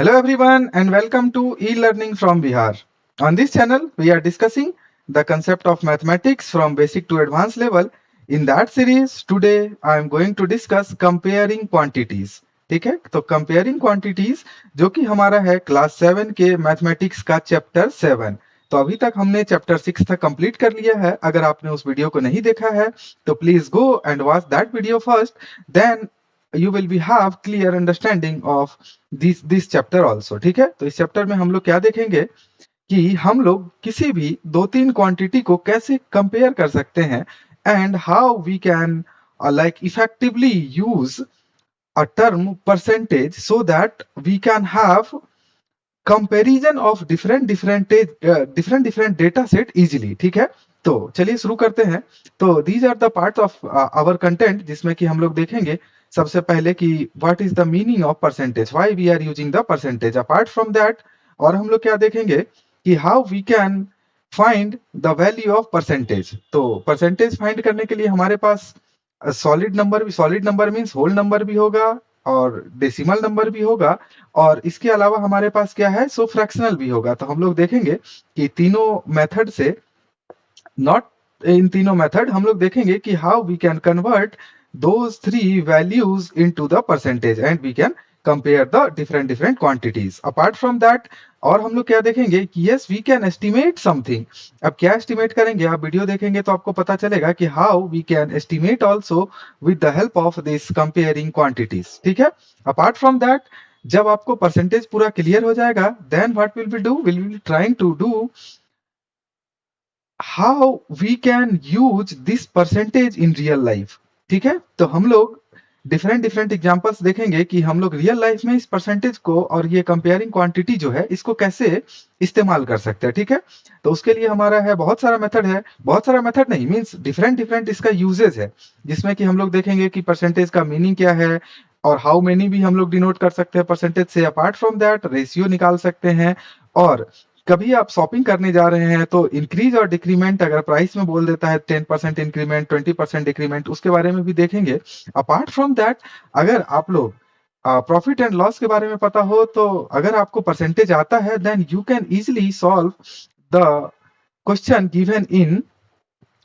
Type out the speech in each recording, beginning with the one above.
Hello everyone and welcome to e-learning from Bihar. On this channel we are discussing the concept of mathematics from basic to advanced level. In that series today I am going to discuss comparing quantities. ठीक है, तो comparing quantities जो कि हमारा है class 7 के mathematics का chapter 7. तो अभी तक हमने चैप्टर 6 तक कंप्लीट कर लिया है. अगर आपने उस वीडियो को नहीं देखा है तो please go and watch that video first, then you will be have clear understanding of this chapter also. ठीक है, तो इस चैप्टर में हम लोग क्या देखेंगे कि हम लोग किसी भी दो तीन क्वांटिटी को कैसे कंपेयर कर सकते हैं and how we can like effectively use a term percentage so that we can have comparison of different data set easily. ठीक है, तो चलिए शुरू करते हैं. तो these are the parts of our content जिसमें कि हम लोग देखेंगे सबसे पहले कि what is the meaning of percentage, why we are using the percentage. Apart from that और हम लोग क्या देखेंगे कि how we can find the value of percentage. तो परसेंटेज फाइंड करने के लिए हमारे पास solid number means whole number भी होगा और डेसिमल नंबर भी होगा, और इसके अलावा हमारे पास क्या है, सो फ्रैक्शनल भी होगा. तो हम लोग देखेंगे कि तीनों मेथड से नॉट इन तीनों मेथड हम लोग देखेंगे कि how we can convert those three values into the percentage and we can compare the different quantities. Apart from that और हम लोग क्या देखेंगे कि yes we can estimate something. अब क्या estimate करेंगे, आप वीडियो देखेंगे तो आपको पता चलेगा कि how we can estimate also with the help of this comparing quantities. ठीक है, apart from that जब आपको परसेंटेज पूरा क्लियर हो जाएगा then what will we do, will be trying to do how we can use this percentage in real life. ठीक है, तो हम लोग डिफरेंट एग्जांपल्स देखेंगे कि हम लोग रियल लाइफ में इस परसेंटेज को और ये कंपेयरिंग क्वांटिटी जो है इसको कैसे इस्तेमाल कर सकते हैं. ठीक है, तो उसके लिए हमारा है बहुत सारा मेथड है, बहुत सारा मेथड नहीं मींस डिफरेंट इसका यूजेज है, जिसमें कि हम लोग देखेंगे कि परसेंटेज का मीनिंग क्या है और हाउ मेनी भी हम लोग डिनोट कर सकते हैं परसेंटेज से. अपार्ट फ्रॉम दैट रेशियो निकाल सकते हैं, और कभी आप शॉपिंग करने जा रहे हैं तो इंक्रीज और डिक्रीमेंट अगर प्राइस में बोल देता है 10% इंक्रीमेंट 20% डिक्रीमेंट, उसके बारे में भी देखेंगे. अपार्ट फ्रॉम दैट अगर आप लोग प्रॉफिट एंड लॉस के बारे में पता हो तो अगर आपको परसेंटेज आता है then you can easily solve the question given in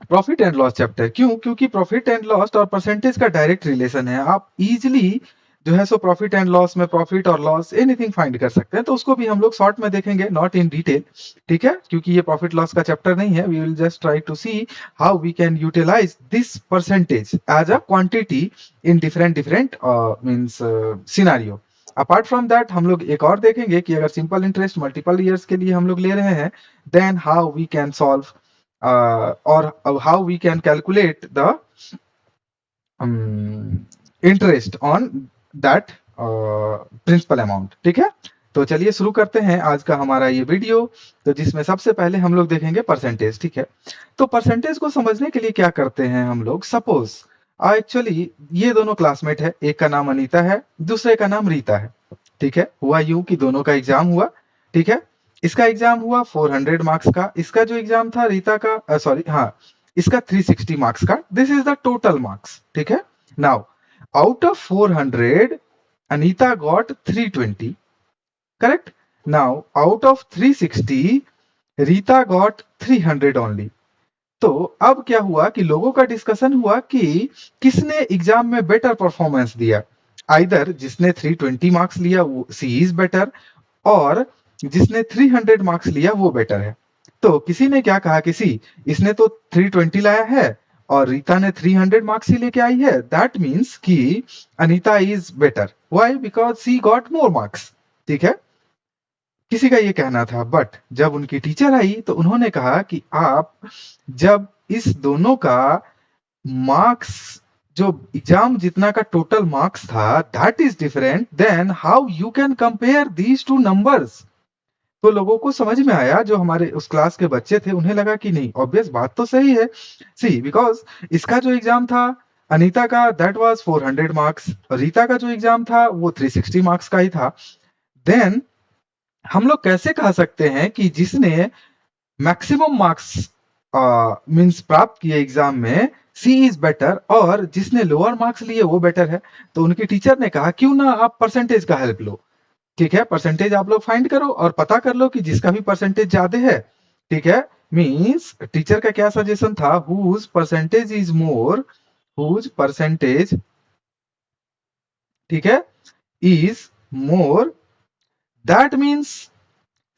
profit and loss chapter. क्यों, क्योंकि प्रॉफिट एंड लॉस और परसेंटेज का डायरेक्ट रिलेशन है. आप इजिली जो है सो प्रॉफिट एंड लॉस में प्रॉफिट और लॉस एनीथिंग फाइंड कर सकते हैं. तो उसको भी हम लोग शॉर्ट में देखेंगे, नॉट इन डिटेल. ठीक है, क्योंकि ये प्रॉफिट लॉस का चैप्टर नहीं है. We will just try to see how we can utilize this percentage as a quantity in different means scenario. Apart from that हम लोग एक और देखेंगे कि अगर सिंपल इंटरेस्ट मल्टीपल ईयर्स के लिए हम लोग ले रहे हैं then how we can solve or how we can calculate the interest on that principal amount. ठीक है, तो चलिए शुरू करते हैं आज का हमारा ये वीडियो. तो जिसमें सबसे पहले हम लोग देखेंगे परसेंटेज. ठीक है, तो परसेंटेज को समझने के लिए क्या करते हैं हम लोग, सपोज एक्चुअली ये दोनों क्लासमेट है, एक का नाम अनीता है दूसरे का नाम रीता है. ठीक है, हुआ यूं कि दोनों का एग्जाम हुआ. ठीक है, इसका एग्जाम हुआ 400 मार्क्स का, इसका जो एग्जाम था रीता का सॉरी हाँ इसका 360 मार्क्स का. This is the total marks. ठीक है, now out of 400 Anita got 320. Correct. Now out of 360 Rita got 300 only. तो अब क्या हुआ कि लोगों का डिस्कशन हुआ कि किसने एग्जाम में बेटर परफॉर्मेंस दिया. आइदर जिसने 320 मार्क्स लिया वो सी इज बेटर, और जिसने 300 मार्क्स लिया वो बेटर है. तो किसी ने क्या कहा, किसी इसने तो 320 लाया है और रीता ने 300 मार्क्स ही लेके आई है, दैट मीन्स कि Anita is better. Why, because she got more marks. ठीक है, किसी का ये कहना था. बट जब उनकी टीचर आई तो उन्होंने कहा कि आप जब इस दोनों का मार्क्स जो एग्जाम जितना का टोटल मार्क्स था that is different, then how you can compare these two numbers. तो लोगों को समझ में आया, जो हमारे उस क्लास के बच्चे थे उन्हें लगा कि नहीं ऑब्वियस बात तो सही है. सी बिकॉज इसका जो एग्जाम था अनीता का दैट वाज 400 मार्क्स, रीता का जो एग्जाम था वो 360 मार्क्स का ही था. देन हम लोग कैसे कह सकते हैं कि जिसने मैक्सिमम मार्क्स मींस प्राप्त किए एग्जाम में सी इज बेटर और जिसने लोअर मार्क्स लिए वो बेटर है. तो उनके टीचर ने कहा क्यों ना आप परसेंटेज का हेल्प लो. ठीक है, परसेंटेज आप लोग फाइंड करो और पता कर लो कि जिसका भी परसेंटेज ज्यादा है, ठीक है, मींस टीचर का क्या सजेशन था, whose percentage is more, whose percentage, ठीक है, is more, that means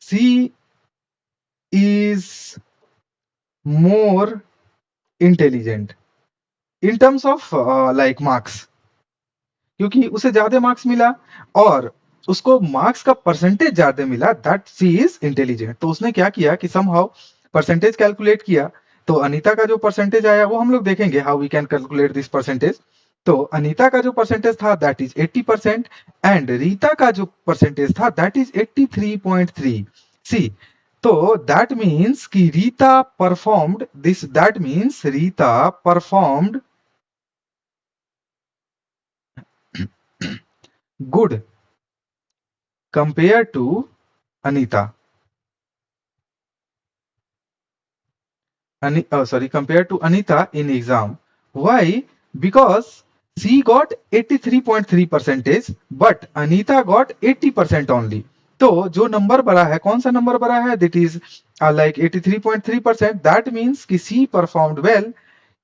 she is more intelligent in terms of like marks, क्योंकि उसे ज्यादा मार्क्स मिला और उसको मार्क्स का परसेंटेज ज्यादा मिला, दैट सी इज इंटेलिजेंट। तो उसने क्या किया कि समहाउ परसेंटेज कैलकुलेट किया। तो अनीता का जो परसेंटेज आया वो हम लोग देखेंगे how we can calculate this percentage. तो अनीता का जो परसेंटेज था दैट इज 80% एंड रीता का जो परसेंटेज था दैट इज 83.3। सी, तो दैट मीन्स कि Rita performed this, that means Rita performed good compared to Anita. Compared to Anita in exam. Why? Because she got 83.3 percentage, but Anita got 80% only. तो जो number बड़ा है, कौन सा नंबर बड़ा है, that is like 83.3%. That means कि she performed well,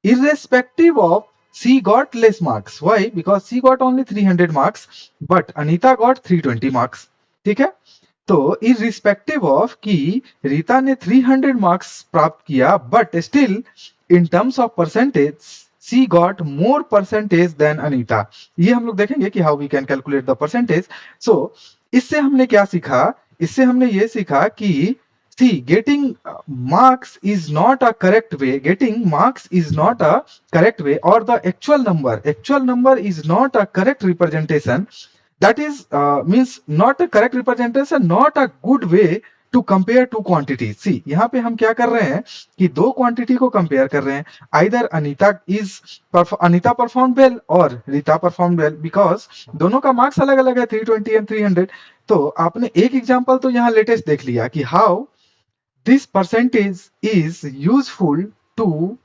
irrespective of she got less marks. Why? Because she got only 300 marks, but Anita got 320 marks. ठीक है, तो इरिस्पेक्टिव ऑफ कि रीता ने 300 मार्क्स प्राप्त किया, but still in terms of percentage she got more percentage than Anita. ये हम लोग देखेंगे कि how we can calculate the percentage. So इससे हमने क्या सीखा, इससे हमने ये सीखा कि she getting marks is not a correct way, getting marks is not a correct way, और the actual number is not a correct representation, that is means not a correct representation, not a good way to compare two quantities. See, यहाँ पे हम क्या कर रहे हैं कि दो क्वांटिटी को कंपेयर कर रहे हैं, आइदर अनीता परफॉर्म वेल और रीता परफॉर्म वेल, बिकॉज दोनों का मार्क्स अलग अलग है, 320 एंड 300। तो आपने एक एग्जांपल तो यहाँ लेटेस्ट देख लिया कि how this percentage is useful to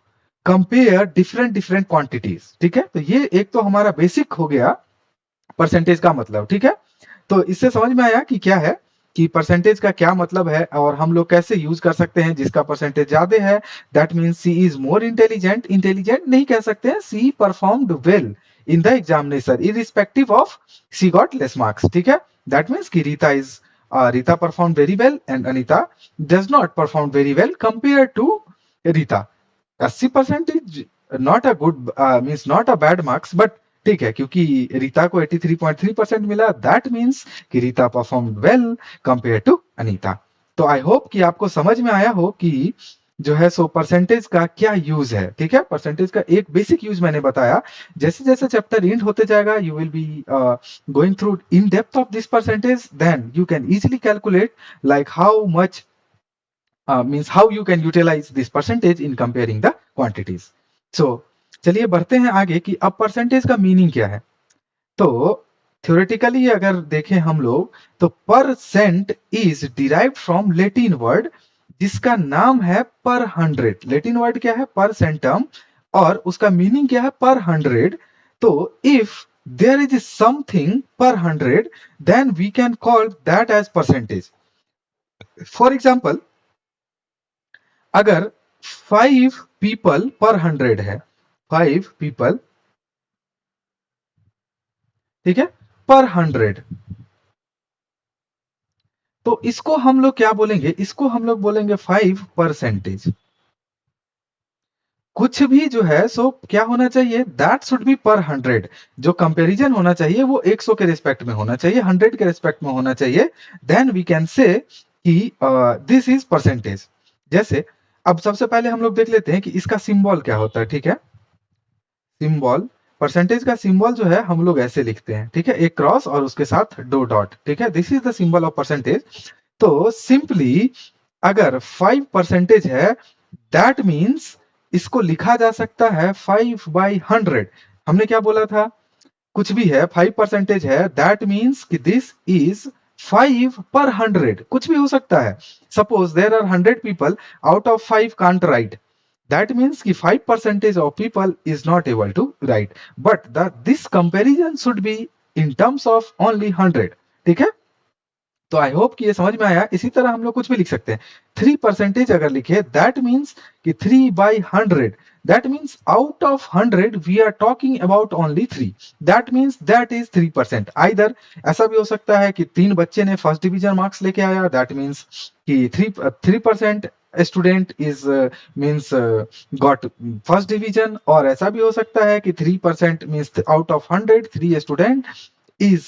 compare different different quantities. ठीक है, तो ये एक तो हमारा बेसिक हो गया परसेंटेज का मतलब। ठीक है, तो इससे समझ में आया कि क्या है, कि परसेंटेज का क्या मतलब है और हम लोग कैसे यूज कर सकते हैं। जिसका परसेंटेज ज्यादा है that means she is more intelligent, intelligent नहीं कह सकते हैं, she performed well in the examination irrespective of she got less marks. ठीक है, दैट मीन्स कि Rita perform very well and Anita does not perform very well compare to Rita. 80% is not a good means not a bad marks, but ठीक है, क्योंकि रीता को 83.3% मिला, that means कि Rita perform well compare to Anita. तो आई होप कि आपको समझ में आया हो कि जो है सो परसेंटेज का क्या यूज है। ठीक है, परसेंटेज का एक बेसिक यूज मैंने बताया। जैसे जैसे चैप्टर इंड होते जाएगा you will be going through in depth of this percentage, then you can easily calculate like how much means how you can utilize this percentage in comparing the quantities. So चलिए बढ़ते हैं आगे कि अब percentage का meaning क्या है। तो थ्योरेटिकली अगर देखें हम लोग तो percent is derived from Latin word जिसका नाम है पर हंड्रेड। लेटिन वर्ड क्या है, परसेंटम, और उसका मीनिंग क्या है, पर हंड्रेड। तो if there is something per hundred then we can call that as percentage. For example, अगर 5 पीपल पर 100 है, 5 पीपल, ठीक है, पर 100, तो इसको हम लोग क्या बोलेंगे, इसको हम लोग बोलेंगे 5%। कुछ भी जो है सो क्या होना चाहिए, दैट शुड बी पर 100। जो कंपैरिजन होना चाहिए वो 100 के रिस्पेक्ट में होना चाहिए, 100 के रिस्पेक्ट में होना चाहिए, देन वी कैन से कि दिस इज परसेंटेज। जैसे अब सबसे पहले हम लोग देख लेते हैं कि इसका सिंबल क्या होता है। ठीक है, सिंबल, परसेंटेज का सिंबल जो है हम लोग ऐसे लिखते हैं। ठीक है, एक क्रॉस और उसके साथ दो डॉट। ठीक है, this is the symbol of percentage. तो सिंपली अगर 5% है दैट मीन्स इसको लिखा जा सकता है 5/100। हमने क्या बोला था, कुछ भी है 5% है दैट मीन्स कि दिस इज 5/100, कुछ भी हो सकता है। Suppose there are 100 people, out of 5 can't write, that means कि 5% of people is not able to write, but this comparison should be in terms of only 100। ठीक है, तो आई होप कि ये समझ में आया। इसी तरह हम लोग कुछ भी लिख सकते हैं। 3% अगर लिखे, दैट मीन्स कि 3/100, that means out of 100 we are talking about only 3, that means that is 3%। Either ऐसा भी हो सकता है कि 3 बच्चे ने फर्स्ट डिवीजन मार्क्स लेके आया, दैट मीन्स कि 3% student is means got first division, और ऐसा भी हो सकता है कि 3% means out of 100 3 student is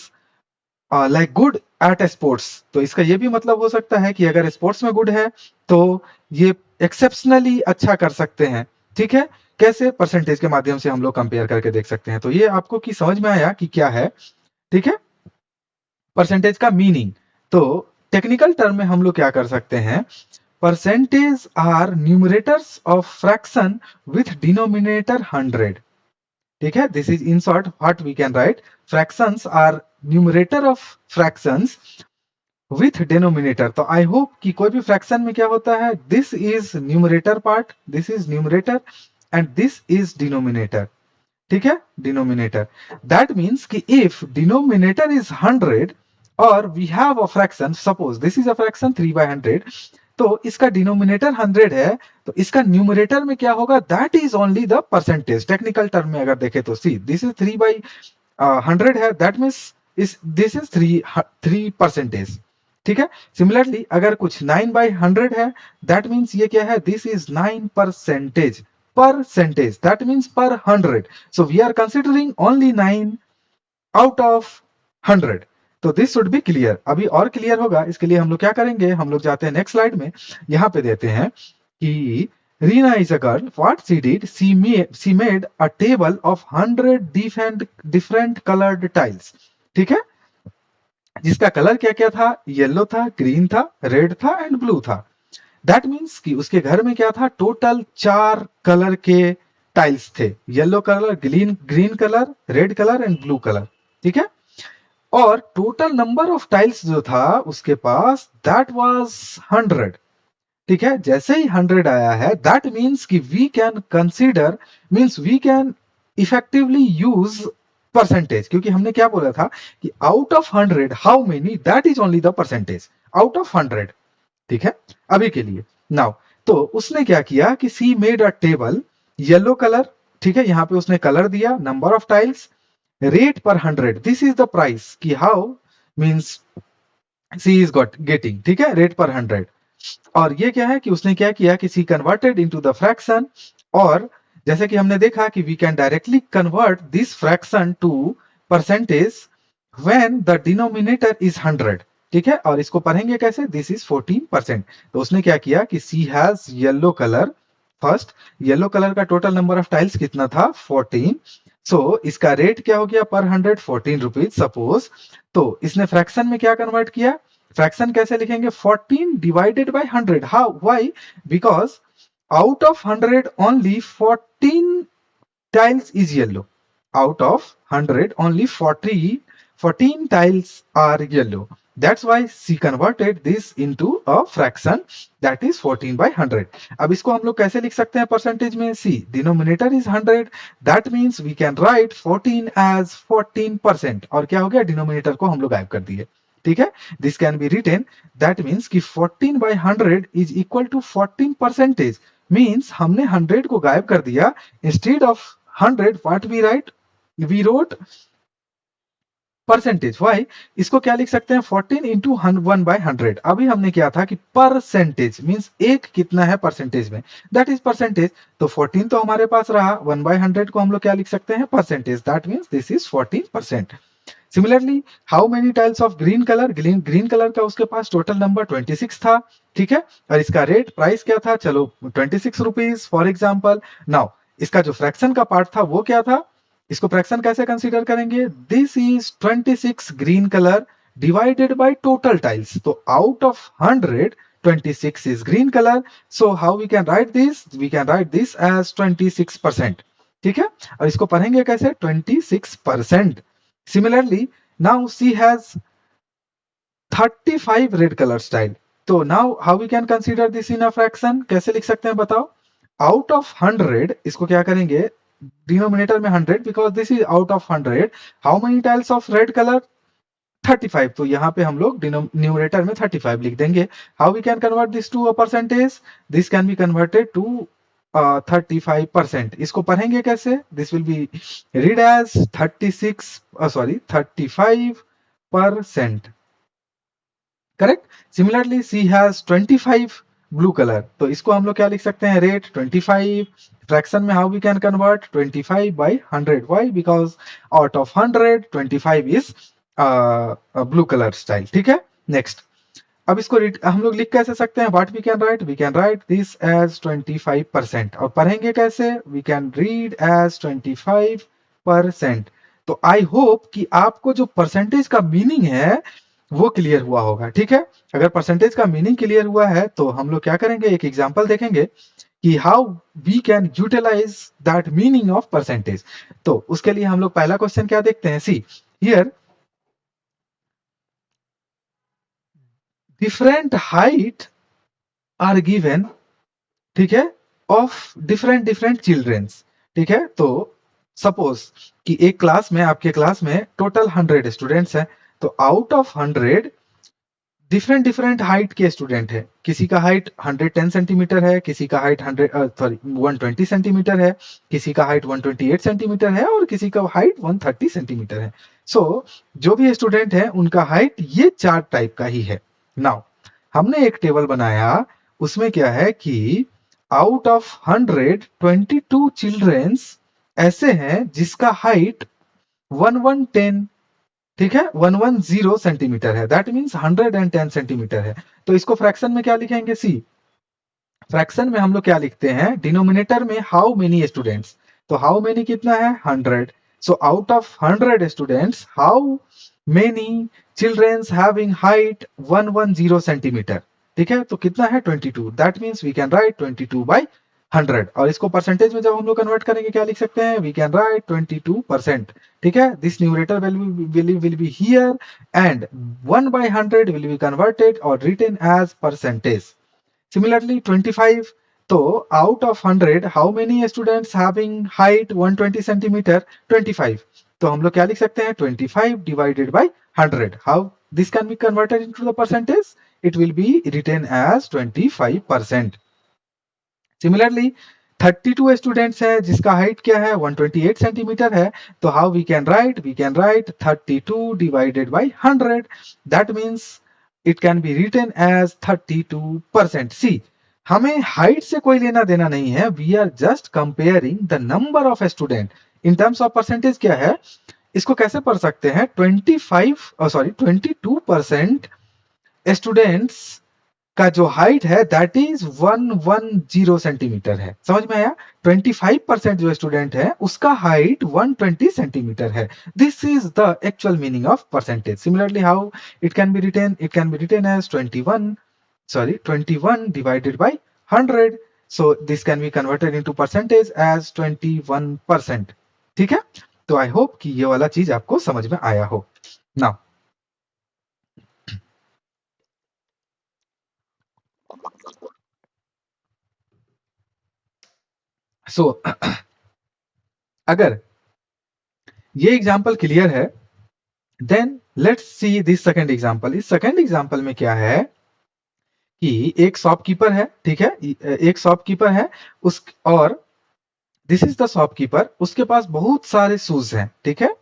like good at sports. तो इसका ये भी मतलब हो सकता है कि अगर स्पोर्ट्स में गुड है तो ये एक्सेप्शनली अच्छा कर सकते हैं। ठीक है, कैसे? परसेंटेज के माध्यम से हम लोग कंपेयर करके देख सकते हैं। तो ये आपको की समझ में आया कि क्या है। ठीक है, परसेंटेज का मीनिंग। तो टेक्निकल टर्म में हम लोग क्या कर सकते हैं, percentage are numerators of fraction with denominator 100। ठीक है, this is in short what we can write, fractions are numerator of fractions with denominator. तो आई होप कि कोई भी फ्रैक्शन में क्या होता है, this is numerator part, this is numerator and this is denominator. ठीक है, डिनोमिनेटर। दैट मीन्स कि इफ डिनोमिनेटर इज 100 और we have a fraction, suppose this is a fraction 3/100, तो इसका डिनोमिनेटर 100 है, तो इसका न्यूमरेटर में क्या होगा, that is only the percentage. Technical term में अगर देखें तो सी दिस इज 3/100 है, दैट मीन्स इस दिस इज 3%। ठीक है, सिमिलरली अगर कुछ 9/100 है, दैट मीन्स ये क्या है, this is 9%। Percentage that means पर 100, so we are considering only 9 out of 100। तो दिस शुड बी क्लियर। अभी और क्लियर होगा, इसके लिए हम लोग क्या करेंगे, हम लोग जाते हैं नेक्स्ट स्लाइड में। यहाँ पे देते हैं कि Reena is a girl, what she did, she made a table of 100 different coloured tiles. ठीक है, जिसका कलर क्या क्या था, येलो था, ग्रीन था, रेड था एंड ब्लू था। दैट मीन्स कि उसके घर में क्या था, टोटल 4 कलर के टाइल्स थे, yellow colour, green colour, red colour and blue colour. ठीक है, और टोटल नंबर ऑफ टाइल्स जो था उसके पास, दैट वाज 100। ठीक है, जैसे ही 100 आया है, दैट मीन्स कि we can consider, means we can effectively use percentage, क्योंकि हमने क्या बोला था कि out of 100 how many, that is only the percentage out of 100। ठीक है, अभी के लिए। नाउ तो उसने क्या किया कि सी made a table, yellow colour, ठीक है, यहां पे उसने कलर दिया, number of tiles, rate per 100, this is the price कि how means she is got getting. ठीक है, रेट पर 100। और ये क्या है कि उसने क्या किया कि she converted into the fraction, और जैसे कि हमने देखा कि we can directly convert this fraction to percentage when the denominator is 100। ठीक है, और इसको पढ़ेंगे कैसे, दिस इज 14%। तो उसने क्या किया कि she has yellow colour first, yellow colour का टोटल नंबर ऑफ टाइल्स कितना था, 14। सो इसका रेट क्या हो गया, पर 100 14 रुपीज सपोज। तो इसने फ्रैक्शन में क्या कन्वर्ट किया, फ्रैक्शन कैसे लिखेंगे, 14 divided by 100। How, why, because out of 100 only 14 tiles is yellow. Out of 100 only 14 tiles are yellow. That's why she converted this into a fraction, that is 14/100। अब इसको हम लोग कैसे लिख सकते हैं परसेंटेज में, see denominator is 100, that means we can write 14 as 14%, और क्या हो गया, डिनोमिनेटर को हम लोग गायब कर दिए। ठीक है, this can be written, that means कि 14/100 इज इक्वल टू 14%। मीन्स हमने 100 को गायब कर दिया, instead of 100 what we write, we wrote percentage. Why, इसको क्या लिख सकते हैं, 14 इंटू 1/100। अभी हमने क्या था कि परसेंटेज मींस एक कितना है परसेंटेज में, दैट इज परसेंटेज। तो 14 तो हमारे पास रहा, 1/100 को हम लोग क्या लिख सकते हैं, percentage, that means this is 14%। Similarly how many tiles of green colour, green colour का उसके पास टोटल नंबर 26 था। ठीक है, और इसका रेट प्राइस क्या था, चलो 26 रुपीज फॉर एग्जाम्पल। नाउ इसका जो फ्रैक्शन का पार्ट था वो क्या था, इसको फ्रैक्शन कैसे कंसीडर करेंगे, this is 26 green colour divided by total tiles. तो out of 100 26 is green color, so how we can write this, we can write this as 26%। ठीक है, और इसको पढ़ेंगे कैसे, 26%। Similarly, now she has 35 red color style। तो now how we can consider this in a fraction, कैसे लिख सकते हैं बताओ, आउट ऑफ 100 इसको क्या करेंगे, डिनोमिनेटर में 100, because this is out of 100, how many tiles of red colour, 35, तो यहाँ पे हम लोग न्यूमरेटर में 35 लिख देंगे। How we can convert this to a percentage? This can be converted to 35%। इसको पढ़ेंगे कैसे? This will be read as 35%। Correct. Similarly she has 25 blue colour, तो इसको हम लोग क्या लिख सकते हैं? रेट 25। फ्रैक्शन में how we can convert 25 by 100? Why? Because out of 100 25 is blue colour style. ठीक है। नेक्स्ट, अब इसको हम लोग लिख कैसे सकते हैं? What we can write this as 25%। और पढ़ेंगे कैसे? We can read as 25%। तो आई होप कि आपको जो परसेंटेज का मीनिंग है वो क्लियर हुआ होगा। ठीक है। अगर परसेंटेज का मीनिंग क्लियर हुआ है तो हम लोग क्या करेंगे, एक एग्जांपल देखेंगे कि how we can utilize that meaning of percentage. तो उसके लिए हम लोग पहला क्वेश्चन क्या देखते हैं? See here, different height are given, ठीक है, ऑफ डिफरेंट डिफरेंट चिल्ड्रेंस। ठीक है। तो सपोज कि एक क्लास में, आपके क्लास में टोटल 100 स्टूडेंट्स हैं, तो out of 100 different different height के स्टूडेंट है। किसी का हाइट 110 सेंटीमीटर है, किसी का हाइट 120 सेंटीमीटर है, किसी का हाइट 128 सेंटीमीटर है, और किसी का हाइट 130 सेंटीमीटर है। सो जो भी स्टूडेंट है उनका हाइट ये 4 टाइप का ही है। नाउ हमने एक टेबल बनाया, उसमें क्या है कि आउट ऑफ 100 22 चिल्ड्रेंस ऐसे हैं जिसका हाइट 1110, ठीक है, 110 सेंटीमीटर है। दैट मीन्स 110 सेंटीमीटर है। तो इसको फ्रैक्शन में क्या लिखेंगे? सी फ्रैक्शन में हम लोग क्या लिखते हैं? डिनोमिनेटर में हाउ मेनी स्टूडेंट्स, तो हाउ मेनी कितना है? 100। So out of 100 students how many childrens having height 110 centimetre, ठीक है, तो कितना है? 22। That means we can write 22 by 100। और इसको परसेंटेज में जब हम लोग कन्वर्ट करेंगे क्या लिख सकते हैं? We can write 22%। ठीक है। This numerator will be here and 1 by 100 will be converted or written as percentage. Similarly 25, तो out of 100 how many students having height 120 centimeter? 25। तो हम लोग क्या लिख सकते हैं? 25 divided by 100. How this can be converted into the percentage? It will be written as 25%. Similarly 32 students है जिसका हाइट क्या है? 128 सेंटीमीटर है। तो how we can write? We can write 32 divided by 100। That means it can be written as 32%। See हमें height से कोई लेना देना नहीं है, we are just comparing the number of student. In terms of percentage क्या है, इसको कैसे पढ़ सकते हैं? 22% स्टूडेंट्स का जो हाइट है दैट इज 110 सेंटीमीटर है। समझ में आया? 25% जो स्टूडेंट है उसका हाइट 120 सेंटीमीटर है। This is the actual meaning of percentage. Similarly how it can be written? It can be written as 21 divided by 100। So this can be converted into percentage as 21%। ठीक है। तो I hope कि ये वाला चीज आपको समझ में आया हो। नाउ सो अगर ये एग्जाम्पल क्लियर है, then let's see this second example. इस सेकंड एग्जाम्पल में क्या है कि एक शॉपकीपर है, ठीक है, एक शॉपकीपर है उस, और दिस इज द शॉपकीपर, उसके पास बहुत सारे शूज हैं। ठीक है।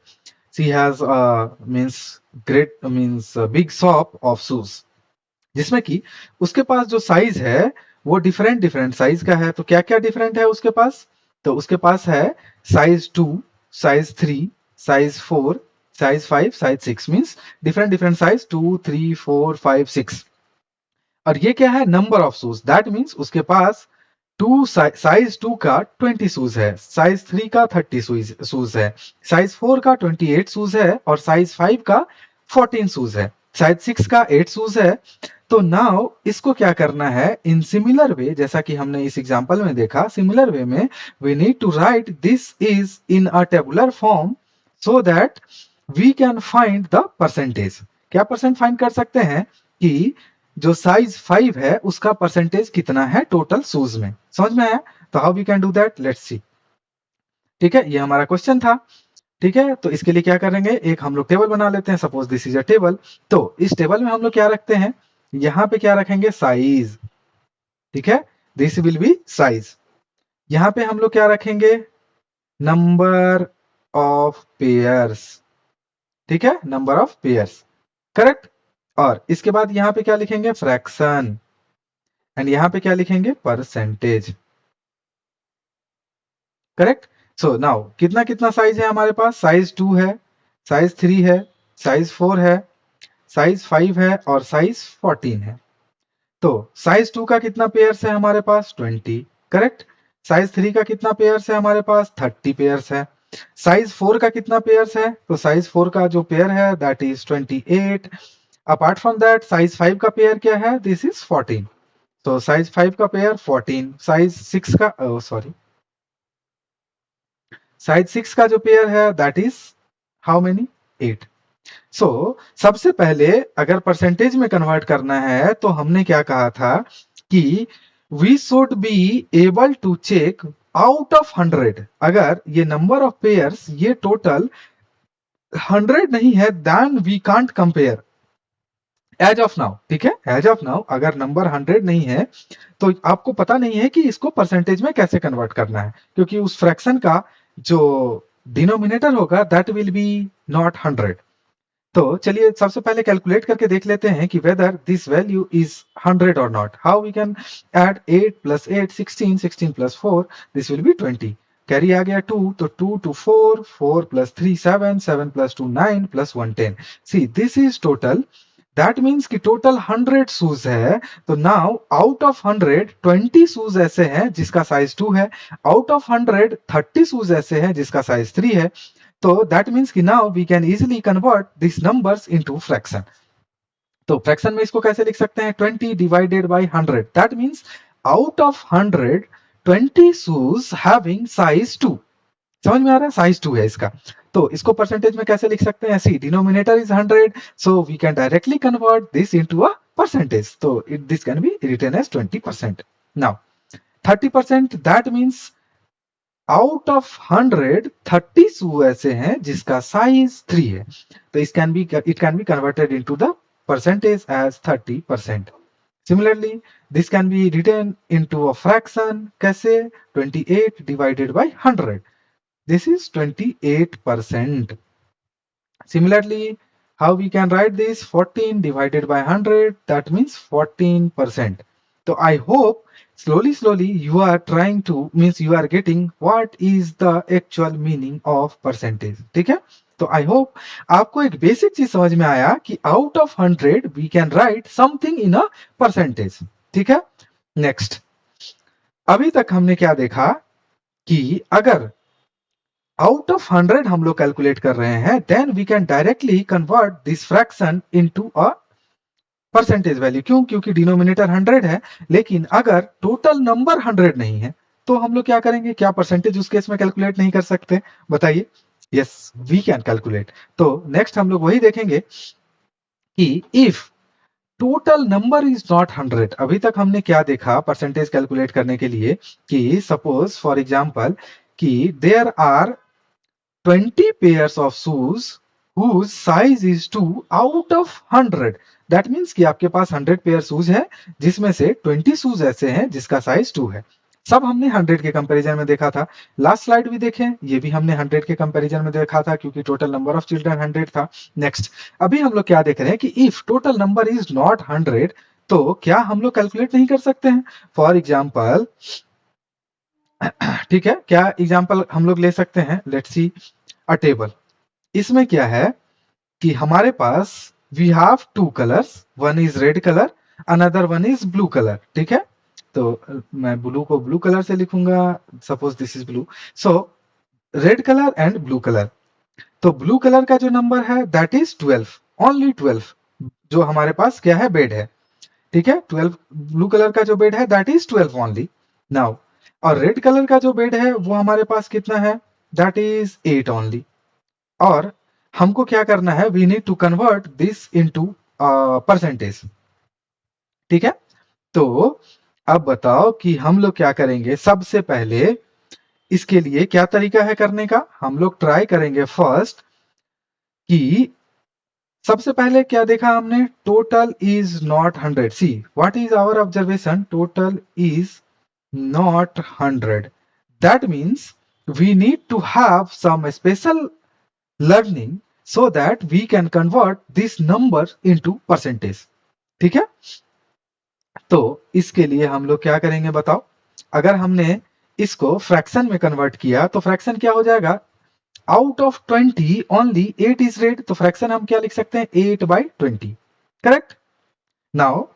She has means great means big shop of shoes, जिसमें कि उसके पास जो साइज है वो डिफरेंट डिफरेंट साइज का है। तो क्या क्या डिफरेंट है उसके पास? तो उसके पास है size 2, size 3, size 4, size 5, size 6। Means different different size 2, 3, 4, 5, 6। और ये क्या है? Number of shoes. That means उसके पास साइज 2 का 20 शूज है, साइज 3 का 30 शूज है, साइज 4 का 28 शूज है, और साइज 5 का 14 शूज है, साइज 6 का 8 शूज है। तो नाउ इसको क्या करना है? इन सिमिलर वे, जैसा कि हमने इस एग्जांपल में देखा, सिमिलर वे में we need to write this is in a tabular form so that we can find the percentage. क्या परसेंट फाइंड कर सकते हैं कि जो साइज 5 है उसका परसेंटेज कितना है टोटल शूज में? समझ में आया? तो how we can do that? Let's see. ठीक है, ये हमारा क्वेश्चन था। ठीक है, तो इसके लिए क्या करेंगे, एक हम लोग टेबल बना लेते हैं। Suppose this is a table, तो इस टेबल में हम लोग क्या रखते हैं, यहाँ पे क्या रखेंगे, साइज। ठीक है, दिस विल बी साइज। यहाँ पे हम लोग क्या रखेंगे, नंबर ऑफ पेयर्स। ठीक है, नंबर ऑफ पेयर्स, करेक्ट। और इसके बाद यहाँ पे क्या लिखेंगे, फ्रैक्शन। एंड यहाँ पे क्या लिखेंगे, परसेंटेज। करेक्ट। सो नाउ कितना कितना साइज है हमारे पास, साइज 2 है, साइज 3 है, साइज 4 है, साइज 5 है और साइज 14 है। तो साइज 2 का कितना पेयर्स है हमारे पास, 20। करेक्ट। साइज 3 का कितना पेयर्स है हमारे पास, 30 पेयर्स है। साइज 4 का कितना पेयर्स है, तो साइज 4 का जो पेयर है that is 28। Apart from that size 5 का पेयर क्या है, दिस इज 14। तो साइज 5 का पेयर 14। साइज 6 का सॉरी, साइज 6 का जो पेयर है दैट इज हाउ मेनी, 8। सो सबसे पहले अगर परसेंटेज में कन्वर्ट करना है तो हमने क्या कहा था कि we should be able to check out of 100, अगर ये नंबर ऑफ पेयर्स ये टोटल 100 नहीं है, then we can't compare as of now. ठीक है, एज ऑफ नाउ अगर नंबर 100 नहीं है तो आपको पता नहीं है कि इसको परसेंटेज में कैसे कन्वर्ट करना है, क्योंकि उस फ्रैक्शन का जो डिनोमिनेटर होगा दैट विल बी नॉट 100। तो चलिए सबसे पहले कैलकुलेट करके देख लेते हैं कि वेदर दिस वैल्यू इज 100 और not. How we can add 8 plus 8 16, 16 plus 4 this will be 20। Carry आ गया 2, तो 2 to 4, 4 plus 3 7, 7 plus 2 9 plus 1 10। C this is total, that means कि टोटल 100 शूज है। तो नाउ आउट ऑफ 100 20 शूज ऐसे हैं जिसका साइज 2 है, आउट ऑफ 100 30 शूज ऐसे हैं जिसका साइज 3 है। तो that means कि now we can easily convert these numbers into fraction। तो फ्रैक्शन में इसको कैसे लिख सकते हैं, 20 divided by 100। that means out of 100 20 shoes having size 2। समझ में आ रहा है, साइज 2 है इसका। तो इसको परसेंटेज में कैसे लिख सकते हैं, see denominator is 100, so we can directly convert this into a percentage. तो this can be written as 20%। Now 30%, that means out of 100 30 shoe ऐसे हैं जिसका साइज 3 है। तो it can be converted into the percentage as 30%। Similarly this can be written into a fraction, कैसे, 28 divided by 100, this is 28%। Similarly, how we can write this, 14 divided by 100, that means 14%. So I hope slowly you are trying to, means you are getting what is the actual meaning of percentage। ठीक है, तो I hope आपको एक basic चीज समझ में आया कि out of 100 we can write something in a percentage. ठीक है, नेक्स्ट, अभी तक हमने क्या देखा कि अगर आउट ऑफ 100 हम लोग कैलकुलेट कर रहे हैं, then we can directly convert this fraction into a percentage value. क्यों, क्योंकि डिनोमिनेटर 100 है, लेकिन अगर टोटल नंबर 100 नहीं है तो हम लोग क्या करेंगे, क्या परसेंटेज उस केस में कैलकुलेट नहीं कर सकते, बताइए। Yes, we can calculate. तो नेक्स्ट हम लोग वही देखेंगे कि if total number is not 100, अभी तक हमने क्या देखा परसेंटेज कैलकुलेट करने के लिए, कि सपोज फॉर एग्जांपल कि there are 20 pairs of shoes whose size is 2 out of 100। That means कि आपके पास 100 पेयर शूज है जिसमें से 20 शूज ऐसे हैं जिसका साइज 2 है। सब हमने 100 के कंपैरिजन में देखा था। लास्ट स्लाइड भी देखें, ये भी हमने 100 के कंपैरिजन में देखा था क्योंकि टोटल नंबर ऑफ चिल्ड्रन 100 था। नेक्स्ट, अभी हम लोग क्या देख रहे हैं कि if total number is not 100 तो क्या हम लोग कैलकुलेट नहीं कर सकते हैं। फॉर एग्जाम्पल, ठीक है, क्या एग्जाम्पल हम लोग ले सकते हैं, लेट्स सी अ टेबल। इसमें क्या है कि हमारे पास we have 2 colours, one is red colour, another one is blue colour. ठीक है, तो मैं ब्लू को ब्लू कलर से लिखूंगा, suppose this is blue. So red colour and blue colour. तो ब्लू कलर का जो नंबर है दैट इज 12, ओनली 12, जो हमारे पास क्या है, बेड है। ठीक है, 12 ब्लू कलर का जो बेड है दैट इज 12 ओनली। नाउ, और रेड कलर का जो बेड है वो हमारे पास कितना है, दैट इज 8 ओनली। और हमको क्या करना है, we need to convert this into percentage. ठीक है, तो अब बताओ कि हम लोग क्या करेंगे, सबसे पहले इसके लिए क्या तरीका है करने का, हम लोग ट्राई करेंगे फर्स्ट कि सबसे पहले क्या देखा हमने, total is not 100. See what is our observation, total is not 100. That means we need to have some special learning so that we can convert this number into percentage. ठीक है, तो इसके लिए हम लोग क्या करेंगे बताओ, अगर हमने इसको फ्रैक्शन में कन्वर्ट किया तो फ्रैक्शन क्या हो जाएगा, out of 20 only 8 is red, तो फ्रैक्शन हम क्या लिख सकते हैं, 8/20. Correct. Now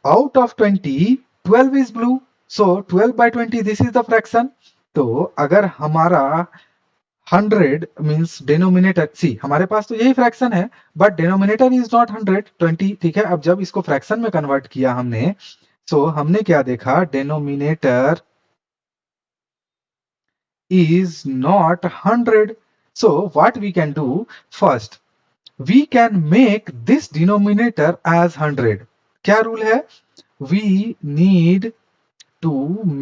out of 20 12 is blue, so 12/20 this is the fraction. तो अगर हमारा 100 मींस डिनोमिनेटर, सी हमारे पास तो यही फ्रैक्शन है बट डिनोमिनेटर इज नॉट 100, 20. ठीक है, अब जब इसको फ्रैक्शन में कन्वर्ट किया हमने, सो हमने क्या देखा, denominator is not 100. So what we can do, first we can make this denominator as 100. क्या रूल है, we need to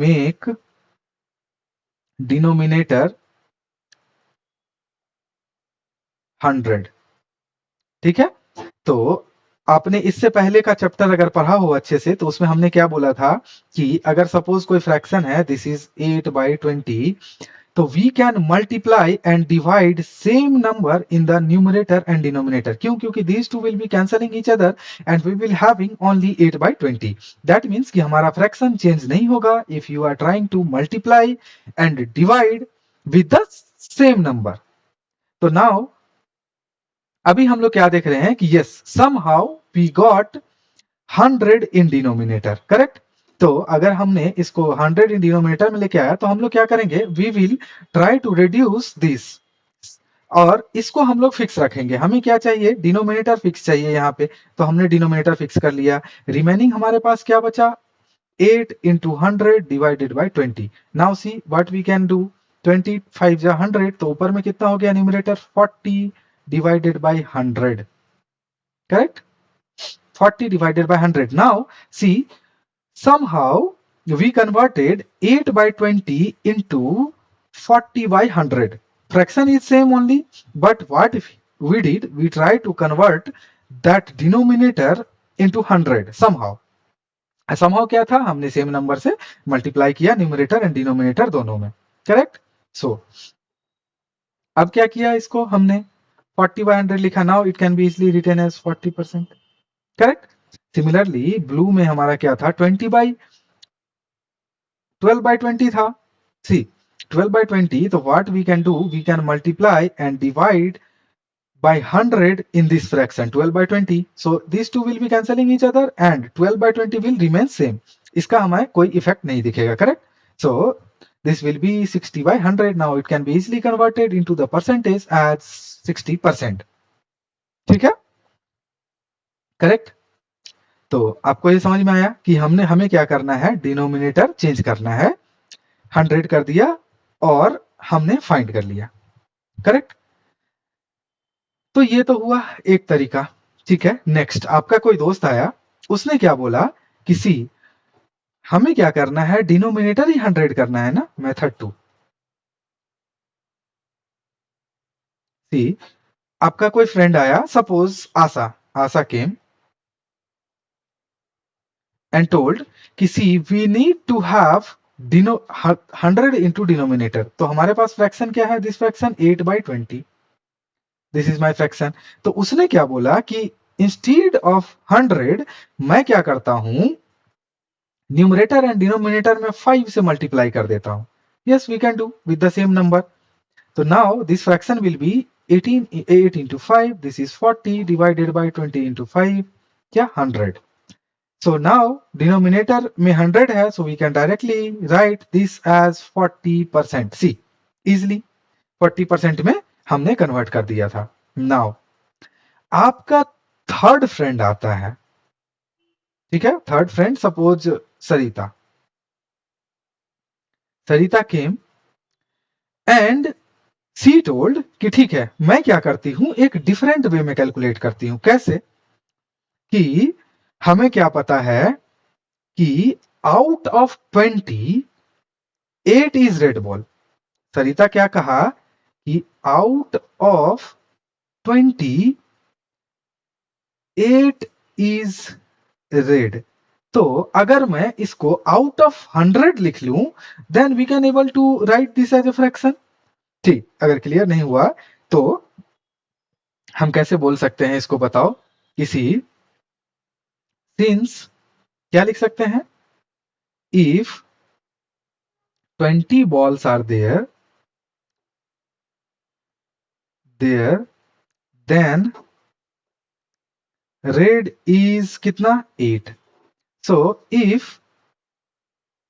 make denominator 100. ठीक है, तो आपने इससे पहले का चैप्टर अगर पढ़ा हो अच्छे से तो उसमें हमने क्या बोला था कि अगर सपोज कोई फ्रैक्शन है, दिस इज 8/20, तो we can multiply and divide same number in the numerator and denominator. क्यों, क्योंकि these two will be cancelling each other and we will having only 8/20. That means कि हमारा फ्रैक्शन चेंज नहीं होगा if you are trying to multiply and divide with the same number. तो now अभी हम लोग क्या देख रहे हैं कि yes somehow we got 100 in denominator. Correct. तो अगर हमने इसको 100 इन डिनोमिनेटर में लेके आया तो हम लोग क्या करेंगे, we will try to reduce this और इसको हम लोग फिक्स रखेंगे. हमें क्या चाहिए, डिनोमिनेटर फिक्स चाहिए यहाँ पे, तो हमने डिनोमिनेटर फिक्स कर लिया. रिमेनिंग हमारे पास क्या बचा, 8 into 100 divided by 20. Now see what we can do. 25 या 100, तो ऊपर में कितना हो गया numerator, 40 divided by 100. Correct? 40 divided by 100. Now see, somehow we converted 8/20 into 40/100. Fraction is same only, but what if we did, we try to convert that denominator into 100 somehow. somehow क्या था, हमने सेम नंबर से multiply किया numerator and denominator दोनों में. Correct. सो अब क्या किया, इसको हमने 40/100 लिखा. Now it can be easily written as 40%. Correct. Similarly blue में हमारा क्या था, 12/20 था. सी 12/20, तो what we can do, we can multiply and divide by 100 in this fraction 12/20. So these two will be cancelling each other and 12/20 will remain same. इसका हमें कोई effect नहीं दिखेगा. Correct. So this will be 60/100. Now it can be easily converted into the percentage as 60%. ठीक है. Correct. तो आपको ये समझ में आया कि हमें क्या करना है, डिनोमिनेटर चेंज करना है. 100 कर दिया और हमने फाइंड कर लिया. करेक्ट. तो ये तो हुआ एक तरीका. ठीक है. नेक्स्ट आपका कोई दोस्त आया, उसने क्या बोला कि सी हमें क्या करना है, डिनोमिनेटर ही 100 करना है ना, मेथड 2. सी आपका कोई फ्रेंड आया, suppose Asha came and told कि see we need to have 100 into denominator. तो हमारे पास फ्रैक्शन क्या है, this fraction 8/20. This is my fraction. तो उसने क्या बोला कि इंस्टीड ऑफ 100 मैं क्या करता हूं, न्यूमरेटर एंड डिनोमिनेटर में 5 से मल्टीप्लाई कर देता हूं. Yes we can do with the same number. तो now this fraction will be 8 into 5, this is 40 divided by 20 into 5, क्या 100. So now denominator में 100 है, so we can directly write this as 40%. See easily 40% में हमने convert कर दिया था. Now आपका थर्ड फ्रेंड आता है. ठीक है, third friend suppose Sarita came and C told कि ठीक है, मैं क्या करती हूं, एक डिफरेंट वे में कैलकुलेट करती हूं. कैसे कि हमें क्या पता है कि out of 20 8 is red ball. Sarita क्या कहा कि आउट ऑफ 20 8 इज रेड। तो अगर मैं इसको आउट ऑफ 100 लिख लूं then we can able to write this as a fraction. ठीक, अगर क्लियर नहीं हुआ तो हम कैसे बोल सकते हैं इसको बताओ। किसी सिंस क्या लिख सकते हैं, if 20 balls are there then red is कितना 8। सो इफ,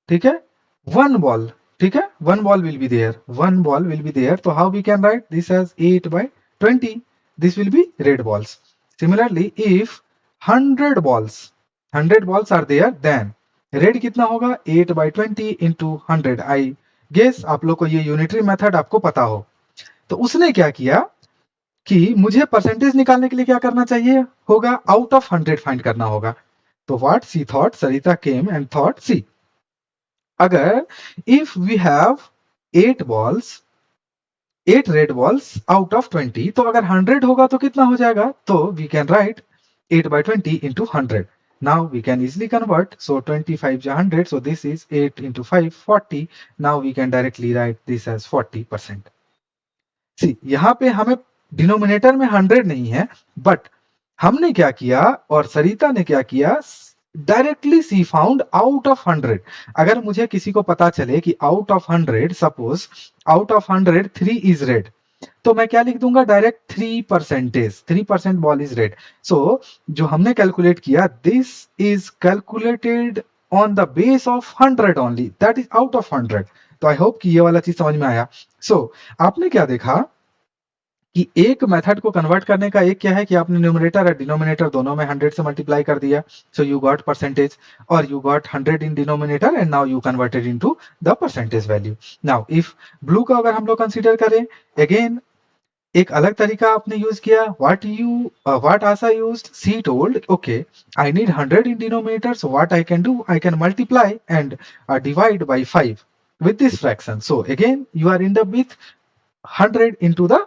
ठीक है, वन बॉल, ठीक है, one ball will be there, one ball will be there, तो how we can write this as 8/20, this will be red balls. Similarly if 100 balls are there then red कितना होगा 8/20 into 100। I guess आप लोग को ये unitary method आपको पता हो। तो उसने क्या किया कि मुझे परसेंटेज निकालने के लिए क्या करना चाहिए होगा, आउट ऑफ 100 फाइंड करना होगा। तो what see thought, Sarita came and thought see, अगर if we have 8 balls, 8 red balls out of 20, तो अगर 100 होगा तो कितना हो जाएगा, तो we can right 8/20 into 100। Now we can easily convert, so 25 is 100, so this is 8 into 5 40। Now we can directly write this as 40%। सी, यहाँ पे हमें डिनोमिनेटर में 100 नहीं है, बट हमने क्या किया और सरिता ने क्या किया, directly she found out of 100। अगर मुझे किसी को पता चले कि out of 100, suppose out of 100 3 is red, तो मैं क्या लिख दूंगा direct 3% ball is red. So जो हमने कैलकुलेट किया, this is calculated on the base of 100 only, that is out of 100। तो आई होप कि ये वाला चीज समझ में आया। सो आपने क्या देखा कि एक मेथड को कन्वर्ट करने का एक क्या है कि आपने न्यूमरेटर और डिनोमिनेटर दोनों में 100 से मल्टीप्लाई कर दिया, सो यू गॉट परसेंटेज, और you got 100 in denominator and now you converted into the percentage value. Now if blue का अगर हम लोग कंसीडर करें, अगेन एक अलग तरीका आपने यूज किया, what Asha used, C told okay I need 100 in denominator, so what I can do, I can multiply and divide by 5 with this fraction। So again you are end up with 100 into the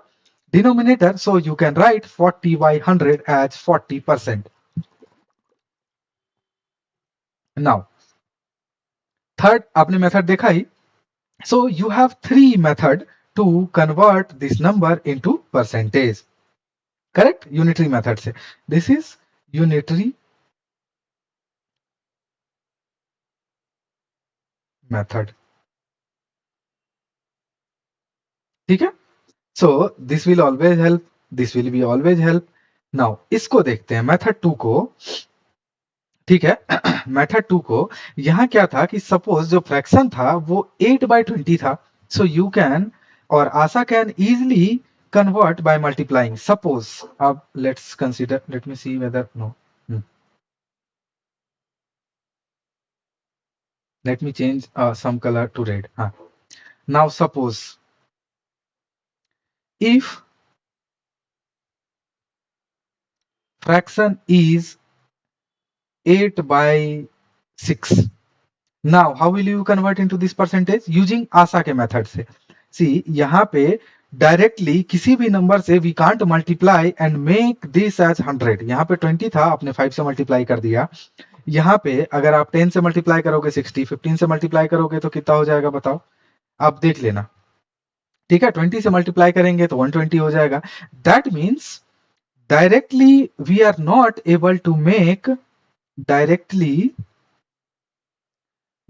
denominator, so you can write 40/100 as 40%। now third आपने method देखा ही, so you have 3 method to convert this number into percentage, correct, unitary method से। this is unitary method, ठीक है। so this will always help, this will be always help। now इसको देखते हैं method 2 को, ठीक है। मेथड 2 को यहां क्या था कि सपोज जो फ्रैक्शन था वो 8/20 था, सो यू कैन और Asha can easily convert by multiplying. Suppose अब let's consider, let me see whether no, let me change some colour to red. हाँ, now suppose if fraction is 8/6, now how will you convert into this percentage, using Asha के method से। सी, यहाँ पे directly किसी भी number से we can't multiply and make this as 100। यहाँ पे 20 था, आपने 5 से मल्टीप्लाई कर दिया। यहाँ पे अगर आप 10 से मल्टीप्लाई करोगे 60, 15 से मल्टीप्लाई करोगे तो कितना हो जाएगा बताओ, आप देख लेना, ठीक है। 20 से मल्टीप्लाई करेंगे तो 120 हो जाएगा। That means directly we are not able to make, directly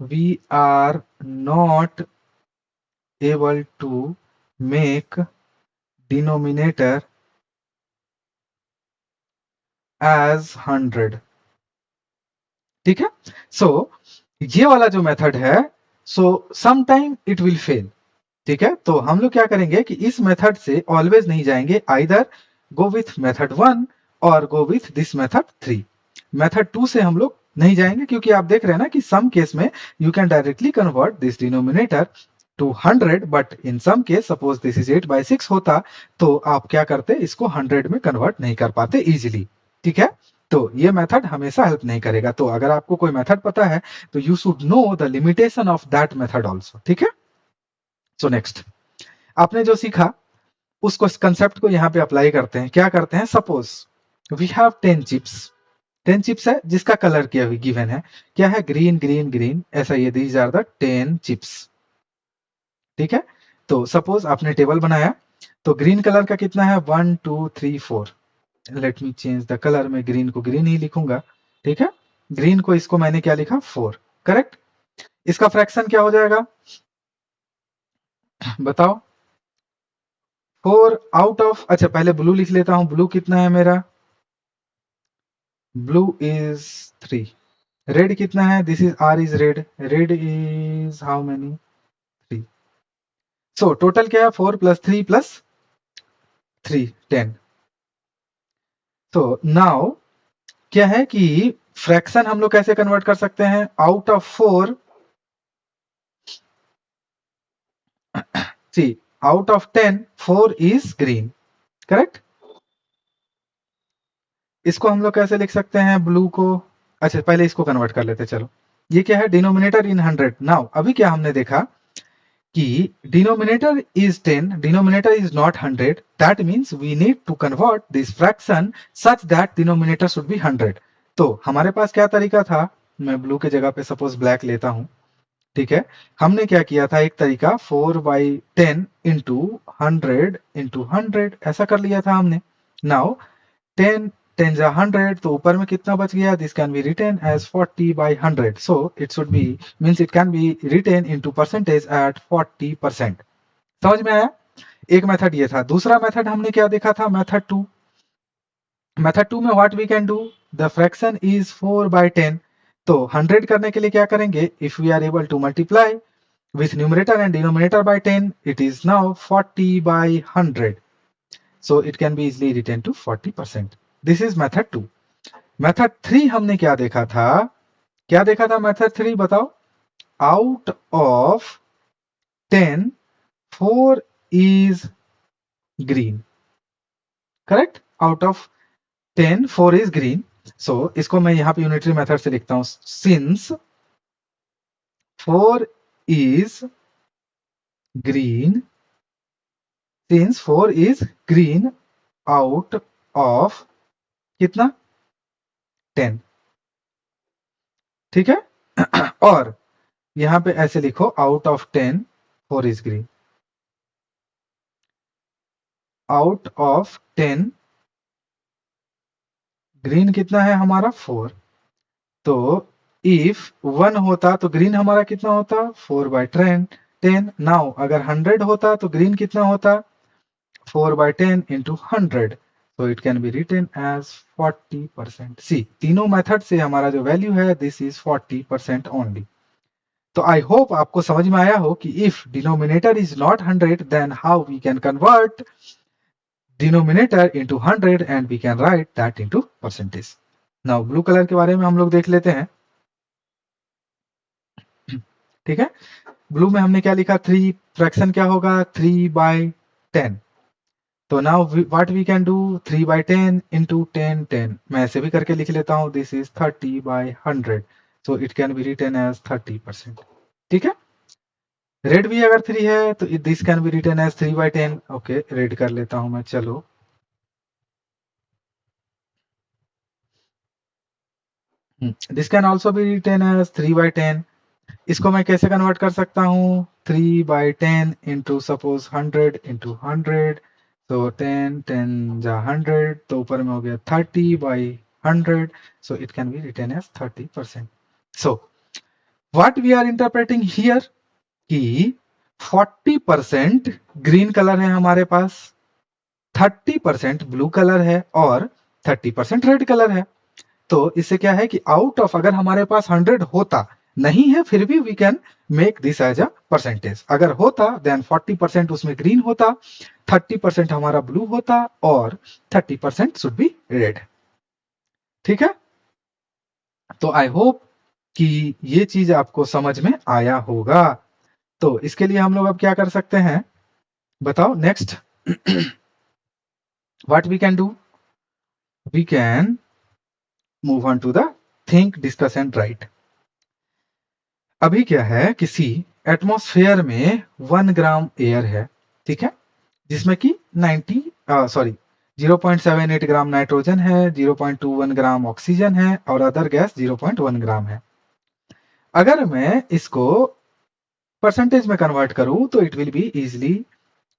we are not able to make denominator as 100, ठीक है। सो ये वाला जो मेथड है, so sometime it will fail, ठीक है। तो हम लोग क्या करेंगे कि इस मेथड से ऑलवेज नहीं जाएंगे, आइदर गो विथ मेथड 1 और go with this method 3। Method 2 से हम लोग नहीं जाएंगे क्योंकि आप देख रहे हैं ना कि सम केस में you can directly convert this denominator to 100, but in some case suppose this is 8/6 होता तो आप क्या करते, इसको 100 में कन्वर्ट नहीं कर पाते इजीली, ठीक है। तो ये मेथड हमेशा हेल्प नहीं करेगा। तो अगर आपको कोई मेथड पता है तो you should know the limitation of that method also, ठीक है। सो नेक्स्ट, आपने जो सीखा उसको, इस कंसेप्ट को यहाँ पे अप्लाई करते हैं। क्या करते हैं, suppose we have 10 chips, 10 chips है जिसका कलर क्या गिवन है, क्या है, ग्रीन ग्रीन ग्रीन, ऐसा ये दीज आर द 10 चिप्स। ठीक है, तो सपोज आपने टेबल बनाया, तो ग्रीन कलर का कितना है, 1 2 3 4। Late me change the colour, मैं ग्रीन को ग्रीन ही लिखूंगा। ठीक है, ग्रीन को इसको मैंने क्या लिखा, 4, करेक्ट। इसका फ्रैक्शन क्या हो जाएगा, बताओ, 4 आउट ऑफ, अच्छा पहले ब्लू लिख लेता हूं, ब्लू कितना है मेरा, ब्लू इज 3। रेड कितना है, this is are is red, red is how many, 3। So total क्या है, 4 प्लस 3 प्लस 3 10। तो नाउ क्या है कि फ्रैक्शन हम लोग कैसे कन्वर्ट कर सकते हैं, out of 4, see out of 10 4 is green, correct. इसको हम लोग कैसे लिख सकते हैं, ब्लू को, अच्छा पहले इसको कन्वर्ट कर लेते, चलो ये क्या है, डिनोमिनेटर इन 100। नाउ अभी क्या हमने देखा कि denominator is 10, denominator is not 100, that means we need to convert this fraction such that denominator should be 100। तो हमारे पास क्या तरीका था, मैं ब्लू के जगह पे सपोज ब्लैक लेता हूं। ठीक है, हमने क्या किया था, एक तरीका 4/10 इंटू 100 ऐसा कर लिया था हमने। नाउ 10 10 जा 100, तो ऊपर में कितना बच गया, this can be written as 40/100, so it should be, means it can be written into percentage at 40%। समझ में आया, एक मेथड ये था। दूसरा मेथड हमने क्या देखा था, मेथड 2। मेथड 2 में what we can do, the fraction is 4/10, तो 100 करने के लिए क्या करेंगे, if we are able to multiply with numerator and denominator by 10, it is now 40/100, so it can be easily written to 40%. This is method 2. Method 3 हमने क्या देखा था, क्या देखा था method 3, बताओ, out of 10 4 is green, correct, out of 10 4 is green. so इसको मैं यहाँ पे यूनिटरी मेथड से लिखता हूं, since 4 is green, since 4 is green out of कितना, 10। ठीक है और यहां पे ऐसे लिखो, out of 10 4 is green, out of 10 green कितना है हमारा, 4। तो इफ 1 होता तो ग्रीन हमारा कितना होता, 4/10। नाउ अगर 100 होता तो ग्रीन कितना होता, 4/10 into 100, so it can be written as 40%। सी तीनों मेथड से हमारा जो वैल्यू है, दिस इज 40% ओनली। तो आई होप आपको समझ में आया हो कि if denominator is not 100, then how we can convert denominator into 100 and we can write that into percentage. Now blue colour के बारे में हम लोग देख लेते हैं। ठीक है, ब्लू में हमने क्या लिखा, 3, फ्रैक्शन क्या होगा, 3/10। तो now what we can do, 3/10 into 10 10, मैं ऐसे भी करके लिख लेता हूं, this is 30/100, so it can be written as 30%। ठीक है, रेड भी अगर 3 है तो this can be written as 3/10। Okay, red कर लेता हूं मैं, चलो this can also be written as 3/10। इसको मैं कैसे कन्वर्ट कर सकता हूँ, 3/10 इंटू सपोज 100 इंटू 100, तो 10 10 जा 100, तो ऊपर में हो गया 30/100, so it can be written as 30%। So what we are interpreting here कि 40% ग्रीन कलर है हमारे पास, 30% ब्लू कलर है और 30% रेड कलर है। तो इससे क्या है कि आउट ऑफ, अगर हमारे पास 100 होता, नहीं है फिर भी we can make this as a percentage. अगर होता देन 40% उसमें ग्रीन होता, 30% हमारा ब्लू होता और 30% शुड बी रेड। ठीक है, तो आई होप कि ये चीज आपको समझ में आया होगा। तो इसके लिए हम लोग अब क्या कर सकते हैं, बताओ next what we can do, we can move on to the think discuss and write. अभी क्या है, किसी एटमॉस्फेयर में 1 ग्राम एयर है, ठीक है, जिसमें कि 0.78 ग्राम नाइट्रोजन है, 0.21 ग्राम ऑक्सीजन है और अदर गैस 0.1 ग्राम है। अगर मैं इसको परसेंटेज में कन्वर्ट करूं तो it will be easily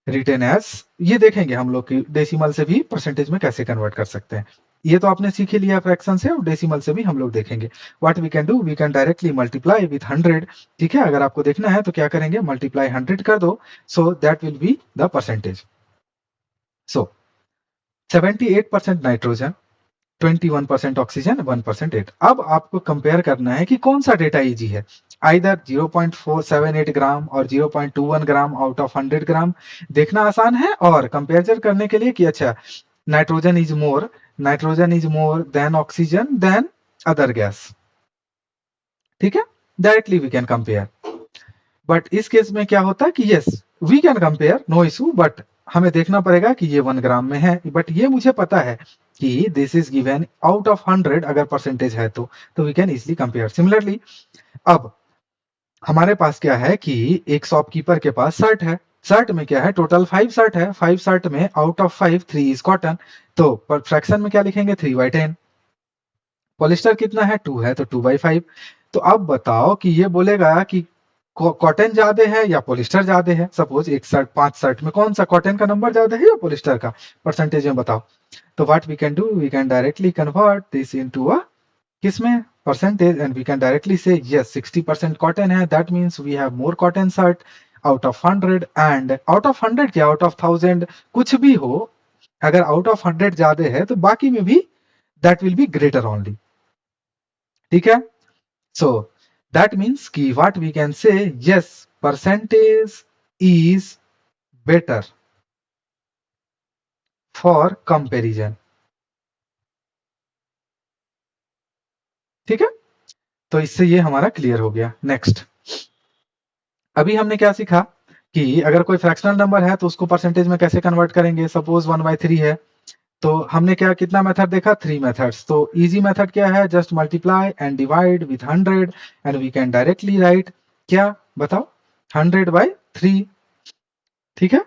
written as, ये देखेंगे हम लोग कि डेसिमल से भी परसेंटेज में कैसे कन्वर्ट कर सकते हैं। ये तो आपने सीख ही लिया फ्रैक्शन से, और डेसिमल से भी हम लोग देखेंगे। What we can do, we can directly multiply with 100। ठीक है, अगर आपको देखना है तो क्या करेंगे, मल्टीप्लाई 100 कर दो, so that will be the percentage. So 78% nitrogen, 21% oxygen, 1% एट। अब आपको कंपेयर करना है कि कौन सा डेटा इजी है, आइदर 0.478 ग्राम और 0.21 ग्राम आउट ऑफ 100 ग्राम। देखना आसान है और कंपेरिजन करने के लिए कि अच्छा nitrogen is more than oxygen then other gas. ठीक है, directly we can compare. But इस केस में क्या होता है कि yes we can compare, no issue, but हमें देखना पड़ेगा कि ये 1 ग्राम में है। बट ये मुझे पता है कि this is given out of 100, अगर परसेंटेज है तो we can easily compare. Similarly अब हमारे पास क्या है कि एक शॉपकीपर के पास शर्ट है, शर्ट में क्या है, टोटल 5 शर्ट है, 5 शर्ट में आउट ऑफ 5 3 इज कॉटन, तो फ्रैक्शन में क्या लिखेंगे, 3/10। पॉलिस्टर कितना है, 2 है, तो 2/5। तो अब बताओ कि ये बोलेगा कि कॉटन ज्यादा है या पॉलिस्टर ज्यादा है। सपोज एक शर्ट 5 शर्ट में कौन सा कॉटन का नंबर ज्यादा है या पॉलिस्टर का, परसेंटेज में बताओ। तो what we can do, we can directly convert this into a किसमें, percentage, and we can directly say yes 60% cotton है, that means we have more cotton shirt out of 100। And out of 100 क्या, out of 1000 कुछ भी हो, अगर out of 100 ज्यादा है तो बाकी में भी that will be greater only. ठीक है, सो दैट मीन्स कि what we can say, yes percentage is better for comparison. ठीक है, तो इससे ये हमारा क्लियर हो गया। नेक्स्ट, अभी हमने क्या सीखा कि अगर कोई फ्रैक्शनल नंबर है तो उसको परसेंटेज में कैसे कन्वर्ट करेंगे। सपोज 1/3 है, तो हमने क्या कितना मेथड देखा, 3 मेथड्स। तो इजी मेथड क्या है, just multiply and divide with 100 and we can directly write, क्या बताओ, 100/3। ठीक है,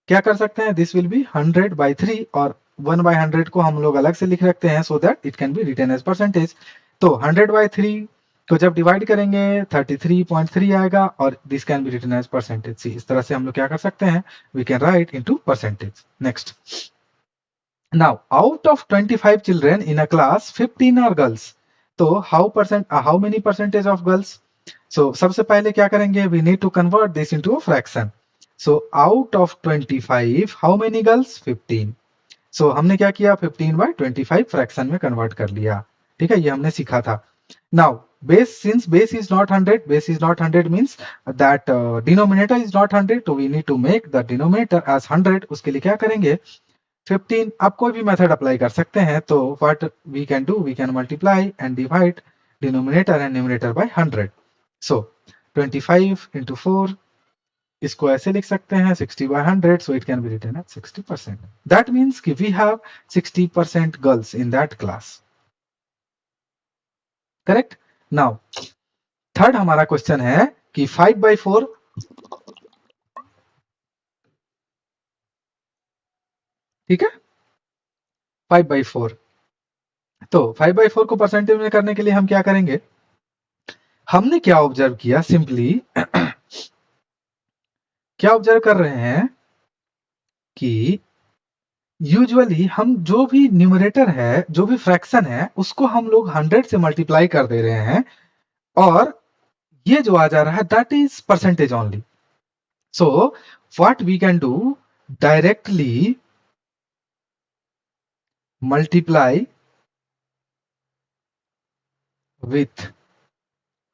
क्या कर सकते हैं, दिस विल बी 100/3 और 1/100 को हम लोग अलग से लिख रखते हैं so that it can be written as percentage. तो 100/3 को जब डिवाइड करेंगे 33.3 आएगा और this can be written as percentage. इस तरह से हम लोग क्या कर सकते हैं, we can write into percentage. Next, now out of 25 children in a class 15 are girls, तो how many percentage of girls। so सबसे पहले क्या करेंगे, we need to convert this into a fraction। so out of 25 how many girls, 15। so हमने क्या किया, 15/25 fraction में convert कर लिया। ठीक है, ये हमने सीखा था। now since base is not 100 means that denominator is not 100, so we need to make the denominator as 100। उसके लिए क्या करेंगे, 15। आप कोई भी मेथड अप्लाई कर सकते हैं, तो what we can do, we can multiply and divide denominator and numerator by 100। सो 25 into 4, इसको ऐसे लिख सकते हैं 60/100, so it can be written as 60%। that means कि we have 60% girls in that class। Correct. Now third हमारा question है कि 5/4, ठीक है, 5/4। तो 5/4 को परसेंटेज में करने के लिए हम क्या करेंगे, हमने क्या ऑब्जर्व किया, सिंपली क्या ऑब्जर्व कर रहे हैं कि यूजुअली हम जो भी न्यूमरेटर है, जो भी फ्रैक्शन है, उसको हम लोग 100 से मल्टीप्लाई कर दे रहे हैं और ये जो आ जा रहा है that is percentage only. So what we can do, directly multiply with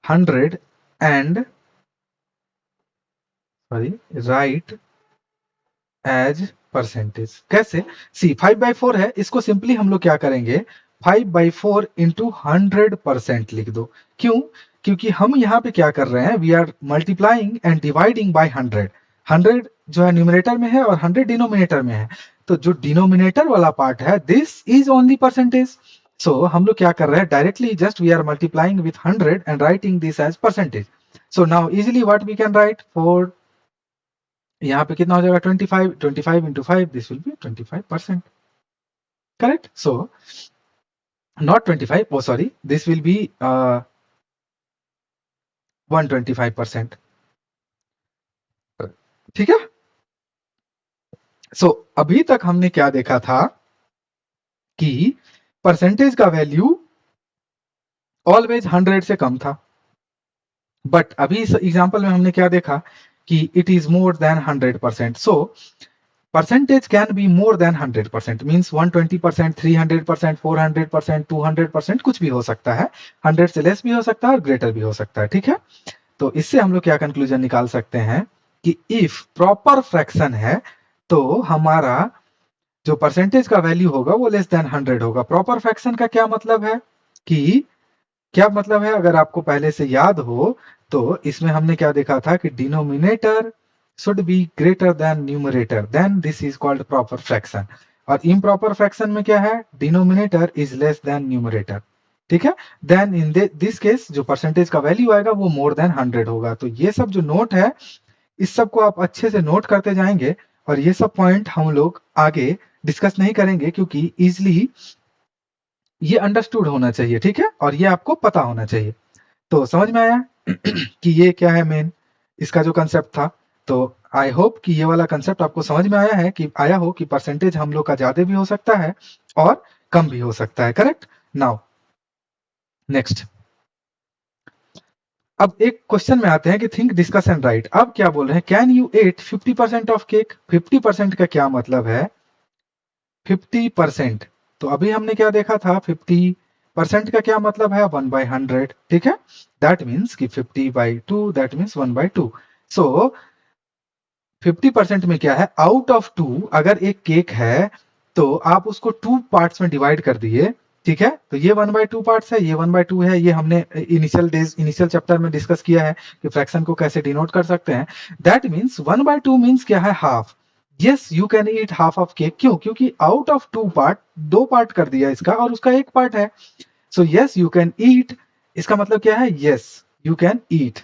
100 and write as percentage. कैसे, सी 5/4 है, इसको सिंपली हम लोग क्या करेंगे, 5/4 इंटू 100% लिख दो। क्यों, क्योंकि हम यहाँ पे क्या कर रहे हैं, we are multiplying and dividing by 100। 100 जो है न्यूमरेटर में है और 100 डिनोमिनेटर में है, तो जो डिनोमिनेटर वाला पार्ट है दिस इज ओनली परसेंटेज। सो हम लोग क्या कर रहे हैं, directly just we are multiplying with 100 and writing this as percentage. So now easily what we can write, 4 यहाँ पे कितना हो जाएगा 25, 25 into 5, this will be 25%, correct. So not 25, oh sorry, this will be 125%. ठीक है. सो अभी तक हमने क्या देखा था कि परसेंटेज का वैल्यू ऑलवेज 100 से कम था, बट अभी इस एग्जांपल में हमने क्या देखा कि it is more then 100%. So percentage can be more than 100%, means 120%, 300%, 400%, 200%, कुछ भी हो सकता है. 100 से लेस भी हो सकता है और ग्रेटर भी हो सकता है. ठीक है. तो इससे हम लोग क्या कंक्लूजन निकाल सकते हैं कि इफ प्रॉपर फ्रैक्शन है तो हमारा जो परसेंटेज का वैल्यू होगा वो लेस देन 100 होगा. प्रॉपर फ्रैक्शन का क्या मतलब है कि क्या मतलब है, अगर आपको पहले से याद हो तो इसमें हमने क्या देखा था कि denominator should be greater than numerator, then this is called proper fraction. और इम्प्रॉपर फ्रैक्शन में क्या है, denominator is less than numerator. ठीक है. देन इन दिस केस जो परसेंटेज का वैल्यू आएगा वो मोर देन 100 होगा. तो ये सब जो नोट है इस सब को आप अच्छे से नोट करते जाएंगे और ये सब पॉइंट हम लोग आगे डिस्कस नहीं करेंगे क्योंकि इजिली ये अंडरस्टूड होना चाहिए. ठीक है. और ये आपको पता होना चाहिए. तो समझ में आया कि ये क्या है मेन इसका जो कंसेप्ट था. तो आई होप कि ये वाला कंसेप्ट आपको समझ में आया हो कि परसेंटेज हम लोग का ज्यादा भी हो सकता है और कम भी हो सकता है. करेक्ट. नाउ नेक्स्ट, अब एक क्वेश्चन में आते हैं कि थिंक डिस्कस एंड राइट. अब क्या बोल रहे हैं, can you eat 50% of cake. 50% का क्या मतलब है, 50%. तो अभी हमने क्या देखा था, 50% का क्या मतलब है 1/100. ठीक है. दैट मीन्स कि 50/2 दैट मीन्स 1/2. सो 50% में क्या है, आउट ऑफ 2 अगर एक केक है तो आप उसको 2 पार्ट्स में डिवाइड कर दिए. ठीक है. तो ये 1/2 पार्ट्स है, ये 1/2 है. ये हमने इनिशियल चैप्टर में डिस्कस किया है कि फ्रैक्शन को कैसे डिनोट कर सकते हैं. दैट मीन्स 1/2 मीन्स क्या है, half. Yes you can eat half of cake. क्यों, क्योंकि आउट ऑफ 2 पार्ट 2 पार्ट कर दिया इसका और उसका एक पार्ट है. So yes you can eat, इसका मतलब क्या है, yes you can eat.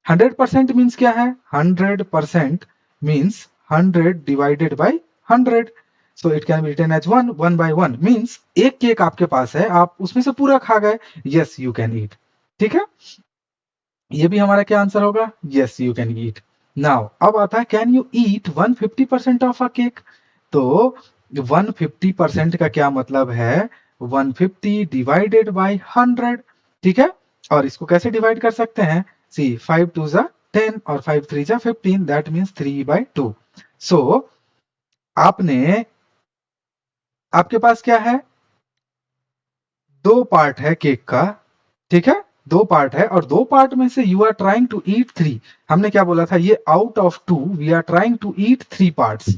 100% means क्या है, 100% means 100 divided by 100. So it can be written as 1/1 means एक केक आपके पास है, आप उसमें से पूरा खा गए. Yes you can eat. ठीक है. ये भी हमारा क्या आंसर होगा, yes you can eat. Now अब आता है can you eat 150% of a cake. तो 150% का क्या मतलब है, 150 डिवाइडेड बाई 100. ठीक है. और इसको कैसे डिवाइड कर सकते हैं, सी 5 2 जा 10 और 5 3 जा 15, दैट मीन्स 3/2. सो आपने, आपके पास क्या है, 2 पार्ट है केक का. ठीक है. 2 पार्ट है और 2 पार्ट में से you are trying to eat 3. हमने क्या बोला था, ये out of 2 we are trying to eat 3 parts.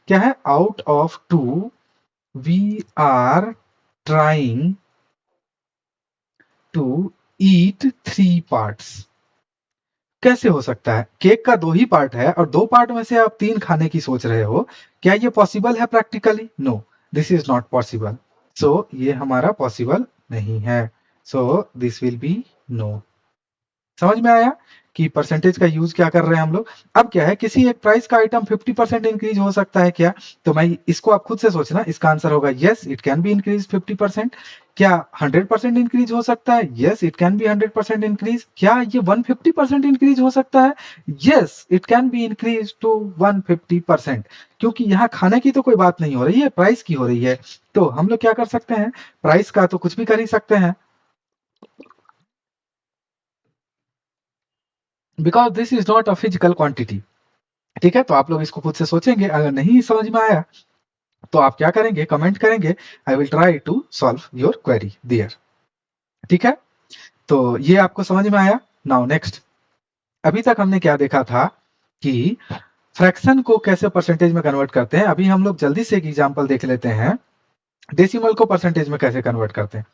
क्या है, out of 2 we are trying to eat 3 parts. कैसे हो सकता है, केक का 2 ही पार्ट है और 2 पार्ट में से आप 3 खाने की सोच रहे हो, क्या ये पॉसिबल है practically, no this is not possible. So ये हमारा पॉसिबल नहीं है. So this will be no. समझ में आया कि परसेंटेज का यूज क्या कर रहे हैं हम लोग. अब क्या है, किसी एक प्राइस का आइटम 50% इंक्रीज हो सकता है क्या, तो मैं इसको आप खुद से सोचना, इसका आंसर होगा yes it can be increase 50%. क्या 100% इंक्रीज हो सकता है, yes it can be 100% increase. क्या ये 150% इंक्रीज हो सकता है, yes it can be increase to 150%. क्योंकि यहाँ खाने की तो कोई बात नहीं हो रही है, प्राइस की हो रही है. तो हम लोग क्या कर सकते हैं, प्राइस का तो कुछ भी कर ही सकते हैं, because this is not a physical quantity. ठीक है. तो आप लोग इसको खुद से सोचेंगे, अगर नहीं समझ में आया तो आप क्या करेंगे, कमेंट करेंगे. I will try to solve your query there. ठीक है. तो ये आपको समझ में आया. नाउ नेक्स्ट, अभी तक हमने क्या देखा था कि फ्रैक्शन को कैसे परसेंटेज में कन्वर्ट करते हैं. अभी हम लोग जल्दी से एक एग्जांपल देख लेते हैं, डेसिमल को परसेंटेज में कैसे कन्वर्ट करते हैं.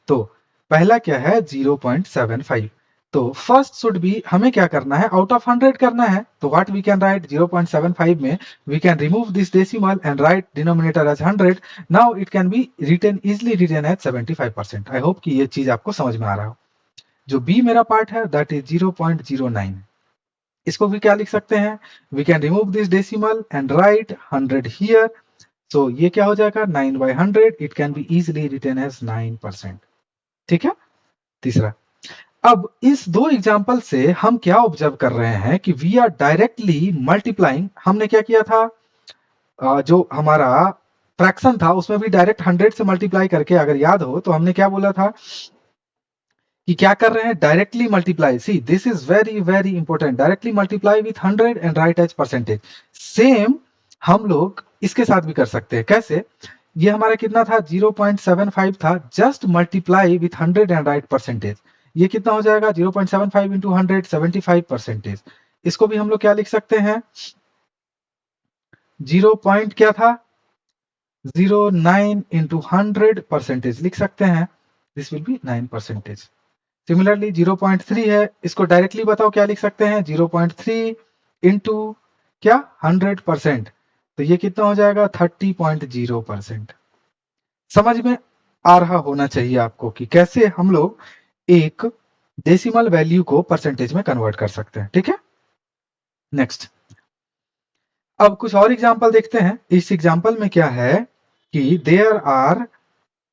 तो पहला क्या है, 0.75. तो फर्स्ट शुड बी, हमें क्या करना है, आउट ऑफ 100 करना है. तो व्हाट वी कैन राइट, 0.75 में we can remove this decimal and write denominator as 100. Now it can be written easily written as 75%. I hope कि ये चीज आपको समझ में आ रहा हो. जो बी मेरा पार्ट है दैट इज 0.09. इसको भी क्या लिख सकते हैं, we can remove this decimal and write 100 here. So ये क्या हो जाएगा 9/100, it can be easily written as 9%। ठीक है। तीसरा, अब इस दो एग्जाम्पल से हम क्या ऑब्जर्व कर रहे हैं कि वी आर डायरेक्टली मल्टीप्लाइंग। हमने क्या किया था, जो हमारा फ्रैक्शन था उसमें भी डायरेक्ट 100 से मल्टीप्लाई करके, अगर याद हो तो हमने क्या बोला था कि क्या कर रहे हैं, directly multiply. See this is very very important, directly multiply with 100 and write as percentage. Same हम लोग इसके साथ भी कर सकते हैं। कैसे, ये हमारा कितना था 0.75 था, just multiply with 100 and right percentage. ये कितना हो जाएगा 0.75 इंटू 100, 75%। इसको भी हम लोग क्या लिख सकते हैं, 0 पॉइंट क्या था 09 इंटू 100% लिख सकते हैं, दिस विल बी 9%। सिमिलरली 0.3 है, इसको डायरेक्टली बताओ क्या लिख सकते हैं, 0.3 इंटू क्या 100%, तो ये कितना हो जाएगा 30.0%। समझ में आ रहा होना चाहिए आपको कि कैसे हम लोग एक डेसिमल वैल्यू को परसेंटेज में कन्वर्ट कर सकते हैं। ठीक है। नेक्स्ट, अब कुछ और एग्जांपल देखते हैं। इस एग्जांपल में क्या है कि देयर आर,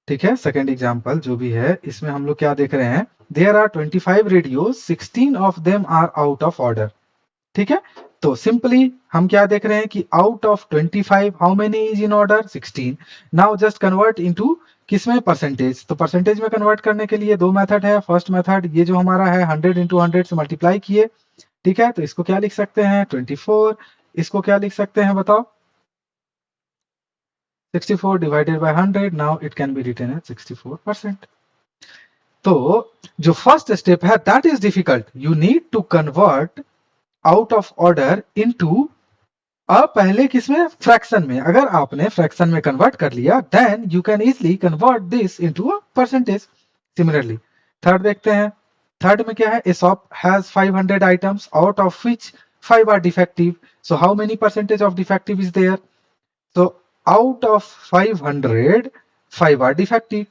ठीक है, सेकेंड एग्जांपल जो भी है इसमें हम लोग क्या देख रहे हैं, there are 25 radios, 16 of them are out of order. ठीक है। तो सिंपली हम क्या देख रहे हैं कि out of 25 how many is in order 16। Now just convert into किसमें, परसेंटेज। तो परसेंटेज में कन्वर्ट करने के लिए दो मेथड है। फर्स्ट मेथड ये जो हमारा है 100 इंटू 100 से मल्टीप्लाई किए। ठीक है, तो इसको क्या लिख सकते हैं 24। इसको क्या लिख सकते हैं बताओ, 64 divided by 100, now it can be written as 64%। तो जो फर्स्ट स्टेप है that is difficult, you need to convert out of order into, अब पहले किसमें, फ्रैक्शन में। अगर आपने फ्रैक्शन में कन्वर्ट कर लिया then you can easily convert this into a percentage. Similarly third देखते हैं। थर्ड में क्या है, a shop has 500 items out of which 5 are defective. So how many percentage of defective is there, तो out of 500 5 are defective.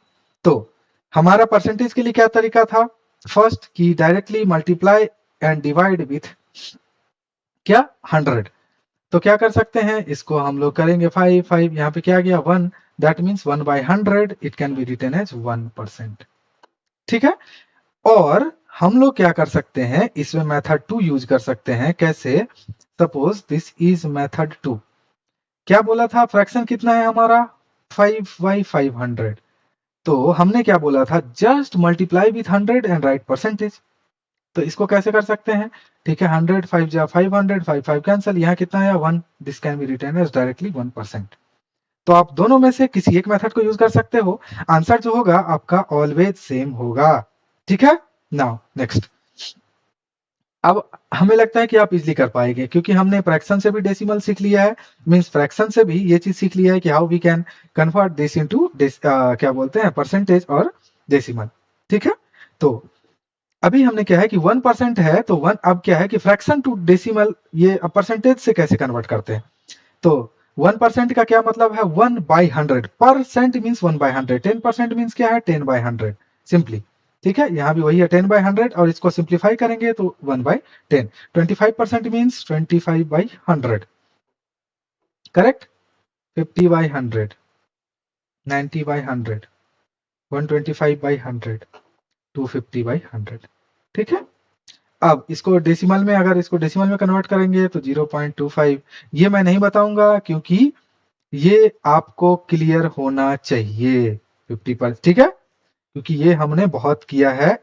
तो हमारा percentage के लिए क्या तरीका था, फर्स्ट की directly multiply and divide with क्या 100। तो क्या कर सकते हैं, इसको हम लोग करेंगे 5 5, यहाँ पे क्या गया 1, that means 1/100, it can be written as 1%। ठीक है। और हम लोग क्या कर सकते हैं, इसमें मेथड 2 यूज कर सकते हैं। कैसे, सपोज दिस इज मेथड 2। क्या बोला था, फ्रैक्शन कितना है हमारा 5/500। तो हमने क्या बोला था, just multiply with 100 and right percentage. तो इसको कैसे कर सकते हैं, ठीक है, 100 5 जा 500, 5 5 कैंसिल, यहाँ कितना है 1, this can be written as directly 1%। तो आप दोनों में से किसी एक मेथड को यूज कर सकते हो, आंसर जो होगा आपका ऑलवेज सेम होगा। ठीक है। नाउ नेक्स्ट, अब हमें लगता है कि आप इजिली कर पाएंगे क्योंकि हमने फ्रैक्शन से भी डेसिमल सीख लिया है, मींस फ्रैक्शन से भी ये चीज सीख लिया है कि how we can convert this into क्या बोलते हैं परसेंटेज और डेसिमल। ठीक है। तो अभी हमने क्या है कि 1% है, तो 1 अब क्या है कि फ्रैक्शन टू डेसिमल ये परसेंटेज से कैसे कन्वर्ट करते हैं। तो 1% का क्या मतलब है 1/100, परसेंट मीन्स 1/100, 10% मीन्स क्या है 10/100 सिंपली। ठीक है, यहाँ भी वही है 10/100 और इसको सिंप्लीफाई करेंगे तो 1/10। 25% मीन्स 25/100, करेक्ट। 50/100, 90/100, 125/100, 250/100। ठीक है। अब इसको डेसिमल में, अगर इसको डेसिमल में कन्वर्ट करेंगे तो 0.25। ये मैं नहीं बताऊंगा क्योंकि ये आपको क्लियर होना चाहिए 50%। ठीक है, क्योंकि ये हमने बहुत किया है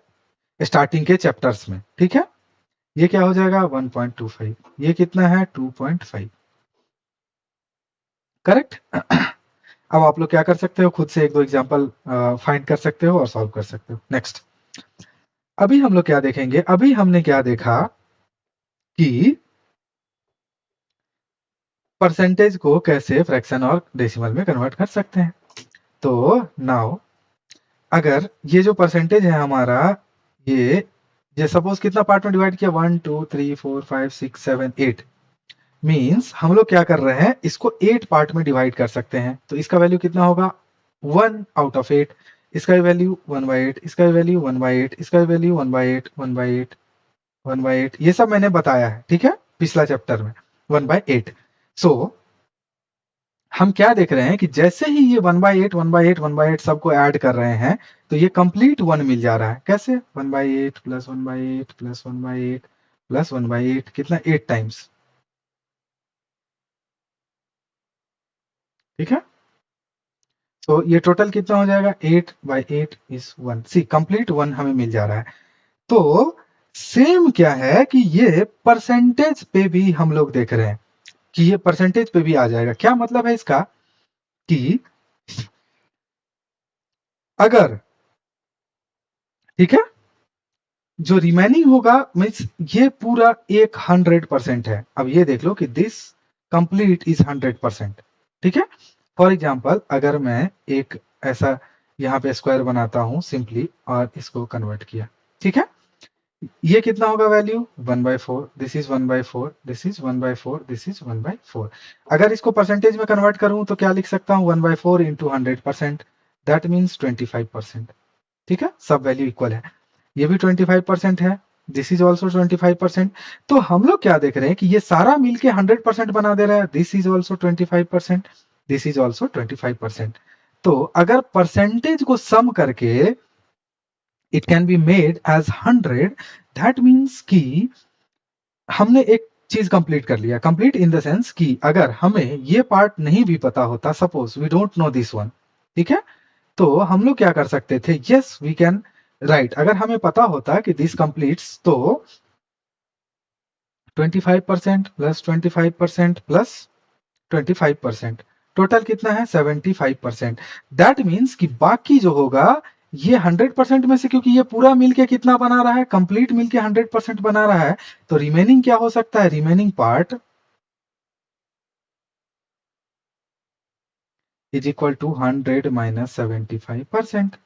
स्टार्टिंग के चैप्टर्स में। ठीक है, ये क्या हो जाएगा 1.25, ये कितना है 2.5, करेक्ट। अब आप लोग क्या कर सकते हो, खुद से एक दो एग्जांपल फाइंड कर सकते हो और सॉल्व कर सकते हो। नेक्स्ट, अभी हम लोग क्या देखेंगे, अभी हमने क्या देखा कि परसेंटेज को कैसे फ्रैक्शन और डेसिमल में कन्वर्ट कर सकते हैं। तो नाउ अगर ये जो परसेंटेज है हमारा, ये सपोज कितना पार्ट में डिवाइड किया 1 2 3 4 5 6 7 8, मींस हम लोग क्या कर रहे हैं, इसको 8 पार्ट में डिवाइड कर सकते हैं। तो इसका वैल्यू कितना होगा 1 आउट ऑफ 8, इसका वैल्यू 1/8, इसका वैल्यू 1/8, इसका वैल्यू 1/8 1/8 1/8 ये सब मैंने बताया है, ठीक है, पिछला चैप्टर में 1/8। सो हम क्या देख रहे हैं कि जैसे ही ये 1/8 1/8 1/8 सबको ऐड कर रहे हैं तो ये कंप्लीट 1 मिल जा रहा है। कैसे? 1/8 प्लस 1/8 प्लस 1/8 प्लस 1/8 कितना 8 टाइम्स, ठीक है। तो ये टोटल कितना हो जाएगा 8/8 इज 1। सी कंप्लीट 1 हमें मिल जा रहा है। तो सेम क्या है कि ये परसेंटेज पे भी हम लोग देख रहे हैं कि ये परसेंटेज पे भी आ जाएगा। क्या मतलब है इसका कि अगर, ठीक है, जो रिमेनिंग होगा मीन्स ये पूरा एक 100% है। अब ये देख लो कि दिस कंप्लीट इज 100%, ठीक है। फॉर एग्जाम्पल अगर मैं एक ऐसा यहाँ पे स्क्वायर बनाता हूं सिंपली और इसको कन्वर्ट किया, ठीक है, ये कितना होगा value 1/4, this is 1/4, this is 1/4, this is 1/4। अगर इसको परसेंटेज में कन्वर्ट करूं तो क्या लिख सकता हूं 1/4 इंटू 100%, दैट मीन्स 25%, ठीक है, सब वैल्यू इक्वल है। ये भी 25% है, दिस इज ऑल्सो 25%। तो हम लोग क्या देख रहे हैं कि ये सारा मिलके 100% बना दे रहा है। This is also 25%, this is also 25%। तो अगर परसेंटेज को सम करके it can be made as 100, that means कि हमने एक चीज कंप्लीट कर लिया। कंप्लीट इन द सेंस कि अगर हमें ये पार्ट नहीं भी पता होता, suppose we don't know this one, ठीक है, तो हम लोग क्या कर सकते थे, यस वी कैन राइट, अगर हमें पता होता कि दिस कंप्लीट्स तो 25% प्लस 25% प्लस 25%, टोटल कितना है 75%। दैट मीन्स कि बाकी जो होगा ये 100% में से, क्योंकि ये पूरा मिलके कितना बना रहा है, कंप्लीट मिलके 100% बना रहा है, तो रिमेनिंग क्या हो सकता है, remaining part is equal to 100 minus 75%,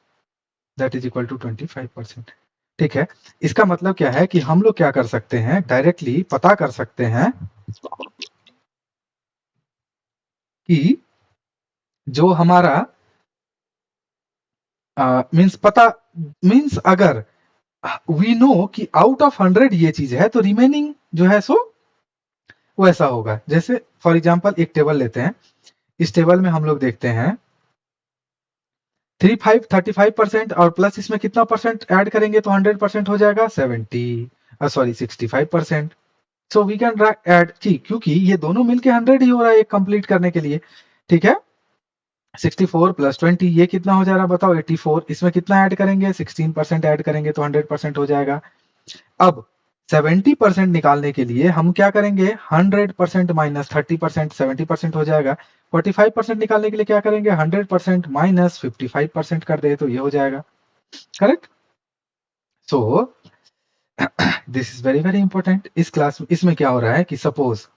that is equal to 25%, ठीक है। इसका मतलब क्या है कि हम लोग क्या कर सकते हैं, डायरेक्टली पता कर सकते हैं कि जो हमारा मीन्स पता, मीन्स अगर वी नो कि आउट ऑफ 100 ये चीज है तो रिमेनिंग जो है सो वैसा होगा। जैसे फॉर एग्जांपल एक टेबल लेते हैं, इस टेबल में हम लोग देखते हैं 35% और प्लस इसमें कितना परसेंट ऐड करेंगे तो 100% हो जाएगा 65%। सो वी कैन ऐड, ठीक, क्योंकि ये दोनों मिलके 100 ही हो रहा है एक कंप्लीट करने के लिए, ठीक है। 64 प्लस 20 ये कितना हो जा रहा है बताओ 84, इसमें कितना ऐड करेंगे 16% ऐड करेंगे तो 100% हो जाएगा। अब 70% निकालने के लिए हम क्या करेंगे, 100% माइनस 30%, 70% हो जाएगा। 45% निकालने के लिए क्या करेंगे, 100% माइनस 55% कर दे तो ये हो जाएगा, correct. So this is very very important. इस क्लास इसमें क्या हो रहा है कि सपोज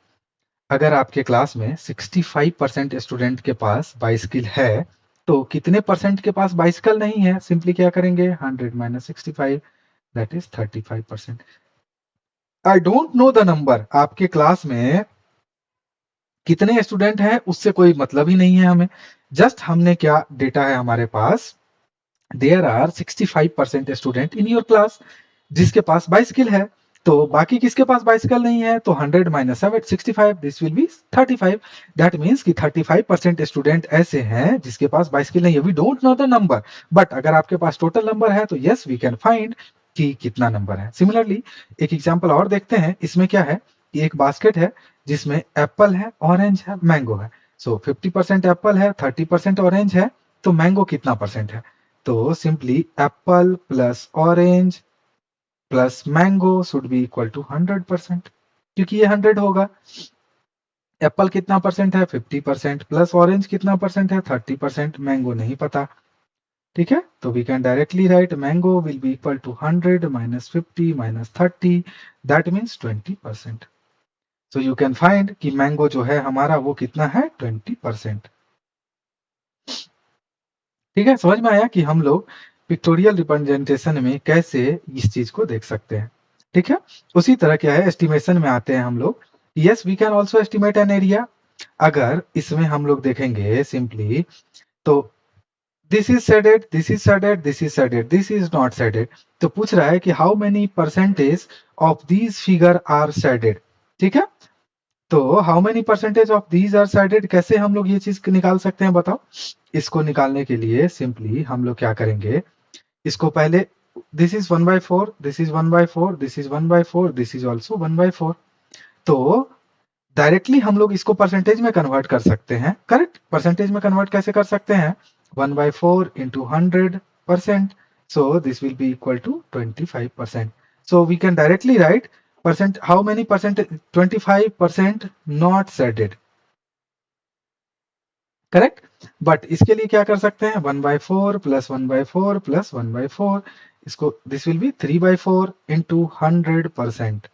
अगर आपके क्लास में 65% स्टूडेंट के पास बाइसिकल है तो कितने परसेंट के पास बाइसिकल नहीं है, सिंपली क्या करेंगे 100 minus 65, that is 35%। I don't know the number, आपके क्लास में कितने स्टूडेंट हैं उससे कोई मतलब ही नहीं है हमें, जस्ट हमने क्या डेटा है हमारे पास, there are 65% student in your class जिसके पास बाइसिकल है। तो बाकी किसके पास बाइसिकल नहीं है, तो 100 minus 65, this will B 35। That means कि 35% स्टूडेंट ऐसे हैं जिसके पास बाइसिकल नहीं है। We don't know the number, but अगर आपके पास टोटल नंबर है तो यस वी कैन फाइंड कि कितना नंबर है। सिमिलरली एक एग्जाम्पल और देखते हैं, इसमें क्या है कि एक बास्केट है जिसमें एप्पल है, ऑरेंज है, मैंगो है। सो 50% एप्पल है, 30% ऑरेंज है, तो मैंगो कितना परसेंट है, तो simply apple plus orange plus mango should be equal to 100%, क्योंकि ये 100 होगा। एप्पल कितना परसेंट है 50%, प्लस ऑरेंज कितना परसेंट है 30%, मैंगो नहीं पता, ठीक है। तो we can directly write mango will be equal to 100 minus 50 minus 30, that means 20%। So you can find कि मैंगो जो है हमारा वो कितना है 20%, ठीक है। समझ में आया कि हम लोग पिक्टोरियल रिप्रेजेंटेशन में कैसे इस चीज को देख सकते हैं, ठीक है। उसी तरह क्या है एस्टिमेशन में आते हैं हम लोग, yes we can also estimate an area. अगर इसमें हम लोग देखेंगे सिंपली तो this is shaded, this is shaded, this is shaded, this is not shaded. तो पूछ रहा है कि how many percentage of these figure are shaded. ठीक है, तो how many percentage of these are shaded, कैसे हम लोग ये चीज निकाल सकते हैं बताओ। इसको निकालने के लिए सिंपली हम लोग क्या करेंगे, इसको पहले this is 1/4, this is 1/4, this is 1/4, this is also 1/4। तो डायरेक्टली हम लोग इसको परसेंटेज में कन्वर्ट कर सकते हैं। करेक्ट, परसेंटेज में कन्वर्ट कैसे कर सकते हैं, 1/4 into 100%, so this will be equal to 25%. So we can directly write percent, how many percent, 25% not shredded, correct. But इसके लिए क्या कर सकते हैं, 1/4 प्लस 1/4 प्लस 1/4, इसको दिस विल बी 3/4 into 100%।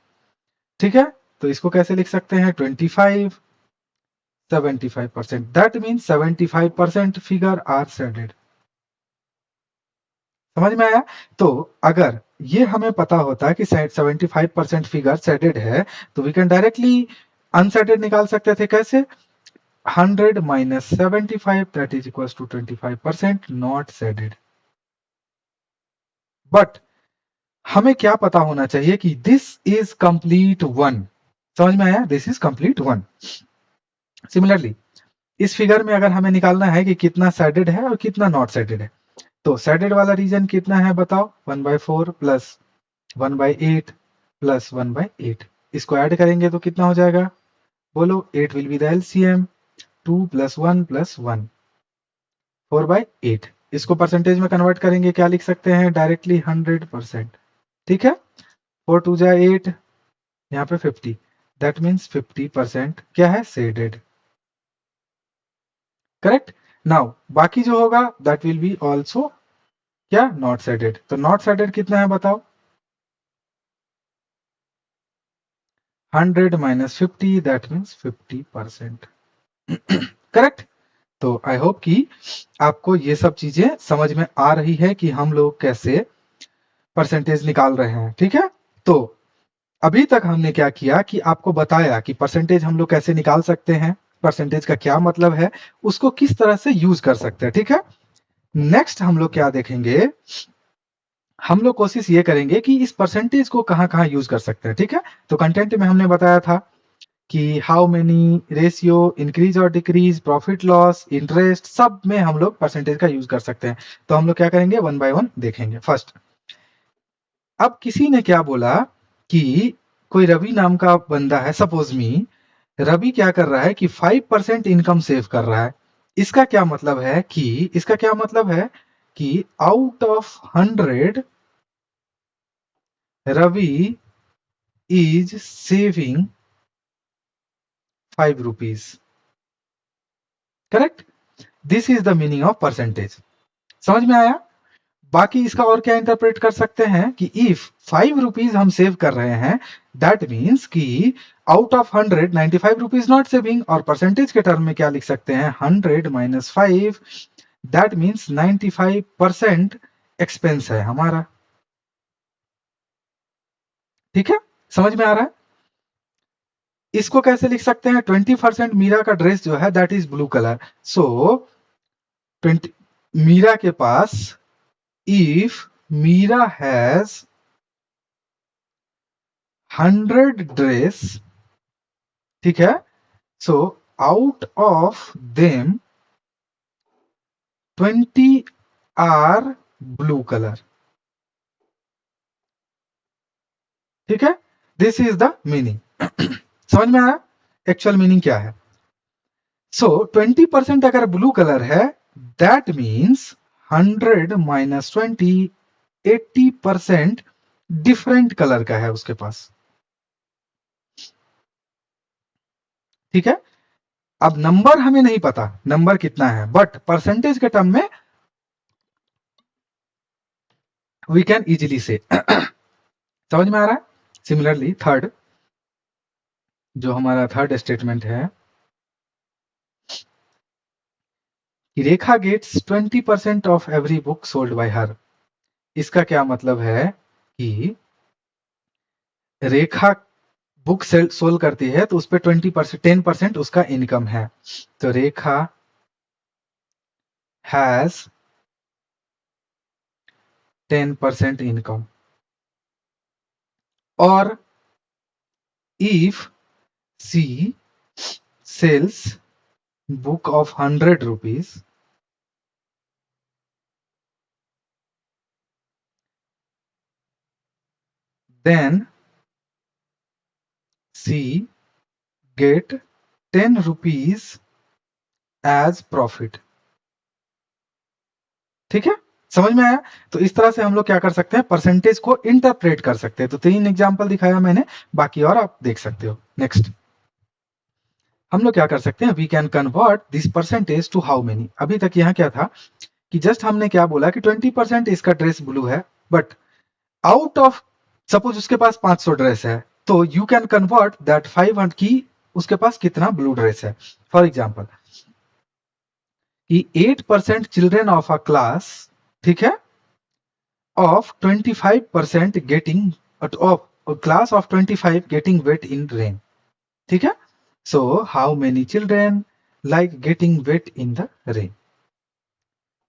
ठीक है, तो इसको कैसे लिख सकते हैं, 25 75%, that means 75% figure are shaded. समझ में आया। तो अगर ये हमें पता होता है कि 75% फिगर शेडेड है, तो वी कैन डायरेक्टली अनशेडेड निकाल सकते थे। कैसे, 100 minus 75, that is equals to 25% not shaded। But हमें क्या पता होना चाहिए कि दिस इज कंप्लीट वन। समझ में आया, this is complete one. Similarly इस फिगर में अगर हमें निकालना है कि कितना शेडेड है और कितना नॉट शेडेड है, तो शेडेड वाला रीजन कितना है बताओ, 1/4 प्लस 1/8 प्लस 1/8, इसको ऐड करेंगे तो कितना हो जाएगा, बोलो, 8 will be the LCM, 2 plus 1 plus 1, 4/8। इसको परसेंटेज में कन्वर्ट करेंगे, क्या लिख सकते हैं, डायरेक्टली 100%। ठीक है, 4 2 जा 8, यहाँ पे 50, दैट मीन्स 50% क्या है, शेडेड। करेक्ट। नाउ बाकी जो होगा दैट विल बी ऑल्सो क्या, नॉट शेडेड। तो नॉट शेडेड कितना है बताओ, 100 minus 50, दैट मीन्स 50%। करेक्ट। तो आई होप कि आपको ये सब चीजें समझ में आ रही है कि हम लोग कैसे परसेंटेज निकाल रहे हैं। ठीक है, तो अभी तक हमने क्या किया कि आपको बताया कि परसेंटेज हम लोग कैसे निकाल सकते हैं, परसेंटेज का क्या मतलब है, उसको किस तरह से यूज कर सकते हैं। ठीक है, नेक्स्ट हम लोग क्या देखेंगे, हम लोग कोशिश ये करेंगे कि इस परसेंटेज को कहां कहां यूज कर सकते हैं। ठीक है, तो कंटेंट में हमने बताया था कि हाउ मेनी, रेशियो, इंक्रीज और डिक्रीज, प्रॉफिट लॉस, इंटरेस्ट, सब में हम लोग परसेंटेज का यूज कर सकते हैं। तो हम लोग क्या करेंगे, वन बाय वन देखेंगे। फर्स्ट, अब किसी ने क्या बोला कि कोई रवि नाम का बंदा है, सपोज मी, रवि क्या कर रहा है कि 5% इनकम सेव कर रहा है। इसका क्या मतलब है कि, इसका क्या मतलब है कि out of 100 Ravi is saving 5 rupees. Correct, this is the meaning of percentage. समझ में आया। बाकी इसका और क्या इंटरप्रेट कर सकते हैं कि इफ 5 रुपीज हम सेव कर रहे हैं, दैट मीन्स कि out of 100 95 rupees not saving, और परसेंटेज के टर्म में क्या लिख सकते हैं, 100 minus 5, दैट मीन्स 95% एक्सपेंस है हमारा। ठीक है, समझ में आ रहा है। इसको कैसे लिख सकते हैं, 20% मीरा का ड्रेस जो है that is blue colour, so 20 Meera के पास, इफ मीरा हैज 100 ड्रेस, ठीक है, so out of them 20 are blue colour. ठीक है, दिस इज द मीनिंग। समझ में आया एक्चुअल मीनिंग क्या है। सो 20% अगर ब्लू कलर है, that means 100 minus 20, 80% different colour का है उसके पास। ठीक है, अब नंबर हमें नहीं पता नंबर कितना है, बट परसेंटेज के टर्म में वी कैन इजिली से। समझ में आ रहा है। सिमिलरली थर्ड, जो हमारा थर्ड स्टेटमेंट है कि Rekha gets 20% of every book sold by her. इसका क्या मतलब है कि रेखा बुक सोल्ड करती है तो उस पर 20%, 10% उसका इनकम है। तो रेखा has 10% income, or if she sells book of 100 rupees, then she get 10 rupees as profit। ठीक है, समझ में आया? तो इस तरह से हम लोग क्या कर सकते हैं, परसेंटेज को इंटरप्रेट कर सकते हैं। तो 3 एग्जाम्पल दिखाया मैंने, बाकी और आप देख सकते हो। नेक्स्ट हम लोग क्या कर सकते हैं, we can convert this percentage to how many. अभी तक यहाँ क्या था कि जस्ट हमने क्या बोला कि 20% इसका ड्रेस ब्लू है, बट आउट ऑफ सपोज उसके पास 500 ड्रेस है, तो यू कैन कन्वर्ट दैट 500 की उसके पास कितना ब्लू ड्रेस है। फॉर एग्जाम्पल कि 8% चिल्ड्रेन ऑफ अ क्लास, ठीक है, of 25% getting of a class of 25 getting wet in rain। ठीक है, so how many children like getting wet in the rain।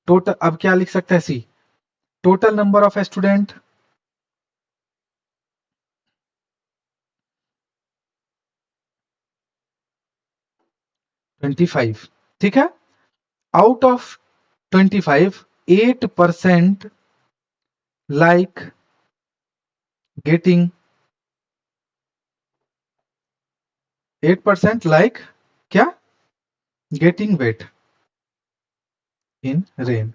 Total अब क्या लिख सकते हैं, सी टोटल नंबर ऑफ स्टूडेंट 25, ठीक है, out of 25 8% like getting 8% like क्या, getting wet in rain।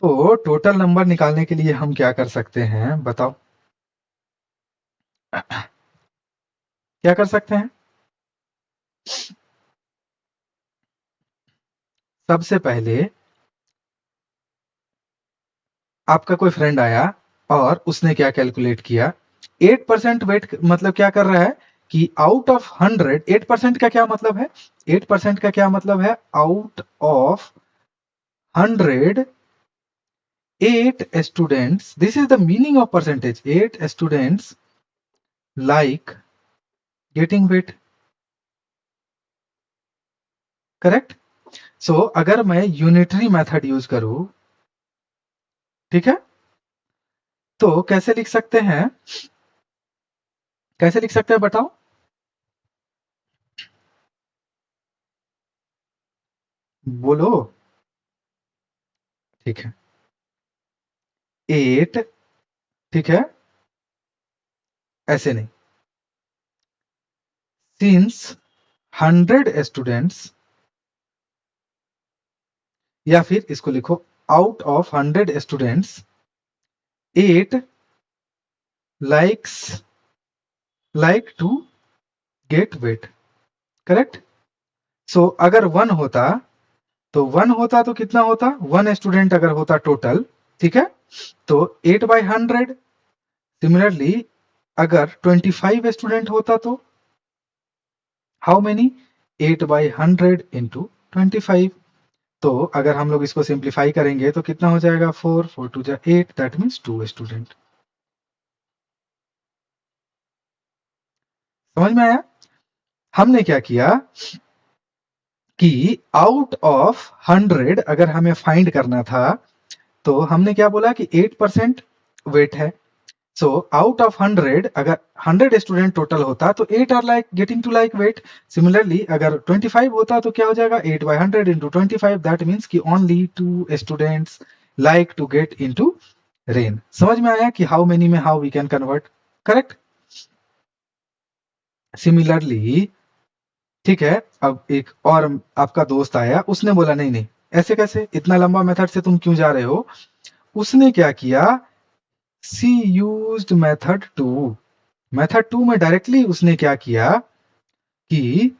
तो टोटल नंबर निकालने के लिए हम क्या कर सकते हैं, बताओ क्या कर सकते हैं। सबसे पहले आपका कोई फ्रेंड आया और उसने क्या कैलकुलेट किया, 8% वेट मतलब क्या कर रहा है कि आउट ऑफ 100, 8% का क्या मतलब है, 8% का क्या मतलब है, out of 100 8 students, this is the meaning of percentage, 8 students like getting weight. Correct. So अगर मैं यूनिटरी मेथड यूज करूं, ठीक है, तो कैसे लिख सकते हैं, कैसे लिख सकते हैं बताओ। बोलो। ठीक है, 8, ठीक है, ऐसे नहीं, सिंस 100 स्टूडेंट्स, या फिर इसको लिखो out of 100 students 8 likes like to get weight. Correct. So अगर 1 होता, तो 1 होता तो कितना होता, 1 स्टूडेंट अगर होता टोटल, ठीक है, तो 8/100। सिमिलरली अगर 25 स्टूडेंट होता तो हाउ मेनी, 8/100 इंटू 25। तो अगर हम लोग इसको सिंप्लीफाई करेंगे तो कितना हो जाएगा, 4 4 2 जा 8, दैट मीन्स 2 स्टूडेंट। समझ में आया? हमने क्या किया कि आउट ऑफ 100 अगर हमें फाइंड करना था, तो हमने क्या बोला कि 8% वेट है। सो आउट ऑफ 100 अगर 100 स्टूडेंट टोटल होता तो 8 are like getting to like wait. Similarly अगर 25 होता तो क्या हो जाएगा, 8/100 इंटू 25, दैट मीन्स कि only 2 students like to get into rain. समझ में आया कि हाउ मेनी में how we can convert. Correct. Similarly, ठीक है, अब एक और आपका दोस्त आया, उसने बोला नहीं नहीं ऐसे कैसे, इतना लंबा मेथड से तुम क्यों जा रहे हो। उसने क्या किया, सी यूज्ड मेथड 2। मेथड 2 में डायरेक्टली उसने क्या किया कि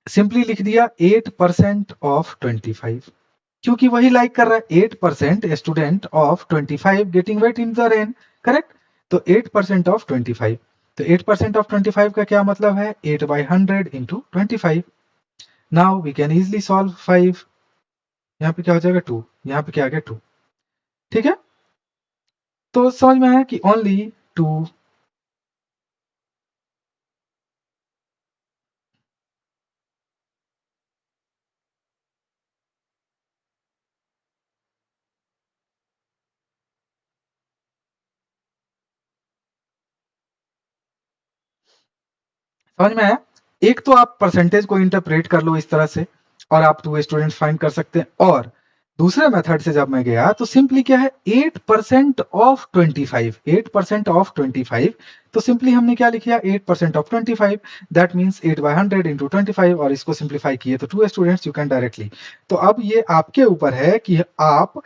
सिंपली लिख दिया 8% ऑफ 25, क्योंकि वही लाइक कर रहा है, 8% student of 25 getting wait in the rain. Correct. तो 8% ऑफ 25, तो 8% ऑफ 25 का क्या मतलब है, 8/100 into 25। Now we can easily solve 5, यहाँ पे क्या हो जाएगा 2, यहाँ पे क्या आ गया 2। ठीक है, तो समझ में आया कि ओनली 2। समझ में आया? एक तो आप परसेंटेज को इंटरप्रेट कर लो इस तरह से और आप 2 स्टूडेंट्स फाइंड कर सकते हैं। और दूसरे मेथड से जब मैं गया तो सिंपली क्या है, 8% ऑफ 25, 8% ऑफ 25। तो सिंपली हमने क्या लिख लिया, 8% of 25, that means 8 by 100 into 25, और इसको सिंप्लीफाई किए तो 2 स्टूडेंट्स यू कैन डायरेक्टली। तो अब ये आपके ऊपर है कि आप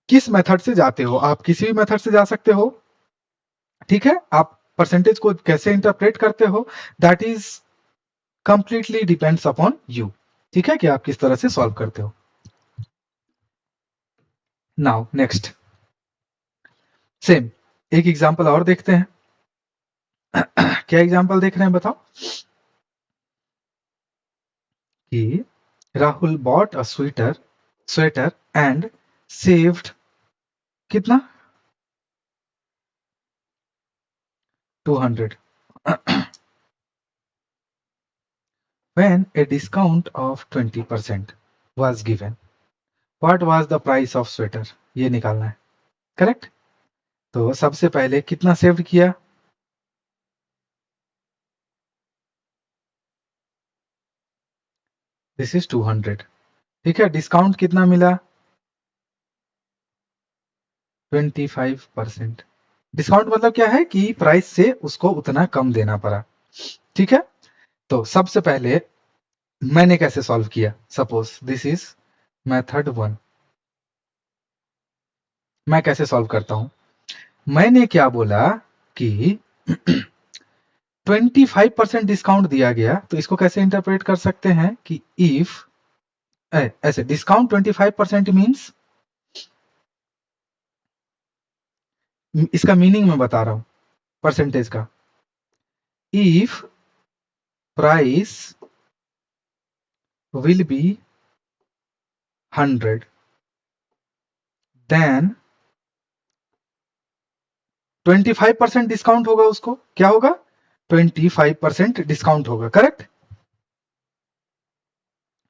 किस मेथड से जाते हो, आप किसी भी मेथड से जा सकते हो, ठीक है। आप परसेंटेज को कैसे इंटरप्रेट करते हो, that is completely depends upon you, ठीक है, कि आप किस तरह से सॉल्व करते हो। नाउ नेक्स्ट सेम एक एग्जांपल और देखते हैं। क्या एग्जांपल देख रहे हैं बताओ? कि Rahul bought a sweater and saved कितना, 200 when a discount of 20% was given, what was the price of sweater? ये निकालना है, करेक्ट। तो सबसे पहले कितना सेव किया, दिस इज 200, ठीक है। डिस्काउंट कितना मिला, 25%। डिस्काउंट मतलब क्या है कि प्राइस से उसको उतना कम देना पड़ा, ठीक है। तो सबसे पहले मैंने कैसे सॉल्व किया, सपोज दिस इज मेथड 1। मैं कैसे सॉल्व करता हूं, मैंने क्या बोला कि 25% डिस्काउंट दिया गया, तो इसको कैसे इंटरप्रेट कर सकते हैं कि इफ ऐसे डिस्काउंट 25% मीन्स, इसका मीनिंग मैं बता रहा हूं परसेंटेज का। If price will be 100 then 25% discount होगा, उसको क्या होगा, 25% डिस्काउंट होगा, करेक्ट।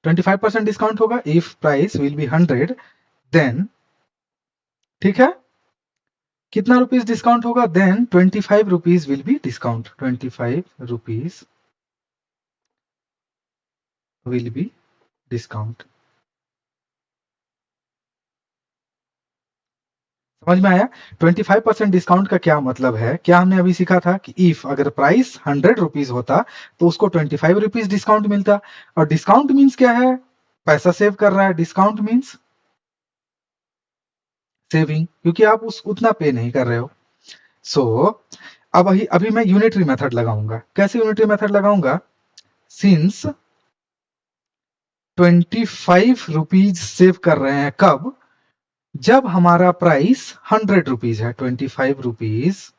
25% डिस्काउंट होगा if price will be 100 then, ठीक है, कितना रुपीस डिस्काउंट होगा, then 25 rupees will be discount, 25 rupees will be discount. समझ में आया? 25% डिस्काउंट का क्या मतलब है, क्या हमने अभी सीखा था कि इफ अगर प्राइस 100 रुपीज होता तो उसको 25 रुपीज डिस्काउंट मिलता। और डिस्काउंट मीन्स क्या है, पैसा सेव कर रहा है, डिस्काउंट मीन्स सेविंग, क्योंकि आप उतना पे नहीं कर रहे हो। सो अब अभी मैं यूनिटरी मेथड लगाऊंगा। कैसे यूनिटरी मेथड लगाऊंगा, सिंस 25 रुपीज सेव कर रहे हैं, कब, जब हमारा प्राइस 100 रुपीज है, 25 rupees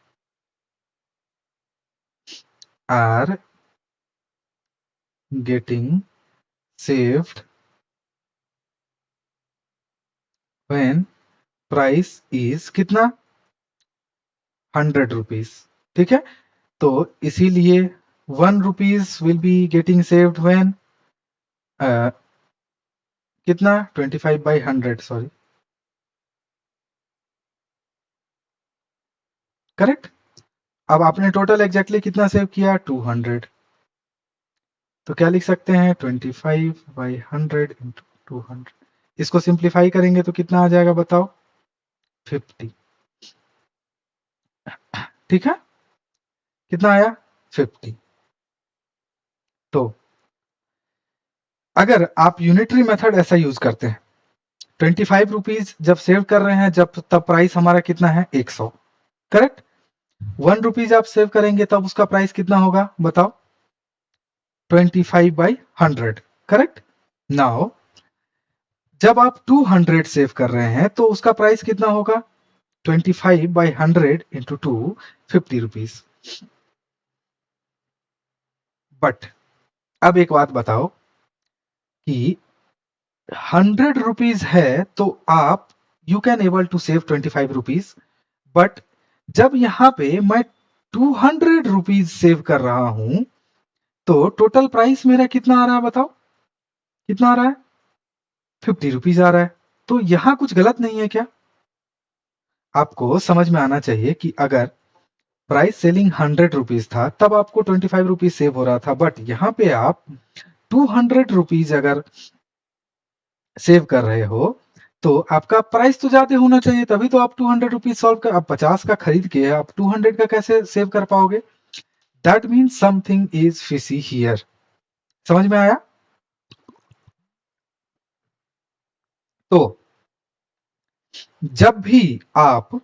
are getting saved when price is कितना, 100 रुपीज, ठीक है। तो इसीलिए 1 rupees will be getting saved when कितना, 25/100, सॉरी, करेक्ट। अब आपने टोटल एग्जैक्टली कितना सेव किया, 200। तो क्या लिख सकते हैं, 25/100 इंटू 200। इसको सिंप्लीफाई करेंगे तो कितना आ जाएगा बताओ, 50, ठीक है। कितना आया, 50। तो अगर आप यूनिटरी मेथड ऐसा यूज करते हैं, 25 रुपीज जब सेव कर रहे हैं, जब तब प्राइस हमारा कितना है, 100, करेक्ट। 1 रुपीज आप सेव करेंगे तब उसका प्राइस कितना होगा बताओ, 25/100, करेक्ट। नाउ जब आप 200 सेव कर रहे हैं तो उसका प्राइस कितना होगा, 25/100 इंटू 2, 50 रुपीज। बट अब एक बात बताओ कि 100 रुपीज है तो आप you can able to save 25 rupees, but जब यहां पे मैं 200 रुपीज सेव कर रहा हूं तो टोटल प्राइस मेरा कितना आ रहा है बताओ, कितना आ रहा है, 50 रुपीज आ रहा है। तो यहां कुछ गलत नहीं है क्या? आपको समझ में आना चाहिए कि अगर प्राइस सेलिंग 100 रुपीज था, तब आपको 25 रुपीज सेव हो रहा था, बट यहाँ पे आप 200 रुपीज अगर सेव कर रहे हो तो आपका प्राइस तो ज्यादा होना चाहिए, तभी तो आप 200 रुपीज सॉल्व कर, आप 50 का खरीद के आप 200 का कैसे सेव कर पाओगे? That means something is fishy here. समझ में आया? तो जब भी आप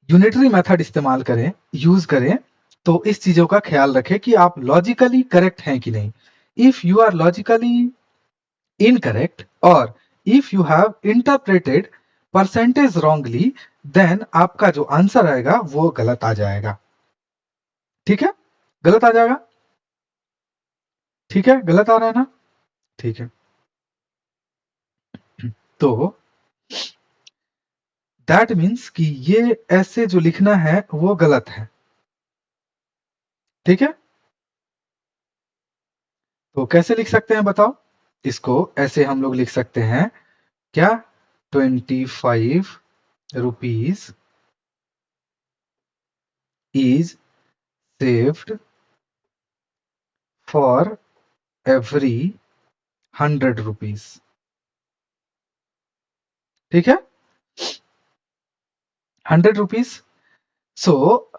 यूनिटरी मेथड इस्तेमाल करें, यूज करें, तो इस चीजों का ख्याल रखें कि आप लॉजिकली करेक्ट हैं कि नहीं। If you are logically incorrect और if you have interpreted percentage wrongly, then आपका जो आंसर आएगा वो गलत आ जाएगा। ठीक है, गलत आ जाएगा। ठीक है, गलत आ रहा है ना? ठीक है, तो दैट मीन्स कि ये ऐसे जो लिखना है वो गलत है। ठीक है, तो कैसे लिख सकते हैं बताओ? इसको ऐसे हम लोग लिख सकते हैं, क्या? 25 rupees is saved for every 100 rupees. ठीक है, 100 रुपीज। सो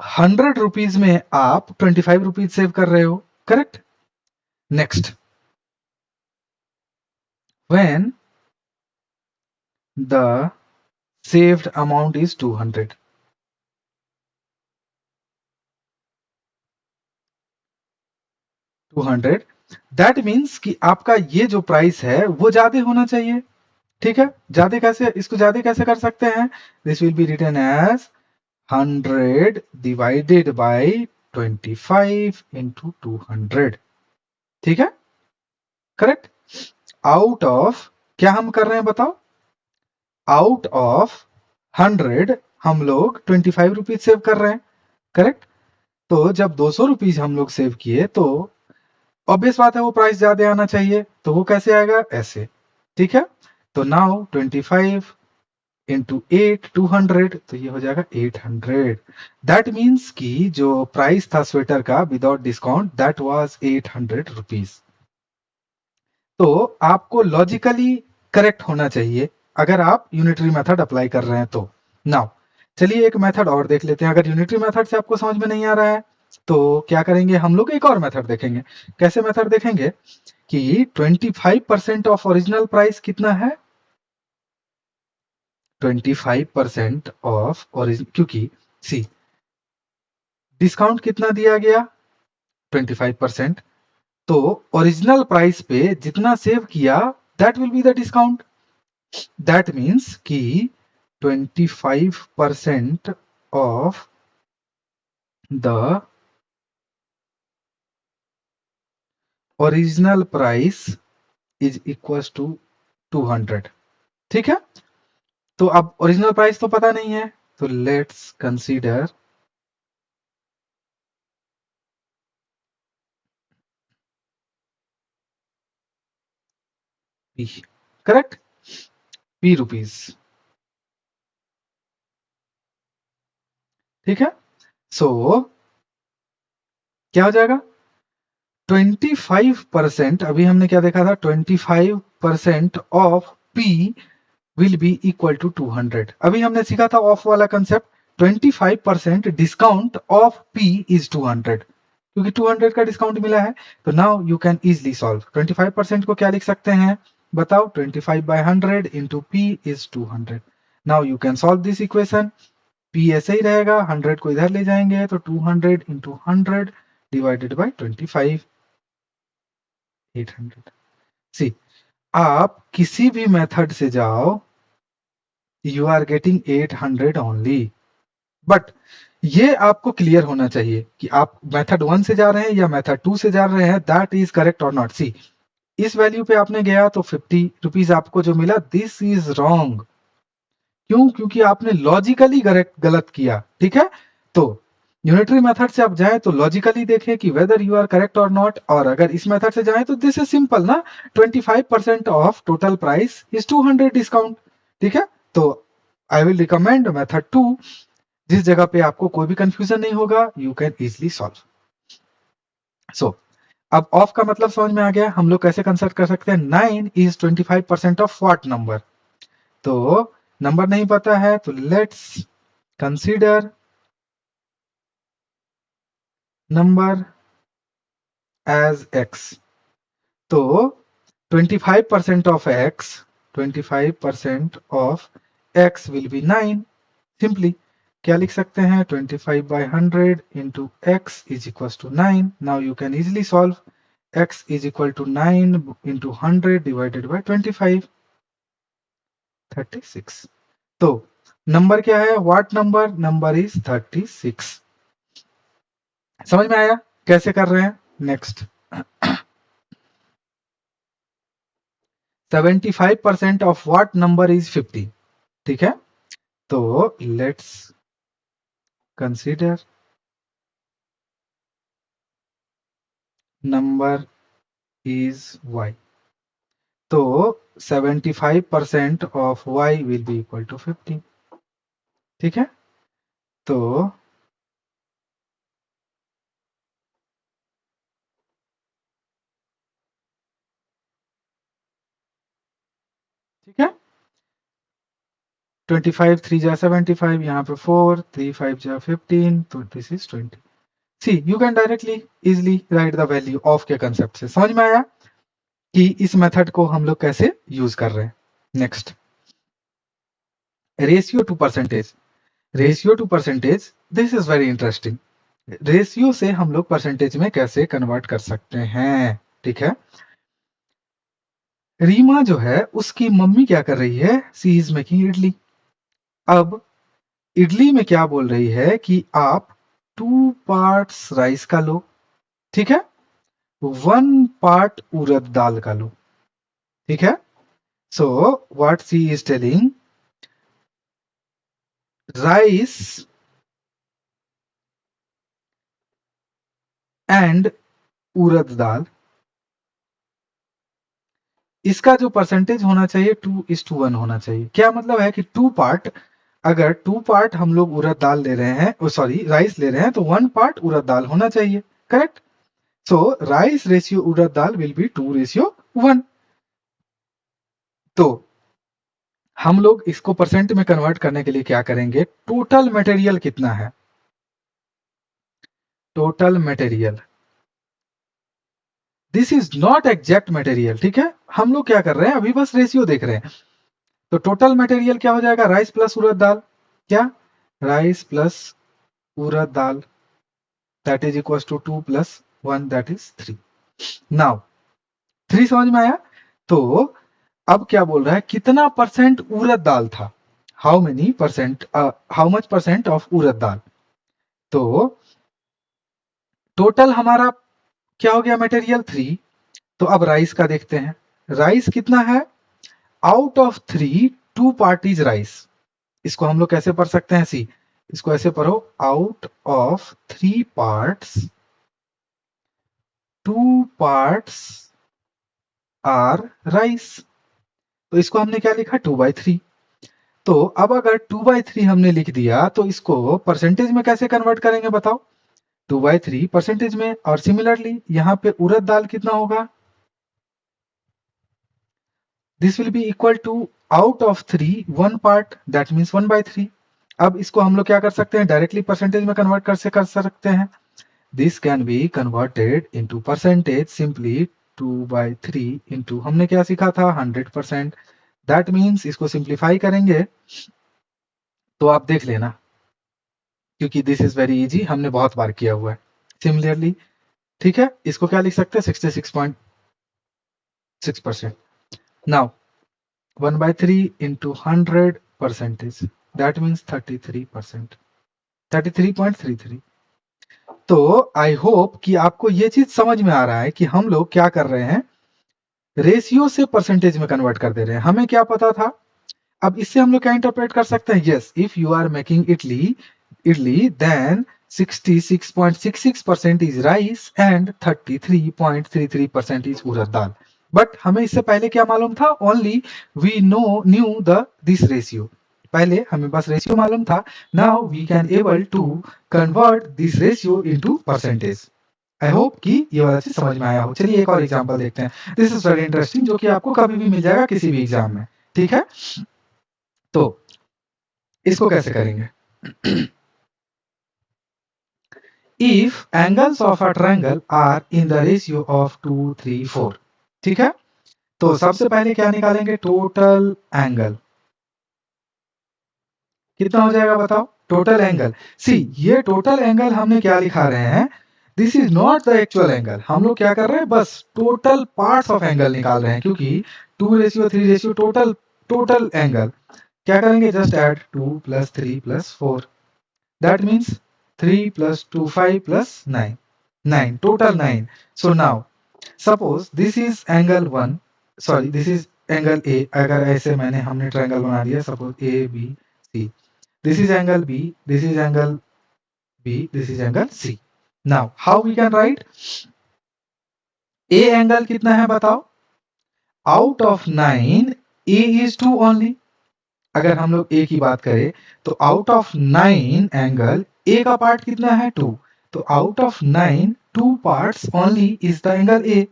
100 रुपीज में आप 25 रुपीज सेव कर रहे हो, correct? Next, when the saved amount is 200, that means कि आपका ये जो प्राइस है वो ज्यादा होना चाहिए। ठीक है, ज्यादा कैसे, इसको ज्यादा कैसे कर सकते हैं? This will be written as 100 divided by 25 into 200। ठीक है, करेक्ट? आउट ऑफ, क्या हम कर रहे हैं बताओ? आउट ऑफ 100 हम लोग 25 रुपीज सेव कर रहे हैं, करेक्ट? तो जब 200 रुपीज हम लोग सेव किए तो ऑब्वियस बात है वो प्राइस ज्यादा आना चाहिए, तो वो कैसे आएगा? ऐसे। ठीक है, तो नाउ 25 इंटू 8 200, तो ये हो जाएगा 800। दैट मीन्स कि जो प्राइस था स्वेटर का without discount, that was 800 rupees. तो आपको लॉजिकली करेक्ट होना चाहिए अगर आप यूनिटरी मेथड अप्लाई कर रहे हैं तो। नाउ चलिए एक मेथड और देख लेते हैं। अगर यूनिटरी मेथड से आपको समझ में नहीं आ रहा है तो क्या करेंगे, हम लोग एक और मेथड देखेंगे। कैसे मेथड देखेंगे कि 25% ऑफ ओरिजिनल प्राइस कितना है? 25% ऑफ ओरिजिन, क्योंकि सी डिस्काउंट कितना दिया गया? 25%। तो ओरिजिनल प्राइस पे जितना सेव किया that will be the discount. That means कि 25% off the original price is equal to 200। ठीक है, तो अब ओरिजिनल प्राइस तो पता नहीं है, तो let's consider P, correct? P rupees. ठीक है, सो क्या हो जाएगा? 25%, अभी हमने क्या देखा था? 25% off P will be equal to 200। अभी हमने सीखा था ऑफ वाला concept. 25% discount off P is 200, क्योंकि 200 का डिस्काउंट मिला है। तो now you can easily solve. 25% को क्या लिख सकते हैं बताओ? 25 by 100 into P is 200। Now you can solve this equation. P ऐसे ही रहेगा, 100 को इधर ले जाएंगे तो 200 इंटू 100 डिवाइडेड बाई 25, 800। सी, आप किसी भी मेथड से जाओ, you are getting 800 only. But ये आपको क्लियर होना चाहिए कि आप मेथड 1 से जा रहे हैं या मेथड 2 से जा रहे हैं, दैट इज करेक्ट और नॉट। सी, इस वैल्यू पे आपने गया तो 50 रुपीज आपको जो मिला, दिस इज रॉन्ग। क्यों? क्योंकि आपने लॉजिकली गलत किया। ठीक है, तो यूनिटरी मेथड से आप जाएं तो लॉजिकली देखें कि वेदर यू आर करेक्ट और नॉट, और अगर इस मेथड से जाएं तो दिस इज सिंपल ना, 25% of total price is 200 discount. ठीक है, तो आई विल रिकमेंड मेथड 2। जिस जगह पे आपको कोई भी कंफ्यूजन नहीं होगा, यू कैन इजिली सॉल्व। सो अब ऑफ का मतलब समझ में आ गया, हम लोग कैसे कंसल्ट कर सकते हैं। 9 इज 25% ऑफ व्हाट नंबर। तो नंबर नहीं पता है तो let's consider number as x। तो 25% off x, 25% off x will be 9। Simply क्या लिख सकते हैं, 25/100 into x is equal to 9। Now you can easily solve x is equal to 9 into 100 divided by 25, 36। तो नंबर क्या है, व्हाट नंबर, नंबर इज 36। समझ में आया कैसे कर रहे हैं। Next 75% off what number is 50। ठीक है, तो let's consider number is y। तो 75% off y will be equal to 50। ठीक है, तो ठीक है, 25 3 जा 75, यहाँ पे 4 3 5 जा 15, तो this is 20। See you can directly easily write the value of के कंसेप्ट से। समझ में आया कि इस मेथड को हम लोग कैसे यूज कर रहे हैं। Next ratio two percentage. Ratio two percentage, this is very interesting. Ratio से हम लोग परसेंटेज में कैसे कन्वर्ट कर सकते हैं। ठीक है, रीमा जो है उसकी मम्मी क्या कर रही है, सी इज मेकिंग इडली। अब इडली में क्या बोल रही है कि आप 2 पार्ट्स राइस का लो, ठीक है, 1 पार्ट उड़द दाल का लो। ठीक है, so what she is telling, rice and urad dal, इसका जो परसेंटेज होना चाहिए 2:1 होना चाहिए। क्या मतलब है कि 2 पार्ट, अगर 2 पार्ट हम लोग उड़द दाल ले रहे हैं, सॉरी राइस ले रहे हैं, तो 1 पार्ट उड़द दाल होना चाहिए। Correct, so rice ratio urad dal will be 2:1। तो हम लोग इसको परसेंट में कन्वर्ट करने के लिए क्या करेंगे, टोटल मटेरियल कितना है, total material, this is not exact material. ठीक है, हम लोग क्या कर रहे हैं, अभी बस रेशियो देख रहे हैं। तो टोटल मटेरियल क्या हो जाएगा, राइस प्लस उड़द दाल, क्या, rice plus urad dal, that is equal to 2 + 1 that is 3। Now 3 समझ में आया। तो अब क्या बोल रहा है, कितना परसेंट उड़द दाल था, how many percent, how much percent of urad dal. तो टोटल हमारा क्या हो गया, मटेरियल 3। तो अब राइस का देखते हैं, राइस कितना है, out of 3 2 part is rice. इसको हम लोग कैसे पढ़ सकते हैं, सी इसको ऐसे पढ़ो, out of 3 parts 2 parts are rice. तो इसको हमने क्या लिखा, 2/3। तो अब अगर 2/3 हमने लिख दिया, तो इसको परसेंटेज में कैसे कन्वर्ट करेंगे बताओ, 2/3 परसेंटेज में। और सिमिलरली यहाँ पे उड़द दाल कितना होगा, this will be equal to out of 3 1 part, that means 1/3। अब इसको हम लोग क्या कर सकते हैं, डायरेक्टली परसेंटेज में कन्वर्ट कर सकते हैं। This can be converted into percentage simply 2/3 into, हमने क्या सीखा था, 100%। दैट मीन्स इसको सिंप्लीफाई करेंगे तो आप देख लेना, क्योंकि दिस इज वेरी इजी, हमने बहुत बार किया हुआ है। सिमिलरली ठीक है, इसको क्या लिख सकते हैं, 66.6%। Now 1/3 into 100 percentage, that means 33%, 33.33। तो आई होप कि आपको ये चीज समझ में आ रहा है कि हम लोग क्या कर रहे हैं, रेशियो से परसेंटेज में कन्वर्ट कर दे रहे हैं। हमें क्या पता था, अब इससे हम लोग क्या इंटरप्रेट कर सकते हैं, yes if you are making idli then 66.66% is rice and 33.33% is urad dal. But हमें इससे पहले क्या मालूम था, only we knew the this ratio. पहले हमें बस रेशियो मालूम था, now we can able to convert this ratio into percentage. I hope कि ये वाला चीज समझ में आया हो। चलिए एक और एग्जांपल देखते हैं। दिस इज वेरी इंटरेस्टिंग, जो कि आपको कभी भी मिल जाएगा किसी भी एग्जाम में, ठीक है। तो इसको कैसे करेंगे? If angles of a triangle are in the ratio of 2, 3, 4, ठीक है। तो सबसे पहले क्या निकालेंगे? टोटल एंगल कितना हो जाएगा बताओ? टोटल एंगल, सी ये टोटल एंगल हमने क्या लिखा रहे हैं, this is not the actual angle. हम लोग क्या कर रहे हैं, बस टोटल पार्ट्स ऑफ एंगल निकाल रहे हैं, क्योंकि 2 ratio 3 ratio total total angle. क्या करेंगे? Just add 2 + 3 + 4, that means 3 + 2 5 + 9, 9 total 9। So now suppose this is angle 1, sorry this is angle A. अगर ऐसे मैंने हमने ट्रायंगल बना दिया, suppose A B C, this is angle B, this is angle B, this is angle C. Now, how we can write? A angle कितना है बताओ? Out of 9, A is 2 only. अगर हम लोग A की बात करें, तो out of 9 angle, A का पार्ट कितना है? 2. तो out of 9, 2 parts only is the angle A.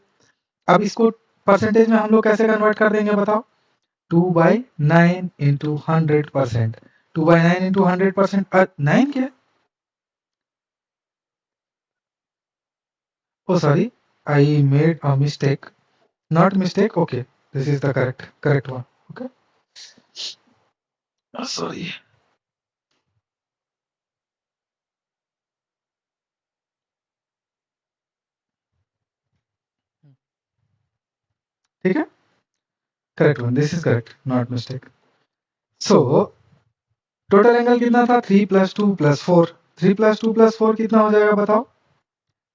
अब इसको परसेंटेज में हम लोग कैसे कन्वर्ट कर देंगे बताओ? 2/9 into 100%. 2/9 into 100%, 9 क्या? Oh, sorry, I made a mistake. Not mistake. Okay, this is the correct one. Okay. Sorry. ठीक है, correct one, this is correct, not mistake. So total angle कितना था? 3 + 2 + 4। 3 + 2 + 4 कितना हो जाएगा बताओ?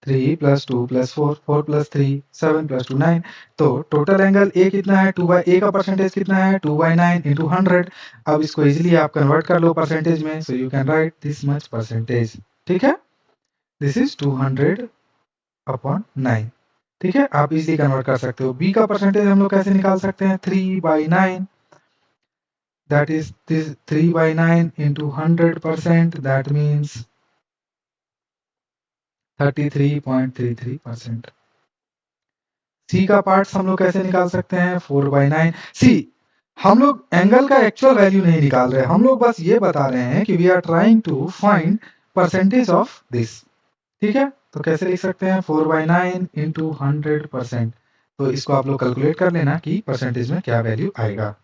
3 + 2 + 4, 4 + 3 7 + 2 9। तो टोटल एंगल ए कितना है? 2/a का परसेंटेज कितना है? 2/9 into 100। अब इसको इजीली आप कन्वर्ट कर लो परसेंटेज में, सो you can write this much percentage. ठीक है, दिस इज 200/9। ठीक है, आप इजीली कन्वर्ट कर सकते हो। बी का परसेंटेज हम लोग कैसे निकाल सकते हैं? 3/9, that is this 3/9 into 100%, that means 33.33%। सी का पार्ट्स हम लोग कैसे निकाल सकते हैं? 4/9। सी हम लोग एंगल का एक्चुअल वैल्यू नहीं निकाल रहे, हम लोग बस ये बता रहे हैं कि we are trying to find percentage of this. ठीक है, तो कैसे लिख सकते हैं? 4/9 into 100%। तो इसको आप लोग कैलकुलेट कर लेना कि परसेंटेज में क्या वैल्यू आएगा।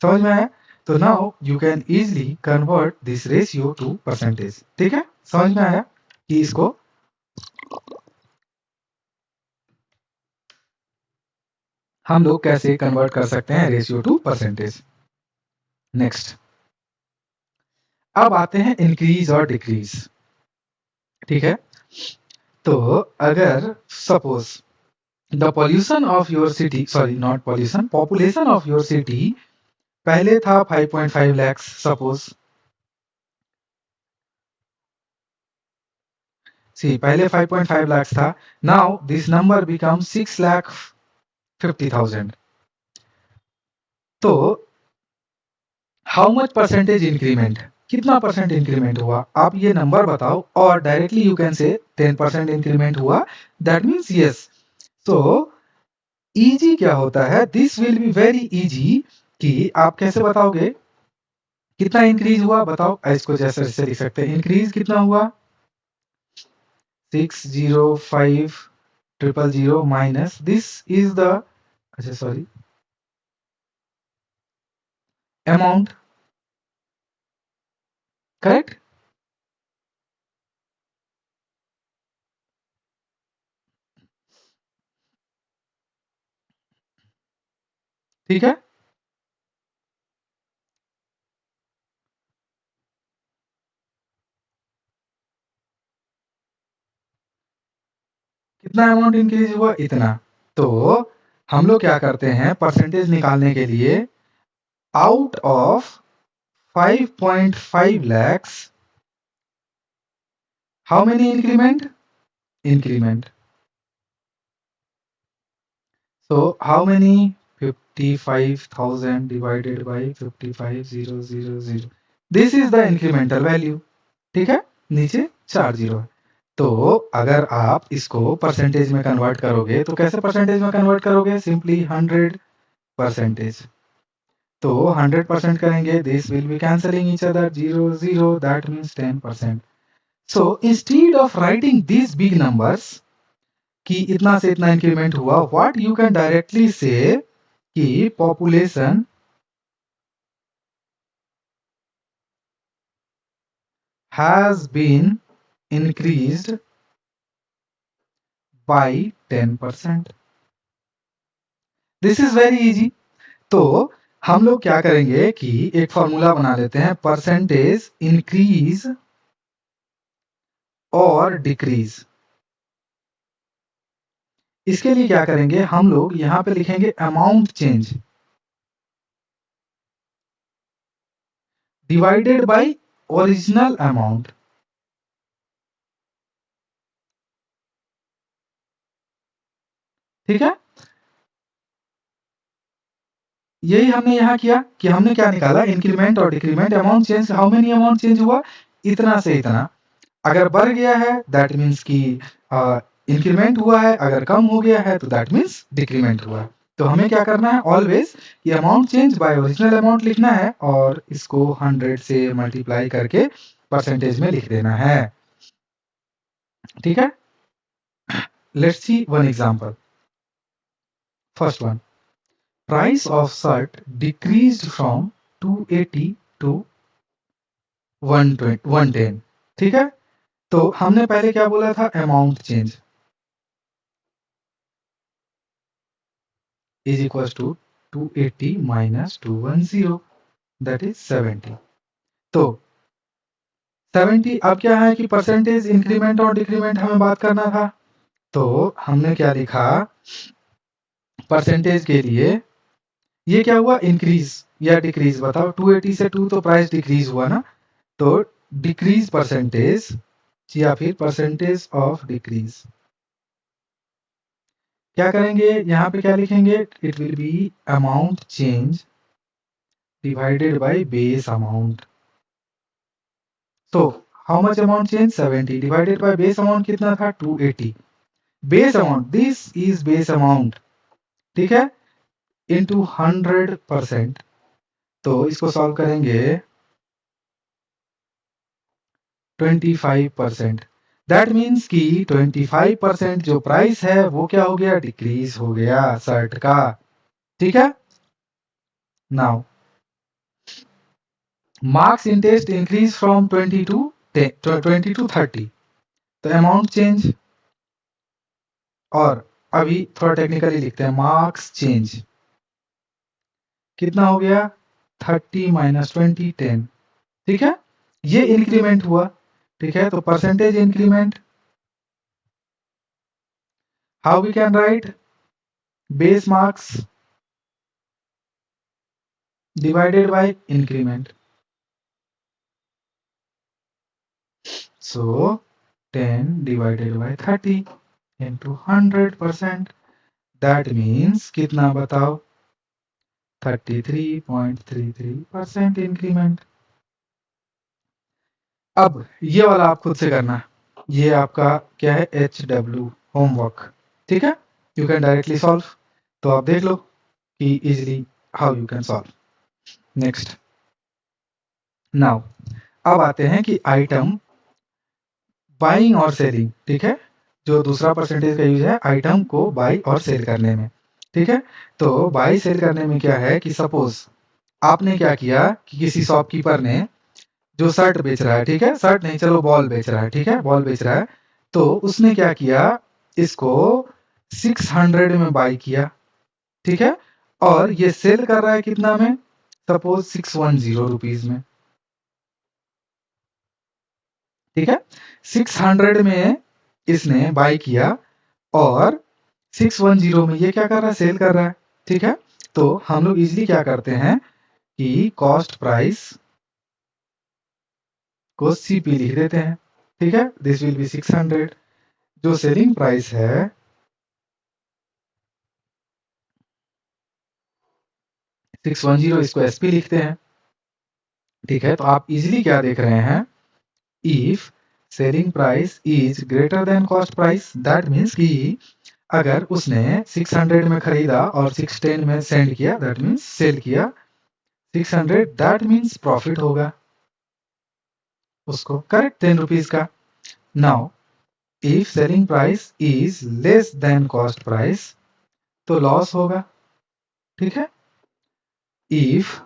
समझ में आया? तो now you can easily convert this ratio two percentage. ठीक है, समझ में आया कि इसको हम लोग कैसे कन्वर्ट कर सकते हैं रेशियो टू परसेंटेज। नेक्स्ट, अब आते हैं इंक्रीज और डिक्रीज। ठीक है, तो अगर suppose the pollution of your city, sorry not pollution, population of your city पहले था 5.5 लाख, सपोज सी पहले 5.5 लाख था। Now this number become 6,50,000। तो हाउ मच परसेंटेज इंक्रीमेंट, कितना परसेंट इंक्रीमेंट हुआ? आप ये नंबर बताओ, और directly you can say 10% increment हुआ, that means yes. So easy क्या होता है? This will be very easy कि आप कैसे बताओगे कितना इंक्रीज हुआ, बताओ। इसको जैसे जैसे लिख सकते हैं, इंक्रीज कितना हुआ? 605,000 माइनस दिस इज द, अच्छा सॉरी, अमाउंट, करेक्ट। ठीक है, कितना अमाउंट इंक्रीज हुआ? इतना। तो हम लोग क्या करते हैं परसेंटेज निकालने के लिए, out of 5.5 lakhs, how many increment? Increment. So how many 55,000 divided by 55,000, this is the incremental value. ठीक है, नीचे 4 जीरो है। तो अगर आप इसको परसेंटेज में कन्वर्ट करोगे तो कैसे परसेंटेज में कन्वर्ट करोगे? सिंपली 100%। तो 100% करेंगे, this will be cancelling each other, 0 0, that means 10%। So instead of writing these big numbers कि इतना से इतना इंक्रीमेंट हुआ, what you can directly say कि population has been increased by 10%। This is very easy. तो हम लोग क्या करेंगे कि एक फॉर्मूला बना लेते हैं, परसेंटेज इंक्रीज और डिक्रीज। इसके लिए क्या करेंगे, हम लोग यहां पे लिखेंगे amount change divided bye original amount. ठीक है, यही हमने यहां किया कि हमने क्या निकाला, इंक्रीमेंट और decrement, amount change, how many amount change हुआ, इतना से इतना। अगर बढ़ गया है दैट मीन्स कि इंक्रीमेंट हुआ है, अगर कम हो गया है तो दैट मीन्स डिक्रीमेंट हुआ है। तो हमें क्या करना है, ऑलवेज ये amount change bye original amount लिखना है और इसको 100 से मल्टीप्लाई करके परसेंटेज में लिख देना है। ठीक है, let's see one example. First one, price of shirt decreased from 280 to 110। ठीक है, तो हमने पहले क्या बोला था, amount change is equal to 280 minus 210, that is 70। तो 70 अब क्या है कि परसेंटेज इंक्रीमेंट और डिक्रीमेंट हमें बात करना था। तो हमने क्या लिखा, परसेंटेज के लिए ये क्या हुआ, इंक्रीज या डिक्रीज, बताओ। 280 से 2 तो प्राइस डिक्रीज हुआ ना, तो डिक्रीज परसेंटेज या फिर परसेंटेज ऑफ डिक्रीज क्या करेंगे, यहाँ पे क्या लिखेंगे, it will be amount change divided by base amount. तो how much amount change, 70 divided by base amount कितना था, 280। Base amount, this is base amount. ठीक है, इनटू 100%। तो इसको सॉल्व करेंगे 25%। दैट मीन्स कि 25% जो प्राइस है वो क्या हो गया, डिक्रीज हो गया शर्ट का। ठीक है, now marks in test increase from 20 to 30। तो अमाउंट चेंज, और अभी थोड़ा टेक्निकली लिखते हैं, मार्क्स चेंज कितना हो गया, 30 माइनस 20, 10। ठीक है, ये इंक्रीमेंट हुआ। ठीक है, तो percentage increment, how we can write, base marks divided by increment. So 10 divided by 30 into 100%, that means कितना बताओ, 33.33% इंक्रीमेंट। अब ये वाला आप खुद से करना, ये आपका क्या है, HW होमवर्क। ठीक है, यू कैन डायरेक्टली सॉल्व। तो आप देख लो कि easily how you can solve. Next, now अब आते हैं कि आइटम बाइंग और सेलिंग। ठीक है, जो दूसरा परसेंटेज का यूज है आइटम को बाई और सेल करने में। ठीक है, तो बाई सेल करने में क्या है कि सपोज आपने क्या किया कि किसी शॉपकीपर ने जो शर्ट बेच रहा है, ठीक है, शर्ट नहीं, चलो बॉल बेच रहा है, ठीक है, बॉल बेच रहा है, तो उसने क्या किया, इसको 600 में बाई किया। ठीक है, और ये सेल कर रहा है कितना में, सपोज 610 रुपीज में। ठीक है, 600 में इसने बाई किया और 610 में ये क्या कर रहा है, सेल कर रहा है। ठीक है, तो हम लोग इजिली क्या करते हैं कि कॉस्ट प्राइस को सीपी लिख देते हैं। ठीक है, दिस विल बी 600। जो सेलिंग प्राइस है 610 इसको एसपी लिखते हैं, ठीक है। तो आप इजीली क्या देख रहे हैं, if selling price is greater than cost price, that means कि अगर उसने 600 में खरीदा और 610 में सेंड किया, दैट मीन्स सेल किया 600, दैट मीन्स प्रॉफिट होगा उसको, करेक्ट, 10 रुपीज का। Now if selling price is less than cost price तो लॉस होगा, ठीक है। If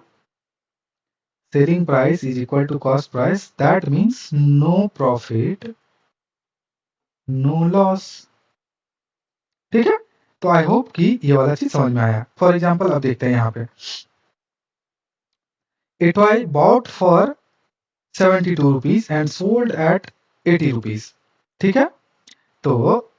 selling price is equal to cost price, that means no profit no loss, ठीक है। तो आई होप कि ये वाला चीज समझ में आया। फॉर एग्जाम्पल अब देखते हैं यहाँ पे, a toy bought for 72 rupees and sold at 80 rupees, ठीक है। तो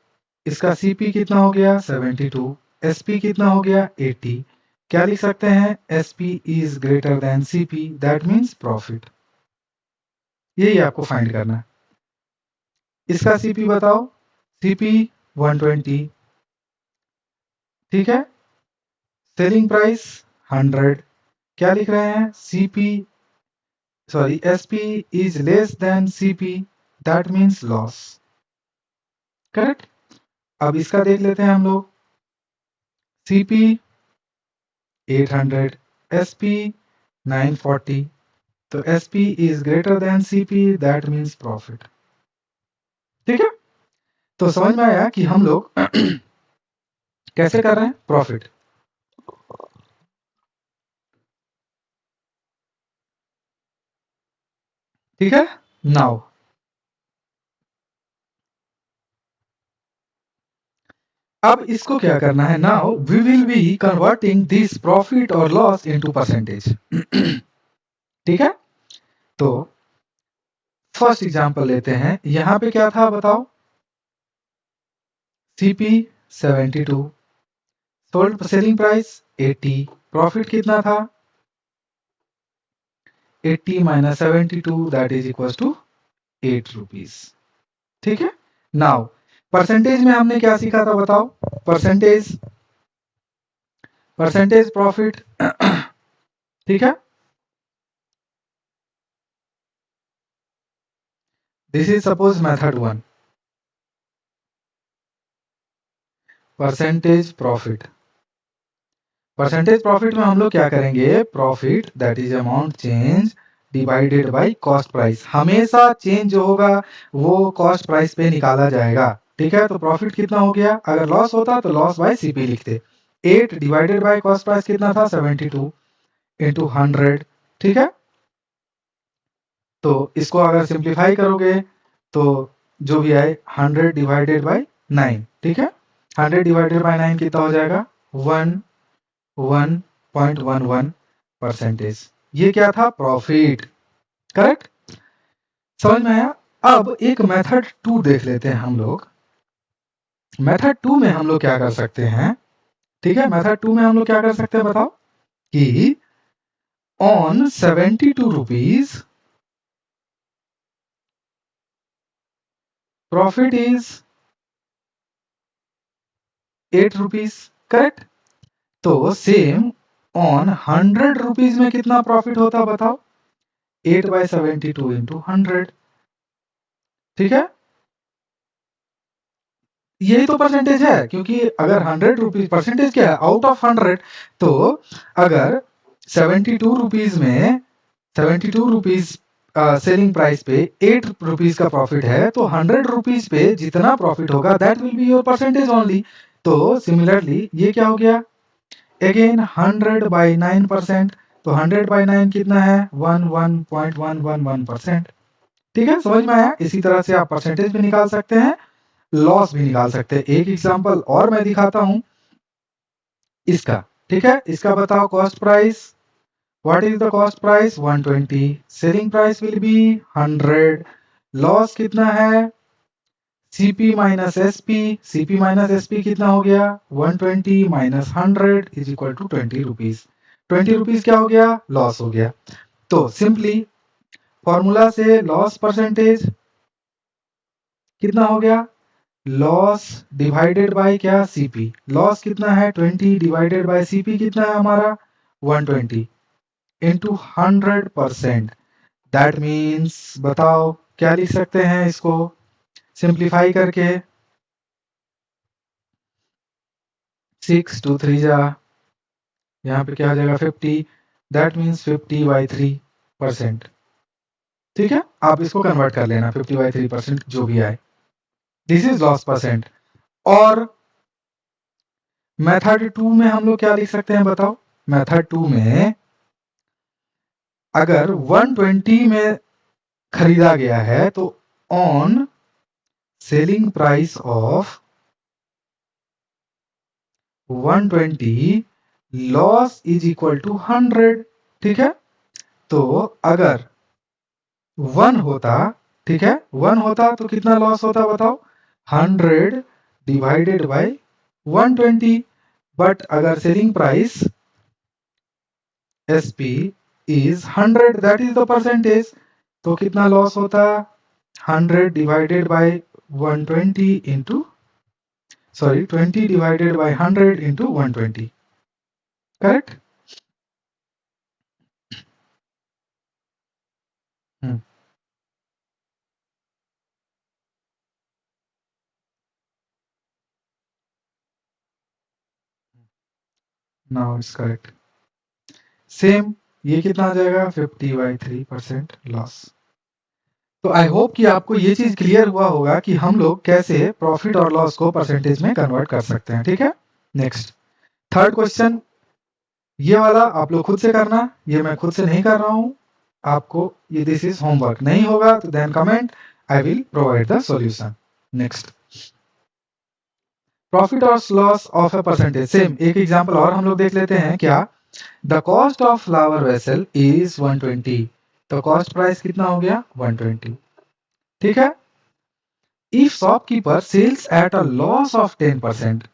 इसका सीपी कितना हो गया 72, एसपी कितना हो गया 80। क्या लिख सकते हैं, SP is greater than CP, that means profit. यही आपको फाइंड करना है। इसका सीपी बताओ, सीपी 120, ठीक है। सेलिंग प्राइस 100, क्या लिख रहे हैं, CP sorry SP is less then CP, that means loss, correct. अब इसका देख लेते हैं हम लोग, सीपी 800, एसपी 940, तो SP is greater than CP, that means profit, ठीक है। तो समझ में आया कि हम लोग कैसे कर रहे हैं प्रॉफिट। ठीक है। नाउ अब इसको क्या करना है, now we will be converting this profit और लॉस इनटू परसेंटेज, ठीक है। तो फर्स्ट एग्जांपल लेते हैं, यहां पे क्या था बताओ, CP 72, sold selling price 80, profit कितना था 80 minus 72, that is equal to 8 rupees, ठीक है। नाउ परसेंटेज में हमने क्या सीखा था बताओ, परसेंटेज परसेंटेज प्रॉफिट, ठीक है। This is suppose method 1, percentage profit. Percentage profit में हम लोग क्या करेंगे, profit that is amount change divided by cost price, हमेशा चेंज जो होगा वो कॉस्ट प्राइस पे निकाला जाएगा, ठीक है। तो प्रॉफिट कितना हो गया, अगर लॉस होता तो लॉस बाय सीपी लिखते, 8 डिवाइडेड बाय कॉस्ट प्राइस कितना था 72 इंटू 100, ठीक है। तो इसको अगर सिंप्लीफाई करोगे तो जो भी आए 100 डिवाइडेड बाय 9, ठीक है। 100 डिवाइडेड बाय 9 कितना हो जाएगा 1.11 परसेंटेज, ये क्या था प्रॉफिट, करेक्ट। समझ में आया। अब एक मेथड 2 देख लेते हैं हम लोग। मेथड 2 में हम लोग क्या कर सकते हैं, ठीक है। मेथड 2 में हम लोग क्या कर सकते हैं बताओ, कि on 72 rupees profit is 8 rupees, correct. तो सेम ऑन 100 रुपीज में कितना प्रॉफिट होता बताओ, 8 बाई 72 इंटू 100, ठीक है। यही तो परसेंटेज है, क्योंकि अगर 100 रुपीज, परसेंटेज क्या है आउट ऑफ 100, तो अगर 72 रुपीज में 72 रुपीज सेलिंग प्राइस पे 8 रुपीज का प्रॉफिट है, तो 100 रुपीज पे जितना प्रॉफिट होगा that will be your percentage only. तो सिमिलरली ये क्या हो गया, अगेन 100 बाई 9%, तो 100 बाई 9 कितना है 11.111%, ठीक है। समझ में आया। इसी तरह से आप परसेंटेज भी निकाल सकते हैं, लॉस भी निकाल सकते हैं। एक एग्जांपल और मैं दिखाता हूं इसका, ठीक है। इसका बताओ cost price, what is the cost price 120, selling price will be 100, loss कितना है CP minus SP, CP minus SP कितना हो गया 120 minus 100 is equal to 20 rupees, 20 rupees क्या हो गया लॉस हो गया। तो सिंपली फॉर्मूला से लॉस परसेंटेज कितना हो गया, लॉस डिवाइडेड बाय क्या सीपी, लॉस कितना है 20 डिवाइडेड बाय सीपी कितना है हमारा 120 इंटू 100%, दैट मीन्स बताओ क्या लिख सकते हैं इसको सिंप्लीफाई करके। 6 2 3 जा, यहाँ पे क्या हो जाएगा 50, दैट मीन्स 50/3%। ठीक है, आप इसको कन्वर्ट कर लेना 50/3% जो भी आए, दिस इज लॉस परसेंट। और मेथड 2 में हम लोग क्या लिख सकते हैं बताओ। मेथड 2 में अगर 120 में खरीदा गया है तो on selling price of 120 loss is equal to 100। ठीक है, तो अगर 1 होता, ठीक है 1 होता तो कितना लॉस होता बताओ, 100 डिवाइडेड बाय 120। बट अगर selling price SP is 100, that is the percentage, तो कितना लॉस होता, 100 divided bye 120 into, sorry 20 divided by 100 into 120, correct. Now it's correct. Same ये कितना आ जाएगा 50/3% लॉस। तो आई होप कि आपको ये चीज क्लियर हुआ होगा कि हम लोग कैसे प्रॉफिट और लॉस को परसेंटेज में कन्वर्ट कर सकते हैं। ठीक है, नेक्स्ट थर्ड क्वेश्चन, ये वाला आप लोग खुद से करना, ये मैं खुद से नहीं कर रहा हूं आपको, ये दिस इज होमवर्क। नहीं होगा तो then comment, I will provide the solution. Next, profit और loss of a percentage, same एक एग्जांपल और हम लोग देख लेते हैं क्या। The cost of flower vessel is 120, तो कॉस्ट प्राइस कितना हो गया 120। ठीक है, if shopkeeper sells at a loss of 10%,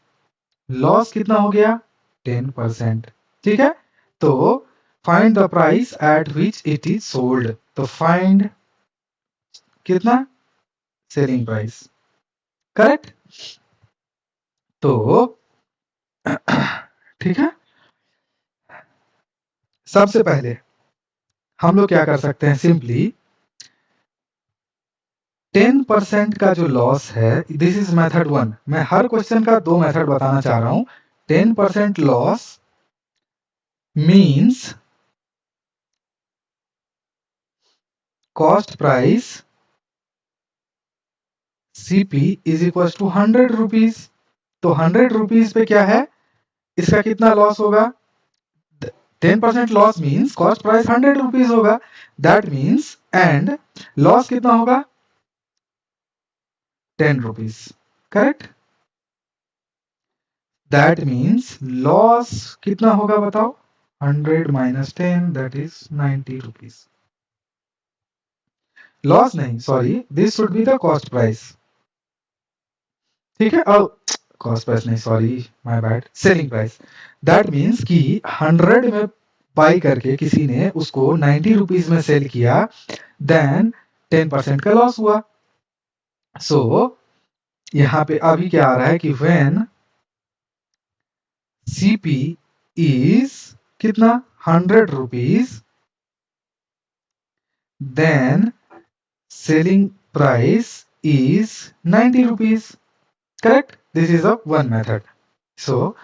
loss कितना हो गया 10%। ठीक है, तो find the price at which it is sold, तो फाइंड कितना सेलिंग प्राइस, करेक्ट। तो ठीक है, सबसे पहले हम लोग क्या कर सकते हैं, सिंपली 10% का जो लॉस है, दिस इज मेथड 1, मैं हर क्वेश्चन का 2 मेथड बताना चाह रहा हूं। 10% loss means cost price CP is equal to 100 rupees, तो 100 रुपीज पे क्या है, इसका कितना लॉस होगा, 10% loss means cost price 100 rupees होगा, दैट मीन्स एंड लॉस कितना होगा 10 rupees, correct. That means loss कितना होगा बताओ, 100 minus 10, that is 90 rupees. Loss नहीं, sorry, this should be the cost price. ठीक है, और कॉस्ट प्राइस नहीं, sorry my bad, selling price. That means कि 100 में बाई करके किसी ने उसको 90 रुपीज में सेल किया, देन 10% का लॉस हुआ। सो यहाँ पे अभी क्या आ रहा है कि व्हेन CP इज कितना 100 rupees, then selling price is 90 rupees, correct. This is a one method. So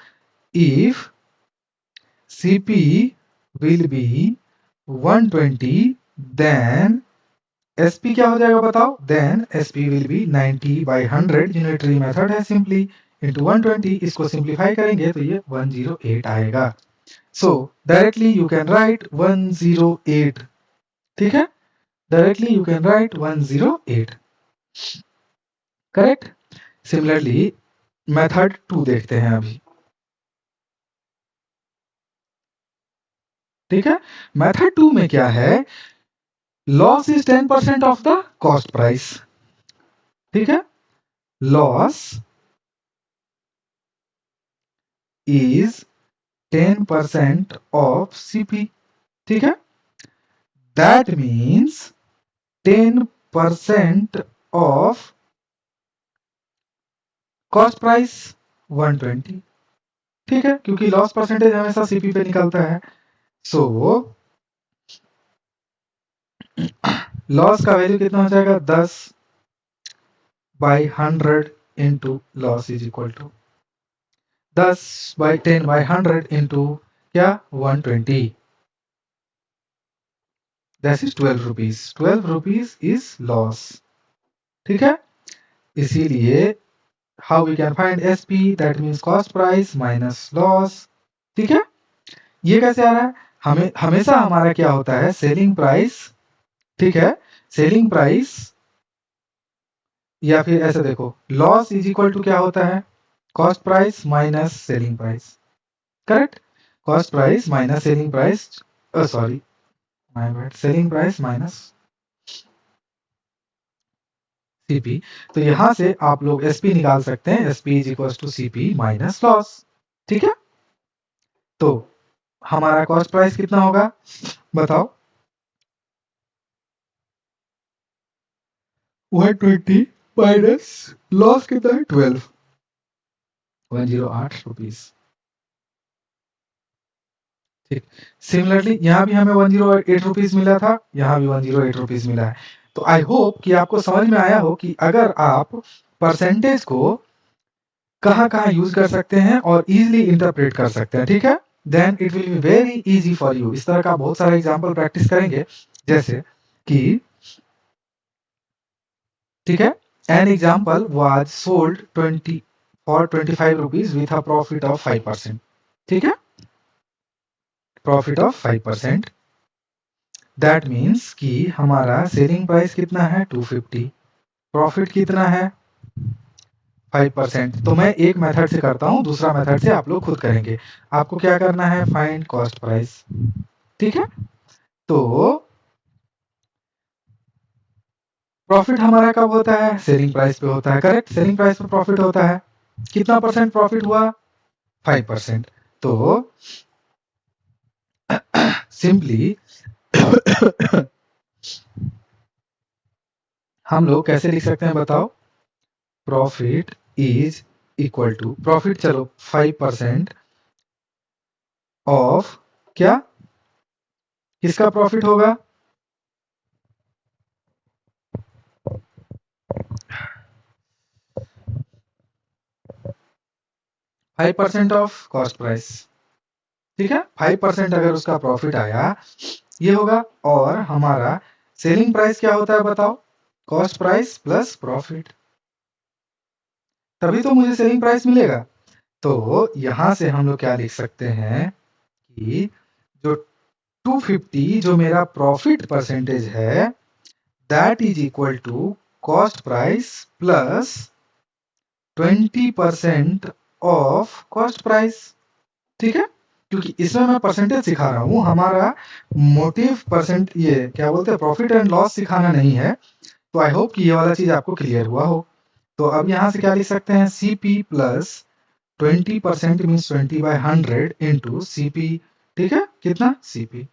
if CP will be 120, then SP क्या हो जाएगा बताओ, then SP will be 90/100, unitary method है, सिंपली into 120, इसको सिंप्लीफाई करेंगे तो ये 108 आएगा। So directly you can write 108, ठीक है, directly you can write 108, correct. Similarly method 2 देखते हैं अभी, ठीक है। मेथड 2 में क्या है, loss is 10% of the cost price, ठीक है, लॉस इज 10% ऑफ CP, ठीक है, that means 10% of cost price 120, ठीक है, क्योंकि लॉस परसेंटेज हमेशा CP पे निकलता है। सो लॉस का वैल्यू कितना हो जाएगा 10/100 into loss is equal to 10/10/100 into क्या 120 that is 12 rupees 12 rupees is loss. ठीक है, इसीलिए how we can find SP that means cost price minus loss. ठीक है, ये कैसे आ रहा है, हमें हमेशा हमारा क्या होता है सेलिंग प्राइस। ठीक है, सेलिंग प्राइस या फिर ऐसे देखो लॉस इज इक्वल टू क्या होता है cost price minus selling price. Correct, cost price minus selling price, sorry my bad, selling price minus CP. तो यहां से आप लोग एसपी निकाल सकते हैं, SP is equal to CP minus loss. ठीक है, तो हमारा कॉस्ट प्राइस कितना होगा बताओ 120 माइनस लॉस कितना है 12 108 रुपीज। ठीक, सिमिलरली यहाँ भी हमें 108 रुपीज मिला था, यहाँ भी 108 रुपीज मिला है। तो आई होप कि आपको समझ में आया हो कि अगर आप परसेंटेज को कहाँ कहाँ यूज कर सकते हैं और इजीली इंटरप्रेट कर सकते हैं। ठीक है, then it will be very easy for you. इस तरह का बहुत सारा एग्जाम्पल प्रैक्टिस करेंगे, जैसे कि ठीक है, an example was sold 25 rupees with a profit of 5%। ठीक है, प्रॉफिट ऑफ 5%, दैट मीन्स कि हमारा सेलिंग प्राइस कितना है 250, प्रॉफिट कितना है 5%। तो मैं एक मेथड से करता हूं, दूसरा मेथड से आप लोग खुद करेंगे। आपको क्या करना है फाइंड कॉस्ट प्राइस। ठीक है, तो प्रॉफिट हमारा कब होता है सेलिंग प्राइस पे होता है। करेक्ट, सेलिंग प्राइस पे प्रॉफिट होता है, कितना परसेंट प्रॉफिट हुआ 5%। तो सिंपली हम लोग कैसे लिख सकते हैं बताओ, profit is equal to profit, चलो 5% ऑफ क्या, किसका प्रॉफिट होगा 5% ऑफ कॉस्ट प्राइस। ठीक है, 5% अगर उसका प्रॉफिट आया ये होगा, और हमारा सेलिंग प्राइस क्या होता है बताओ, कॉस्ट प्राइस प्लस प्रॉफिट, तभी तो मुझे सेलिंग प्राइस मिलेगा। तो यहां से हम लोग क्या लिख सकते हैं कि जो 250 जो मेरा प्रॉफिट परसेंटेज है that is equal to cost price plus 20% off cost price. ठीक है, क्योंकि इसमें मैं परसेंटेज सिखा रहा हूं, हमारा मोटिव परसेंट ये क्या बोलते हैं प्रॉफिट एंड लॉस सिखाना नहीं है। तो आई होप कि ये वाला चीज आपको क्लियर हुआ हो। तो अब यहां से क्या लिख सकते हैं CP plus 20% means 20/100 into CP. ठीक है, कितना सीपी,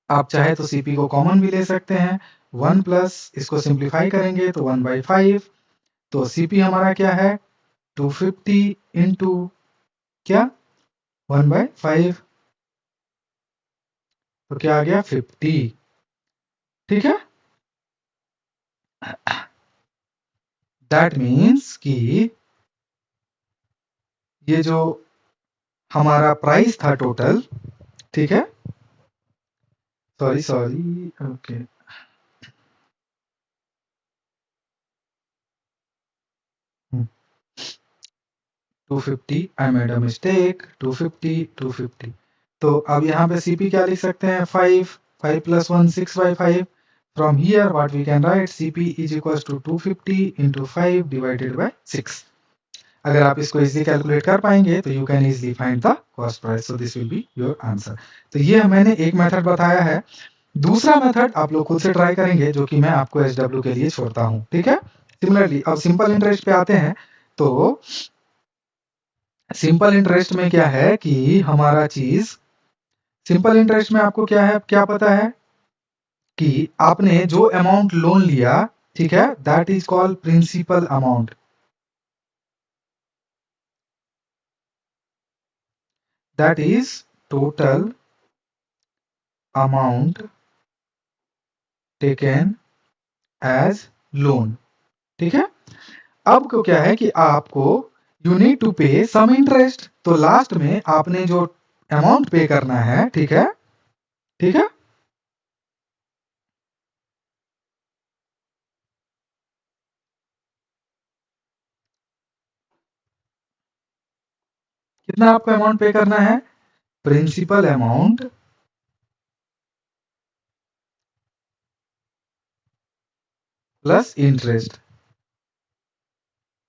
आप चाहे तो सीपी को कॉमन भी ले सकते हैं, 1 प्लस इसको सिंप्लीफाई करेंगे तो 1/5। तो सीपी हमारा क्या है 250 इंटू क्या 1/5, तो क्या आ गया 50। ठीक है, दैट मीन्स कि ये जो हमारा प्राइस था टोटल, ठीक है, sorry sorry okay 250, I made a mistake, 250। तो अब यहाँ पे सीपी क्या लिख सकते हैं 5 plus 1 6/5। From here what we can write CP is equal to 250 into 5 divided by 6। अगर आप इसको इजीली कैलकुलेट कर पाएंगे तो you can easily find the cost price, so this will be your answer. तो ये मैंने एक मेथड बताया है, दूसरा मेथड आप लोग खुद से ट्राई करेंगे जो कि मैं आपको एसडब्ल्यू के लिए छोड़ता हूं। ठीक है, सिमिलरली अब सिंपल इंटरेस्ट पे आते हैं। तो सिंपल इंटरेस्ट में क्या है कि हमारा चीज, सिंपल इंटरेस्ट में आपको क्या है क्या पता है कि आपने जो अमाउंट लोन लिया, ठीक है, that is called principal amount, that is total amount taken as loan. ठीक है, अब को क्या है कि आपको यू नीड टू पे सम इंटरेस्ट, तो लास्ट में आपने जो अमाउंट पे करना है, ठीक है, ठीक है, कितना आपको अमाउंट पे करना है, प्रिंसिपल अमाउंट प्लस इंटरेस्ट।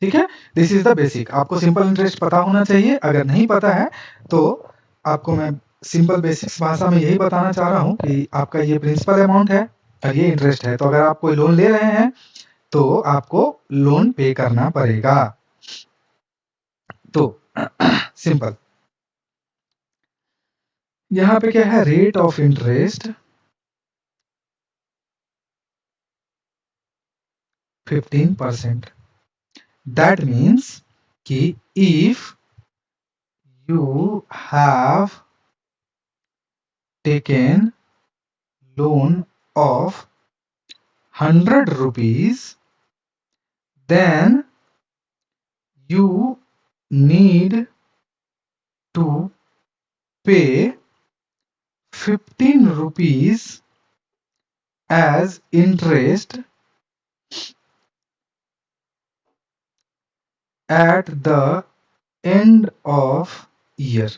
ठीक है, दिस इज द बेसिक। आपको सिंपल इंटरेस्ट पता होना चाहिए, अगर नहीं पता है तो आपको मैं सिंपल बेसिक्स भाषा में यही बताना चाह रहा हूं कि आपका ये प्रिंसिपल अमाउंट है और ये इंटरेस्ट है। तो अगर आप कोई लोन ले रहे हैं तो आपको लोन पे करना पड़ेगा। तो सिंपल, यहां पे क्या है, rate of interest 15%। That means कि if you have taken loan of 100 rupees, then you need to pay 15 rupees as interest at the end of year।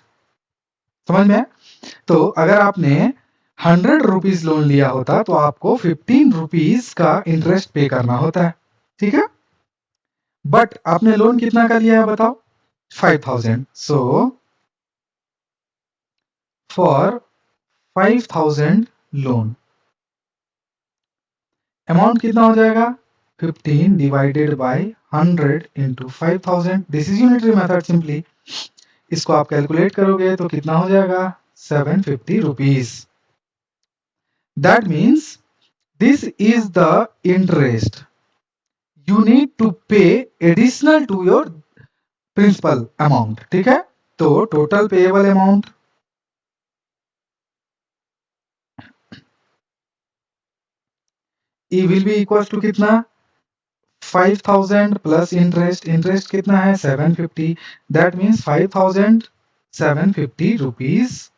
समझ में? तो अगर आपने 100 रुपीज लोन लिया होता तो आपको 15 रुपीज का इंटरेस्ट पे करना होता है। ठीक है, बट आपने लोन कितना का लिया है बताओ, 5000। सो फॉर 5000 लोन, अमाउंट कितना हो जाएगा, 15 divided by 100 into 5000। This is unitary method simply. इसको आप कैलकुलेट करोगे तो कितना हो जाएगा, 750 rupees. That means this is the interest you need to pay additional to your principal amount। ठीक है, तो total payable amount E will be equal to कितना, 5000 प्लस इंटरेस्ट, इंटरेस्ट कितना है 750। That means 5750 rupees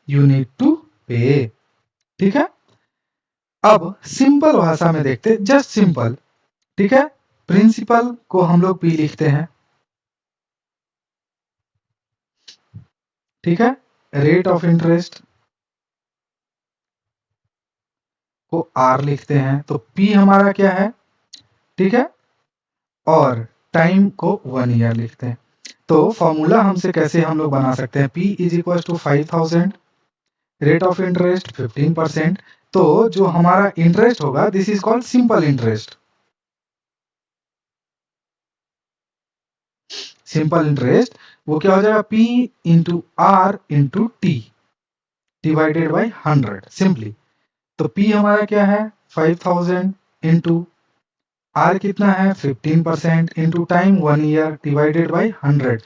you need to pay. ठीक है, अब simple भाषा में देखते, जस्ट सिंपल। ठीक है, प्रिंसिपल को हम लोग पी लिखते हैं। ठीक है, रेट ऑफ इंटरेस्ट को आर लिखते हैं, तो पी हमारा क्या है, ठीक है, और टाइम को 1 ईयर लिखते हैं। तो फॉर्मूला हमसे कैसे हम लोग बना सकते हैं, P is equal to 5000, rate of interest 15%। तो जो हमारा इंटरेस्ट होगा this is called simple interest. Simple interest वो क्या हो जाएगा, P into R into T divided by 100 simply. तो P हमारा क्या है 5000 इंटू आर कितना है 15% into time 1 year divided by 100।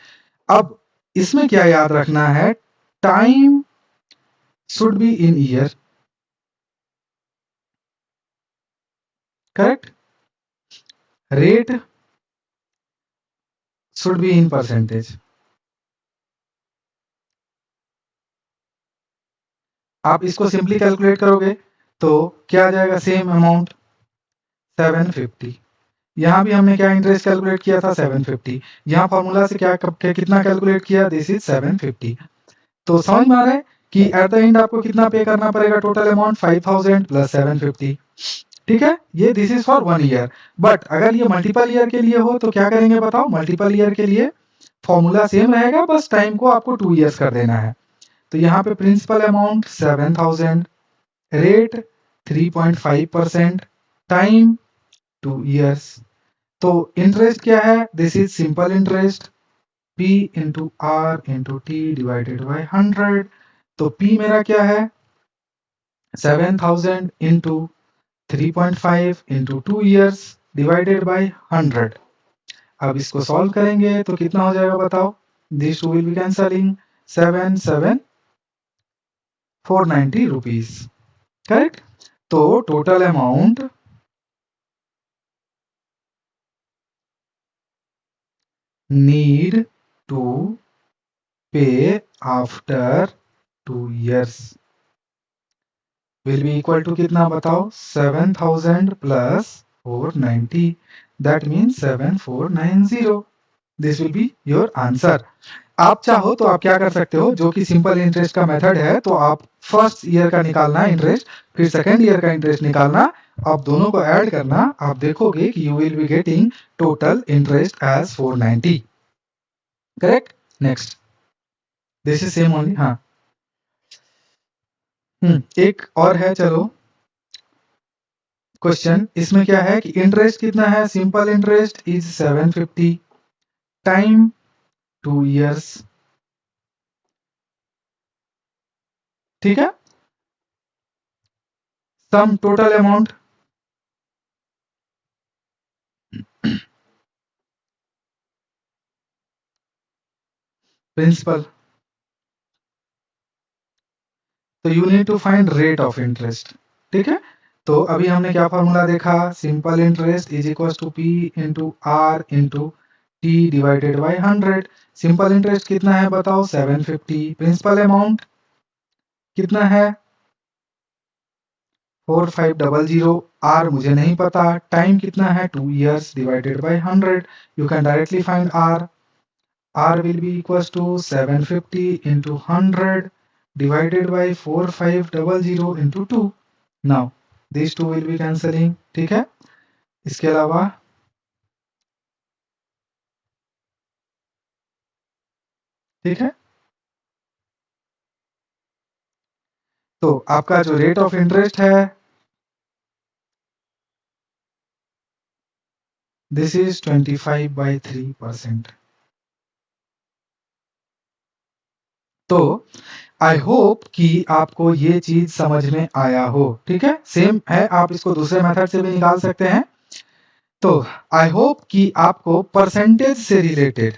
अब इसमें क्या याद रखना है, time should be in year, correct, rate should be in percentage. आप इसको सिंपली कैलकुलेट करोगे तो क्या आ जाएगा, सेम अमाउंट 750। यहां भी हमने क्या इंटरेस्ट कैलकुलेट किया था 750, यहां फॉर्मूला से क्या कितना कैलकुलेट किया, दिस इज 750। तो समझ में आ रहा है कि एट द एंड आपको कितना पे करना पड़ेगा, टोटल अमाउंट 5000 प्लस 750। ठीक है, ये this is for 1 year. But अगर ये मल्टीपल ईयर के लिए हो तो क्या करेंगे बताओ, मल्टीपल ईयर के लिए फॉर्मूला सेम रहेगा, बस टाइम को आपको 2 ईयर्स कर देना है। तो यहाँ पे principal amount 7000, rate 3.5%, time 2 years. तो इंटरेस्ट क्या है, this is simple interest, P into R into T divided by 100। तो P मेरा क्या है 7000 into 3.5 into 2 years divided by 100। अब इसको सॉल्व करेंगे तो कितना हो जाएगा बताओ, this two will be cancelling, 7 7 490 rupees, correct. तो total amount need to pay after 2 years will be equal to कितना बताओ, 7000 plus 490, that means 7490। This will be your answer. आप चाहो तो आप क्या कर सकते हो, जो कि सिंपल इंटरेस्ट का मेथड है, तो आप फर्स्ट ईयर का निकालना इंटरेस्ट, फिर सेकेंड ईयर का इंटरेस्ट निकालना, आप दोनों को ऐड करना, आप देखोगे कि you will be getting total interest as 490, correct. Next, this is same only. हाँ, एक और है, चलो क्वेश्चन। इसमें क्या है कि इंटरेस्ट कितना है, simple interest is 750, time 2 years, ठीक है। सम टोटल अमाउंट प्रिंसिपल, तो you need to find rate of interest, ठीक है। तो अभी हमने क्या फॉर्मूला देखा, simple interest is equal to P into R into T divided by 100। Simple interest कितना है बताओ, 750। प्रिंसिपल अमाउंट कितना है, 4500। आर मुझे नहीं पता, टाइम कितना है, 2 years divided by 100। You can directly find R. R will be equals to 750 into 100 divided by 4500 into 2. Now these two will be cancelling, ठीक है। इसके अलावा ठीक है, तो आपका जो रेट ऑफ इंटरेस्ट है, दिस इज 25/3%। तो आई होप कि आपको ये चीज समझ में आया हो, ठीक है। सेम है, आप इसको दूसरे मेथड से भी निकाल सकते हैं। तो आई होप कि आपको परसेंटेज से रिलेटेड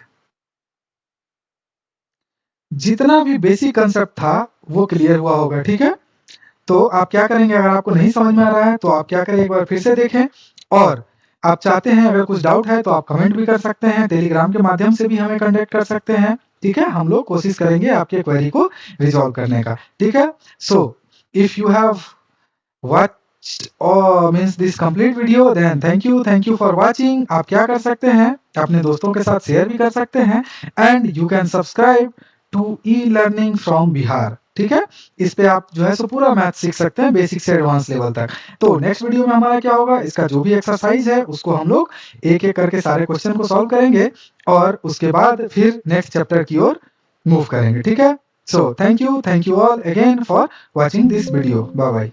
जितना भी बेसिक कंसेप्ट था वो क्लियर हुआ होगा, ठीक है। तो आप क्या करेंगे, अगर आपको नहीं समझ में आ रहा है तो आप क्या करें, एक बार फिर से देखें, और आप चाहते हैं अगर कुछ डाउट है तो आप कमेंट भी कर सकते हैं, टेलीग्राम के माध्यम से भी हमें कांटेक्ट कर सकते हैं, ठीक है। हम लोग कोशिश करेंगे आपके क्वेरी को रिजॉल्व करने का, ठीक है। So if you have watched or means this complete video, then thank you for watching। आप क्या कर सकते हैं, अपने दोस्तों के साथ शेयर भी कर सकते हैं, and you can subscribe to E learning from Bihar, ठीक है। इस पे आप जो है सो पूरा मैथ सीख सकते हैं, बेसिक से एडवांस लेवल तक। तो नेक्स्ट वीडियो में हमारा क्या होगा, इसका जो भी एक्सरसाइज है उसको हम लोग एक एक करके सारे क्वेश्चन को सॉल्व करेंगे, और उसके बाद फिर नेक्स्ट चैप्टर की ओर मूव करेंगे, ठीक है। So thank you all again for watching this video. Bye bye.